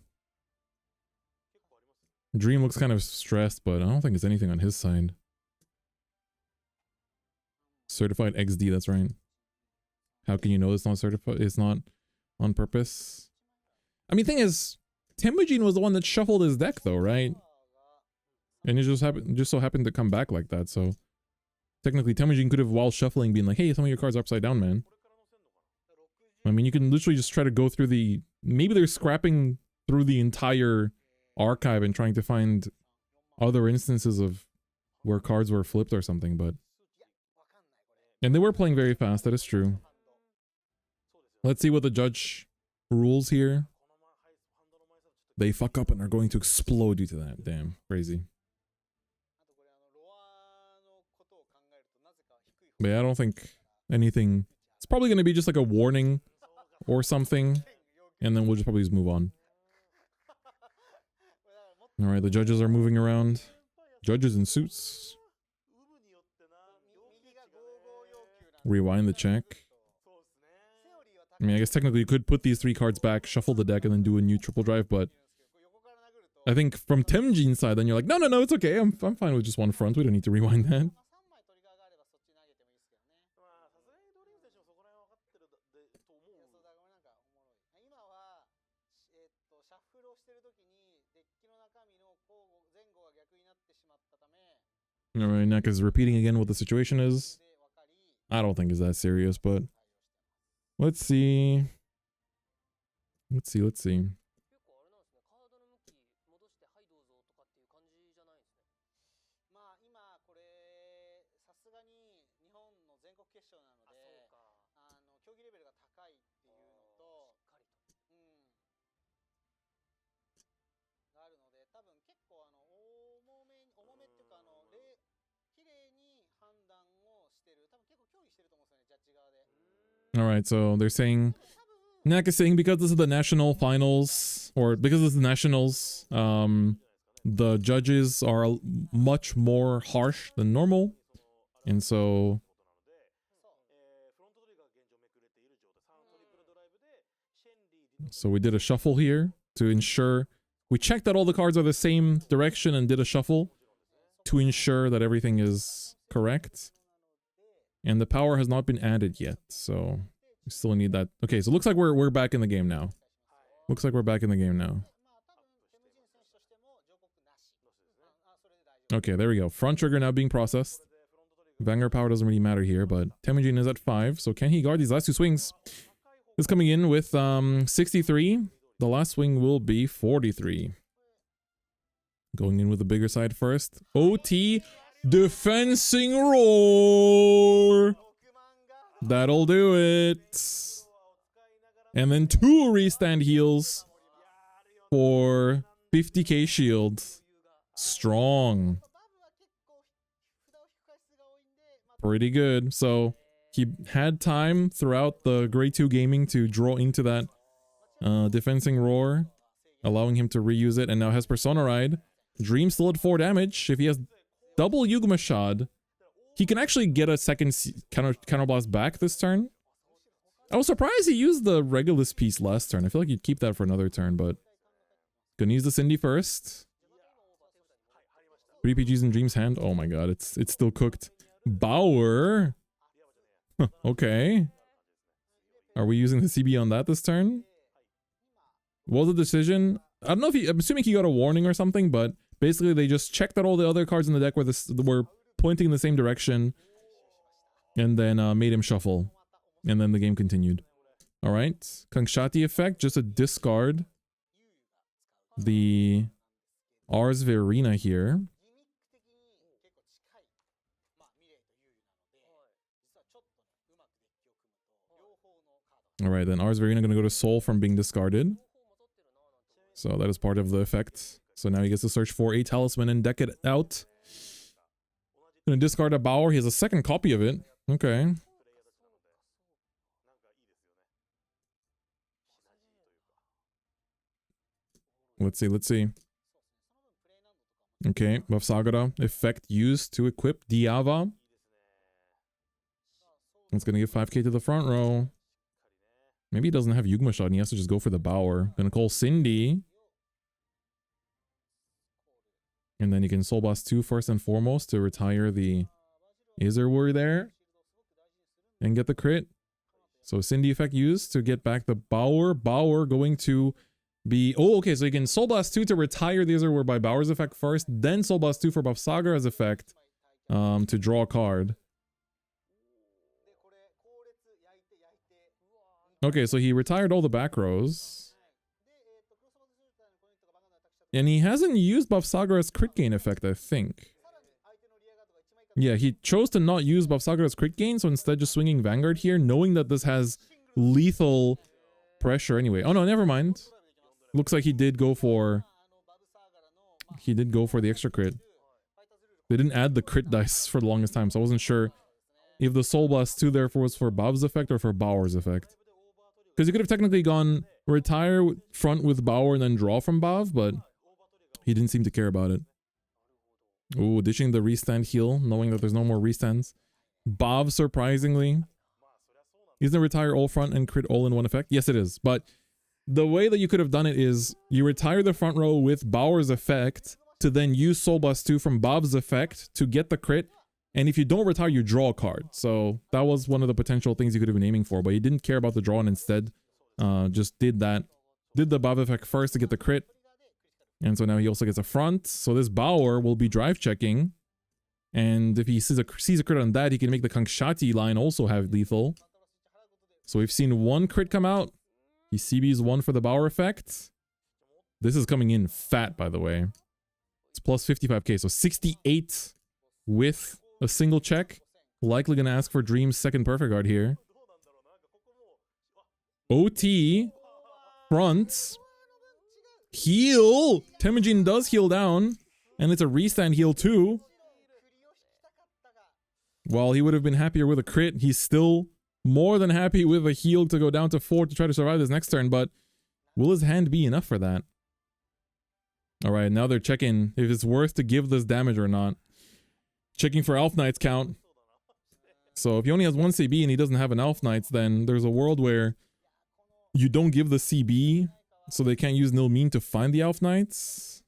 Dream looks kind of stressed, but I don't think it's anything on his side. Certified XD, that's right. How can you know it's not certified? It's not on purpose. I mean, thing is, Temujin was the one that shuffled his deck, though, right? And it just so happened to come back like that. So technically, Temujin could have, while shuffling, been like, "Hey, some of your cards are upside down, man." I mean, you can literally just try to go through the. Maybe they're scrapping through the entire archive and trying to find other instances of where cards were flipped or something, but. And they were playing very fast. That is true. Let's see what the judge rules here. They fuck up and are going to explode due to that. Damn, crazy. But yeah, I don't think anything. It's probably going to be just like a warning or something. And then we'll just probably just move on. Alright, the judges are moving around. Judges in suits. Rewind the check. I mean, I guess technically you could put these 3 cards back, shuffle the deck, and then do a new triple drive, but I think from Temujin's side, then you're like, no, it's okay. I'm fine with just one front. We don't need to rewind that. Alright, Neck is repeating again what the situation is. I don't think it's that serious, but let's see. Let's see. Alright, so they're saying Nak is saying because this is the national finals, or because this is the nationals, the judges are much more harsh than normal. And so we did a shuffle here to ensure we checked that all the cards are the same direction and did a shuffle to ensure that everything is correct. And the power has not been added yet, so we still need that. Okay, so it looks like we're back in the game now. Looks like we're back in the game now. Okay, there we go. Front trigger now being processed. Vanguard power doesn't really matter here, but Temujin is at 5, so can he guard these last two swings? This coming in with 63. The last swing will be 43. Going in with the bigger side first. OT defensing roar. That'll do it. And then 2 restand heals for 50k shield. Strong. Pretty good. So he had time throughout the grade 2 gaming to draw into that defensing roar, allowing him to reuse it, and now has Persona Ride. Dream still at 4 damage. If he has double Yugma Shad, he can actually get a second counterblast back this turn. I was surprised he used the Regulus piece last turn. I feel like you'd keep that for another turn, but gonna use the Cindy first. 3 PGs in Dream's hand. Oh my god, it's still cooked. Bauer. Okay. Are we using the CB on that this turn? What was the decision? I don't know if I'm assuming he got a warning or something, but basically they just checked that all the other cards in the deck were pointing in the same direction, and then made him shuffle, and then the game continued. All right, Kangshati effect, just a discard the Ars Verina here. All right, then Ars Verina gonna go to Soul from being discarded. So that is part of the effect. So now he gets to search for a talisman and deck it out. Gonna discard a Bauer. He has a second copy of it. Okay. Let's see. Okay, Bavsargra effect used to equip Diava. It's gonna give 5k to the front row. Maybe he doesn't have Yugma Shot and he has to just go for the Bauer. Gonna call Cindy. And then you can Soul Blast 2 first and foremost to retire the Izerwur there. And get the crit. So Cindy effect used to get back the Bauer. Bauer going to be... Oh, okay, so you can Soul Blast 2 to retire the Izerwur by Bauer's effect first. Then Soul Blast 2 for Bavsargra's effect to draw a card. Okay, so he retired all the back rows. And he hasn't used Bavsargra's crit gain effect, I think. Yeah, he chose to not use Bavsargra's crit gain, so instead just swinging Vanguard here, knowing that this has lethal pressure anyway. Oh no, never mind. Looks like he did go for the extra crit. They didn't add the crit dice for the longest time, so I wasn't sure if the Soul Blast 2 therefore was for Bav's effect or for Bauer's effect. Because you could have technically gone retire front with Bauer and then draw from Bav, but he didn't seem to care about it. Ooh, ditching the restand heal, knowing that there's no more restands. Bav, surprisingly. Isn't it retire all front and crit all in one effect? Yes, it is. But the way that you could have done it is you retire the front row with Bauer's effect to then use Soul Blast 2 from Bav's effect to get the crit. And if you don't retire, you draw a card. So that was one of the potential things you could have been aiming for, but he didn't care about the draw and instead just did that. Did the Bav effect first to get the crit. And so now he also gets a front. So this Bauer will be drive checking. And if he sees a crit on that, he can make the Kangshati line also have lethal. So we've seen one crit come out. He CBs one for the Bauer effect. This is coming in fat, by the way. It's plus 55k, so 68 with a single check. Likely gonna ask for Dream's second perfect guard here. OT. Front. Heal. Temujin does heal down. And it's a restand heal too. While he would have been happier with a crit, he's still more than happy with a heal to go down to 4 to try to survive this next turn, but will his hand be enough for that? Alright, now they're checking if it's worth to give this damage or not. Checking for Elf Knights count. So if he only has 1 CB and he doesn't have an Elf Knights, then there's a world where you don't give the CB, so they can't use Nil Mean to find the Elf Knights.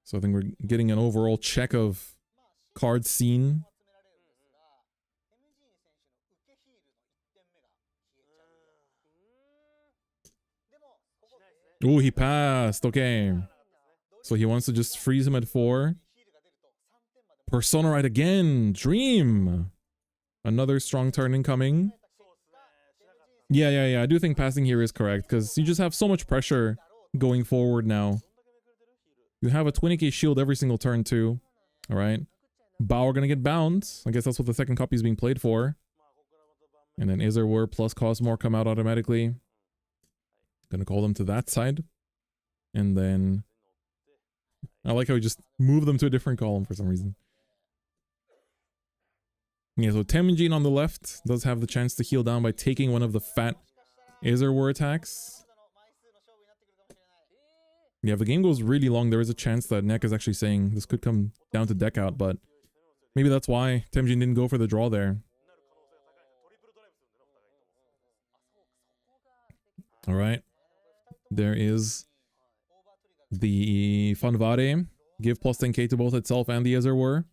So I think we're getting an overall check of card scene. Oh, he passed. Okay. So he wants to just freeze him at 4. Persona right again. Dream. Another strong turn incoming. Yeah. I do think passing here is correct because you just have so much pressure going forward now. You have a 20k shield every single turn too. Alright. Bao are going to get bound. I guess that's what the second copy is being played for. And then Ezel plus Cosmore come out automatically. Gonna call them to that side. And then I like how we just move them to a different column for some reason. Yeah, so Temujin on the left does have the chance to heal down by taking one of the fat Ezel attacks. Yeah, if the game goes really long, there is a chance that Neck is actually saying this could come down to deck out, but maybe that's why Temujin didn't go for the draw there. Alright. There is the Vanguard. Give plus 10k to both itself and the Ezel.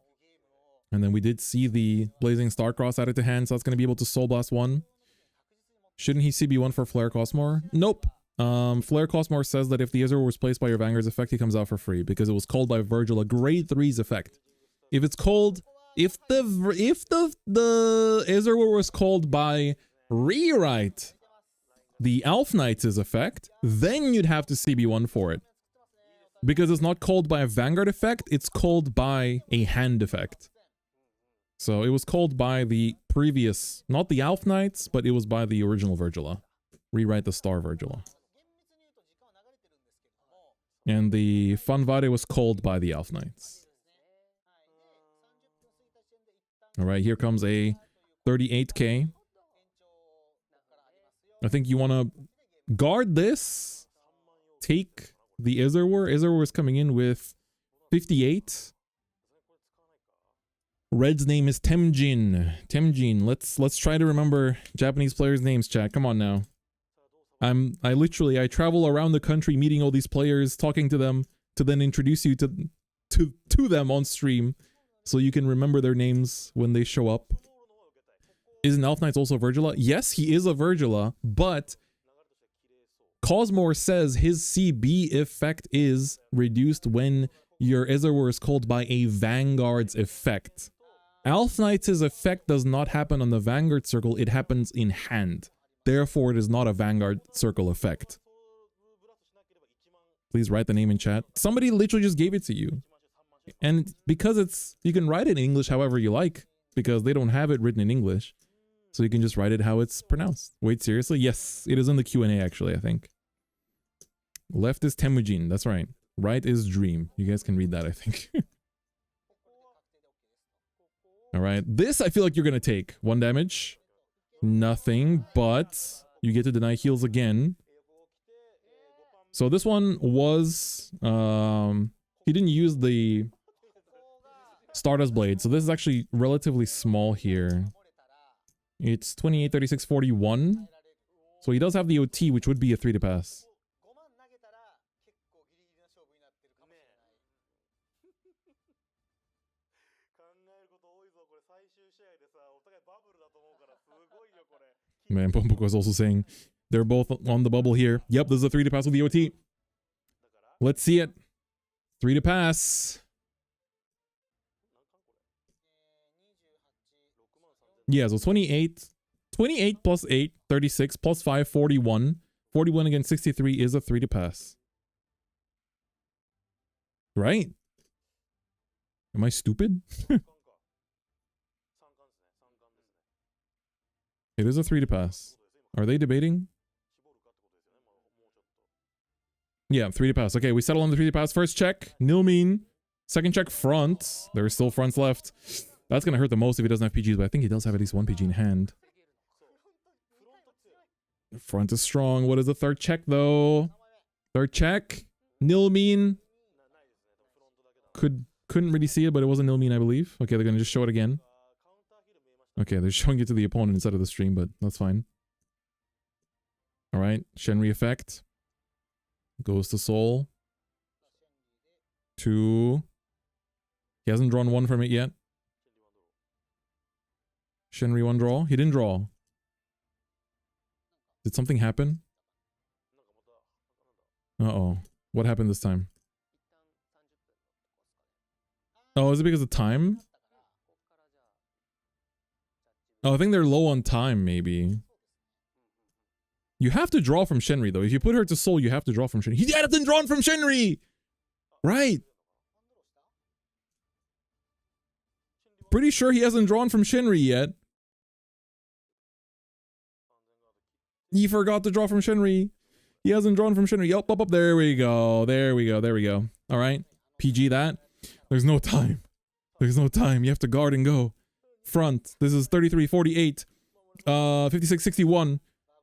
And then we did see the Blazing Starcross added to hand, so that's going to be able to Soul Blast 1. Shouldn't he CB1 for Flare Cosmore? Nope. Flare Cosmore says that if the Ezel was placed by your Vanguard's effect, he comes out for free because it was called by Vyrgilla, a grade 3's effect. If it's called, if the Ezel was called by Rewrite, the Elf Knights' effect, then you'd have to CB1 for it. Because it's not called by a Vanguard effect, it's called by a hand effect. So it was called by the previous, not the Elf Knights, but it was by the original Vyrgilla. Rewrite the Star Vyrgilla. And the Vanguard was called by the Elf Knights. Alright, here comes a 38k. I think you want to guard this. Take the Ezel. Ezel is coming in with 58. Red's name is Temujin. Temujin. Let's try to remember Japanese players' names, chat. Come on now. I travel around the country meeting all these players, talking to them, to then introduce you to them on stream so you can remember their names when they show up. Isn't Elf Knights also Vyrgilla? Yes, he is a Vyrgilla, but Cosmore says his CB effect is reduced when your Ezel is called by a Vanguard's effect. Elf Knights' effect does not happen on the Vanguard circle, it happens in hand. Therefore, it is not a Vanguard circle effect. Please write the name in chat. Somebody literally just gave it to you. And because you can write it in English however you like, because they don't have it written in English. So you can just write it how it's pronounced. Wait, seriously? Yes, it is in the Q&A actually, I think. Left is Temujin, that's right. Right is Dream. You guys can read that, I think. Alright, this I feel like you're gonna take. 1 damage. Nothing, but you get to deny heals again. So this one was... he didn't use the Stardust Blade, so this is actually relatively small here. It's 28, 36, 41. So he does have the OT, which would be a 3 to pass. Man, Pompoko was also saying they're both on the bubble here. Yep, this is a 3 to pass with the OT. Let's see it. 3 to pass. Yeah, so 28 plus 8, 36 plus 5, 41. 41 against 63 is a 3 to pass. Right? Am I stupid? It is a 3 to pass. Are they debating? Yeah, 3 to pass. Okay, we settle on the 3 to pass. First check, nil mean. Second check, front. There are still fronts left. That's going to hurt the most if he doesn't have PGs, but I think he does have at least 1 PG in hand. Front is strong. What is the third check though? Third check. Nil mean. Couldn't really see it, but it was a nil mean, I believe. Okay, they're gonna just show it again. Okay, they're showing it to the opponent instead of the stream, but that's fine. Alright, Shenri effect. Goes to Soul. 2. He hasn't drawn 1 from it yet. Shenri 1 draw. He didn't draw. Did something happen? Uh-oh. What happened this time? Oh, is it because of time? Oh, I think they're low on time, maybe. You have to draw from Shenri, though. If you put her to Soul, you have to draw from Shenri. He hasn't drawn from Shenri! Right. Pretty sure he hasn't drawn from Shenri yet. He forgot to draw from Shenri. He hasn't drawn from Shenri. Yup, up. There we go. There we go. All right. PG that. There's no time. There's no time. You have to guard and go. Front. This is 33-48. 56-61.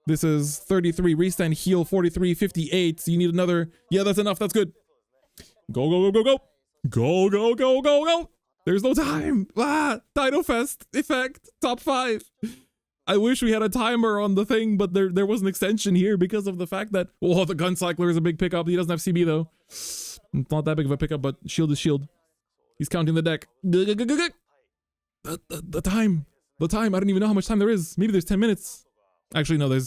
This is 33. Restand heal 43-58. So you need another. Yeah, that's enough. That's good. Go. Go. There's no time. Dino Fest effect. Top 5. I wish we had a timer on the thing, but there was an extension here because of the fact that, oh, the Gun Cycler is a big pickup. He doesn't have CB though. It's not that big of a pickup, but shield is shield. He's counting the deck. The time. I don't even know how much time there is. Maybe there's 10 minutes. Actually, no,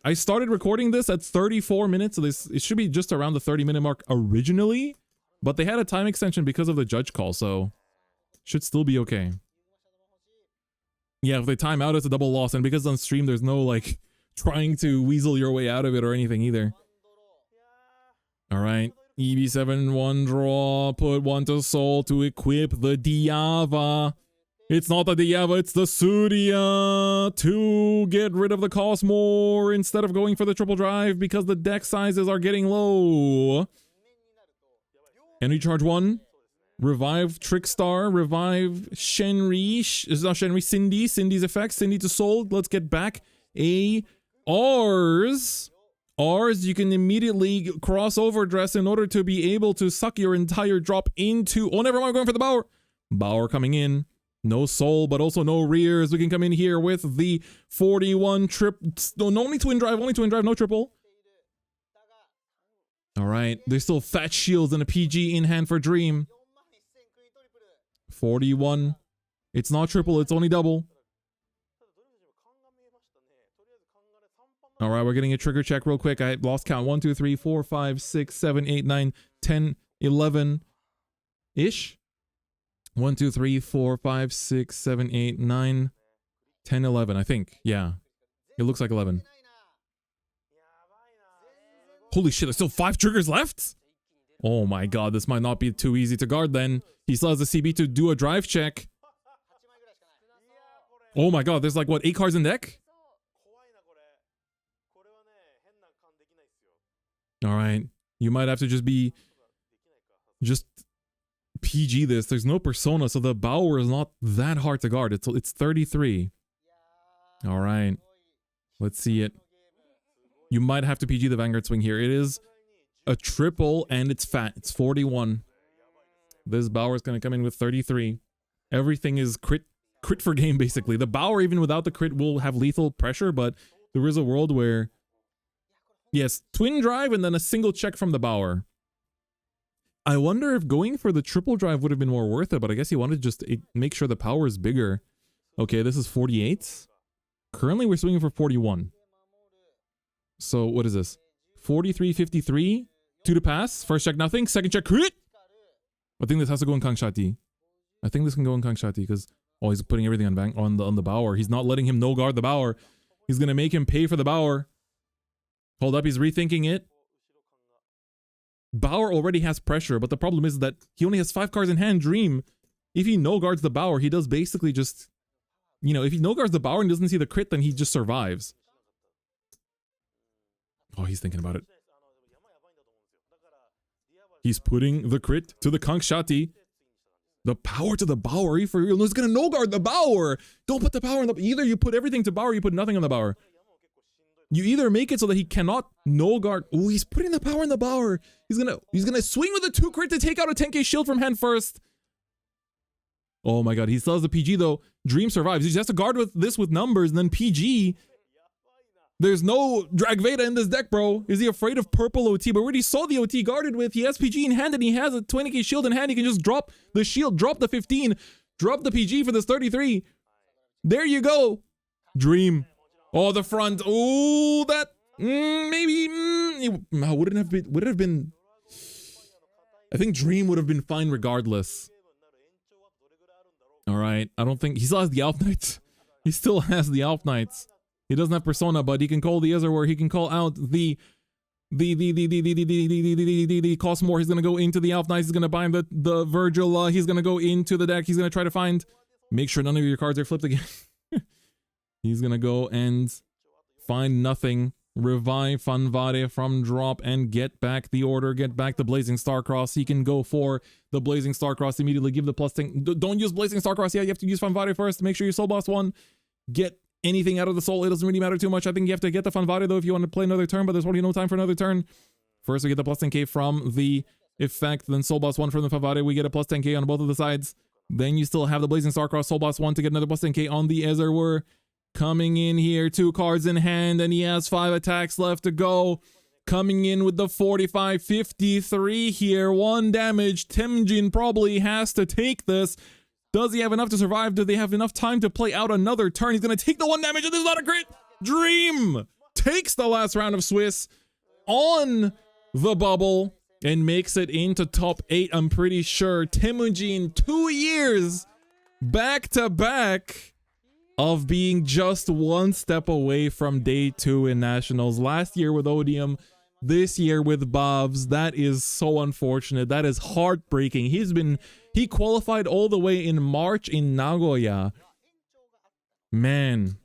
I started recording this at 34 minutes, so it should be just around the 30-minute mark originally, but they had a time extension because of the judge call, so should still be okay. Yeah, if they time out, it's a double loss, and because on stream, there's no, like, trying to weasel your way out of it or anything either. Alright, EB7, 1 draw, put 1 to Soul to equip the Diava. It's not the Diava, it's the Surya to get rid of the cost more instead of going for the triple drive because the deck sizes are getting low. And recharge 1. Revive Trickstar, revive Shenri, it's not Shenri, Cindy's effect, Cindy to Soul. Let's get back a R's, you can immediately cross over dress in order to be able to suck your entire drop into, oh, never mind, going for the Bauer coming in, no Soul, but also no rears. We can come in here with the 41 only twin drive, no triple. All right, there's still fat shields and a PG in hand for Dream. 41. It's not triple, it's only double. All right, we're getting a trigger check real quick. I lost count. 1, 2, 3, 4, 5, 6, 7, 8, 9, 10, 11 ish. 1, 2, 3, 4, 5, 6, 7, 8, 9, 10, 11. I think. Yeah. It looks like 11. Holy shit, there's still 5 triggers left? Oh my god, this might not be too easy to guard then. He still has the CB to do a drive check. Oh my god, there's like, what, 8 cards in deck? Alright, you might have to just PG this. There's no Persona, so the Bauer is not that hard to guard. It's 33. Alright, let's see it. You might have to PG the Vanguard swing here. It is a triple and it's fat. It's 41. This Bauer is going to come in with 33. Everything is crit for game, basically. The Bauer, even without the crit, will have lethal pressure, but there is a world where, yes, twin drive and then a single check from the Bauer. I wonder if going for the triple drive would have been more worth it, but I guess he wanted to just make sure the power is bigger. Okay, this is 48. Currently, we're swinging for 41. So, what is this? 43, 53. 2 to pass. First check, nothing. Second check, crit! I think this has to go in Kangshati. I think this can go in Kangshati because, oh, he's putting everything on the Bauer. He's not letting him no guard the Bauer. He's going to make him pay for the Bauer. Hold up, he's rethinking it. Bauer already has pressure, but the problem is that he only has 5 cards in hand. Dream, if he no guards the Bauer, he does basically just, you know, if he no guards the Bauer and doesn't see the crit, then he just survives. Oh, he's thinking about it. He's putting the crit to the Kangshati. The power to the Bauer. Are you for real? No, he's gonna no guard the Bauer. Don't put the power in the. Either you put everything to Bauer, or you put nothing on the Bauer. You either make it so that he cannot no guard. Oh, he's putting the power in the Bauer. He's gonna swing with a 2 crit to take out a 10k shield from hand first. Oh my god, he still has the PG though. Dream survives. He just has to guard with this with numbers and then PG. There's no Drag Veda in this deck, bro. Is he afraid of purple OT? But we already saw the OT guarded with. He has PG in hand and he has a 20k shield in hand. He can just drop the shield, drop the 15, drop the PG for this 33. There you go. Dream. Oh, the front. Oh, that maybe would it have been. I think Dream would have been fine regardless. All right, I don't think he still has the Alp Knights. He still has the Alp Knights. He doesn't have Persona, but he can call the Ezel, where he can call out the cost more. He's gonna go into the Alp Knights. He's gonna bind the Vyrgilla. He's gonna go into the deck. He's gonna try to make sure none of your cards are flipped again. He's gonna go and find nothing. Revive Vanguard from drop and get back the order. Get back the Blazing Starcross. He can go for the Blazing Starcross immediately. Give the +10. Don't use Blazing Starcross yet. You have to use Vanguard first. Make sure you soul boss one. Get anything out of the soul. It doesn't really matter too much. I think you have to get the Vanguard though if you want to play another turn, but there's probably no time for another turn. First we get the +10k from the effect, then soul boss one from the Vanguard. We get a +10k on both of the sides. Then you still have the Blazing Starcross, soul boss one to get another +10k on the Ezel. We're coming in here, 2 cards in hand, and he has 5 attacks left to go. Coming in with the 45, 53 here, 1 damage. Temujin probably has to take this. Does he have enough to survive? Do they have enough time to play out another turn? He's gonna take the 1 damage, and this is not a crit. Dream takes the last round of Swiss on the bubble and makes it into top 8. I'm pretty sure Temujin, 2 years back to back of being just 1 step away from day 2 in Nationals. Last year with Odium, this year with Bavs. That is so unfortunate. That is heartbreaking. He qualified all the way in March in Nagoya. Man.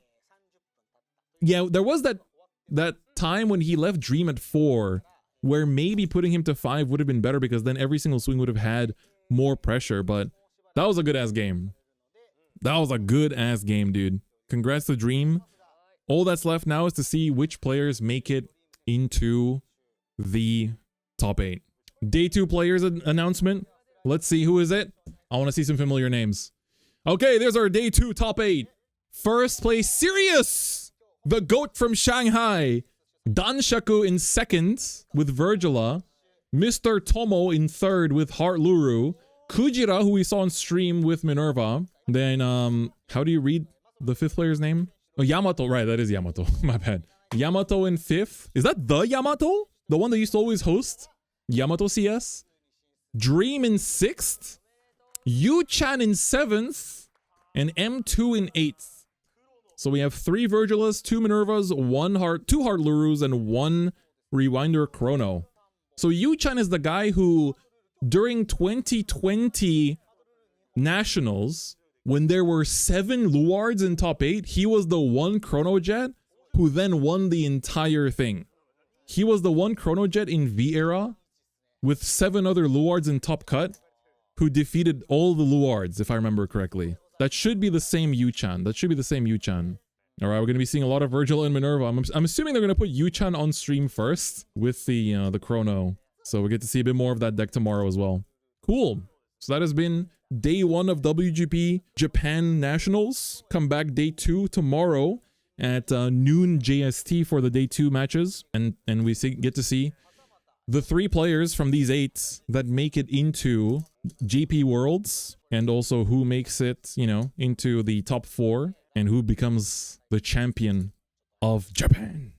Yeah, there was that time when he left Dream at 4, where maybe putting him to 5 would have been better because then every single swing would have had more pressure, but that was a good-ass game. That was a good-ass game, dude. Congrats to Dream. All that's left now is to see which players make it into the top 8. Day 2 players announcement. Let's see, who is it? I want to see some familiar names. Okay, there's our day 2 top 8. First place, Sirius, the GOAT from Shanghai. Danshaku in 2nd with Vyrgilla. Mr. Tomo in 3rd with Heart Luru. Kujira, who we saw on stream with Minerva. Then, how do you read the 5th player's name? Oh, Yamato. Right, that is Yamato. My bad. Yamato in 5th. Is that the Yamato? The one that used to always host Yamato CS? Dream in 6th. Yu-chan in 7th. And M2 in 8th. So we have 3 Vyrgillas, 2 Minervas, 2 Heart Lurus, and 1 Rewinder Chrono. So Yu-chan is the guy who, during 2020 Nationals, when there were 7 Luards in top 8, he was the 1 Chrono Jet who then won the entire thing. He was the 1 Chrono Jet in V era with 7 other Luards in top cut who defeated all the Luards, if I remember correctly. That should be the same Yu-chan. All right, we're going to be seeing a lot of Vyrgilla and Minerva. I'm assuming they're going to put Yu-chan on stream first with the Chrono. So we get to see a bit more of that deck tomorrow as well. Cool. So that has been day 1 of WGP Japan Nationals. Come back day 2 tomorrow at noon JST for the day 2 matches. And we get to see the 3 players from these 8 that make it into JP Worlds. And also who makes it, into the top 4. And who becomes the champion of Japan.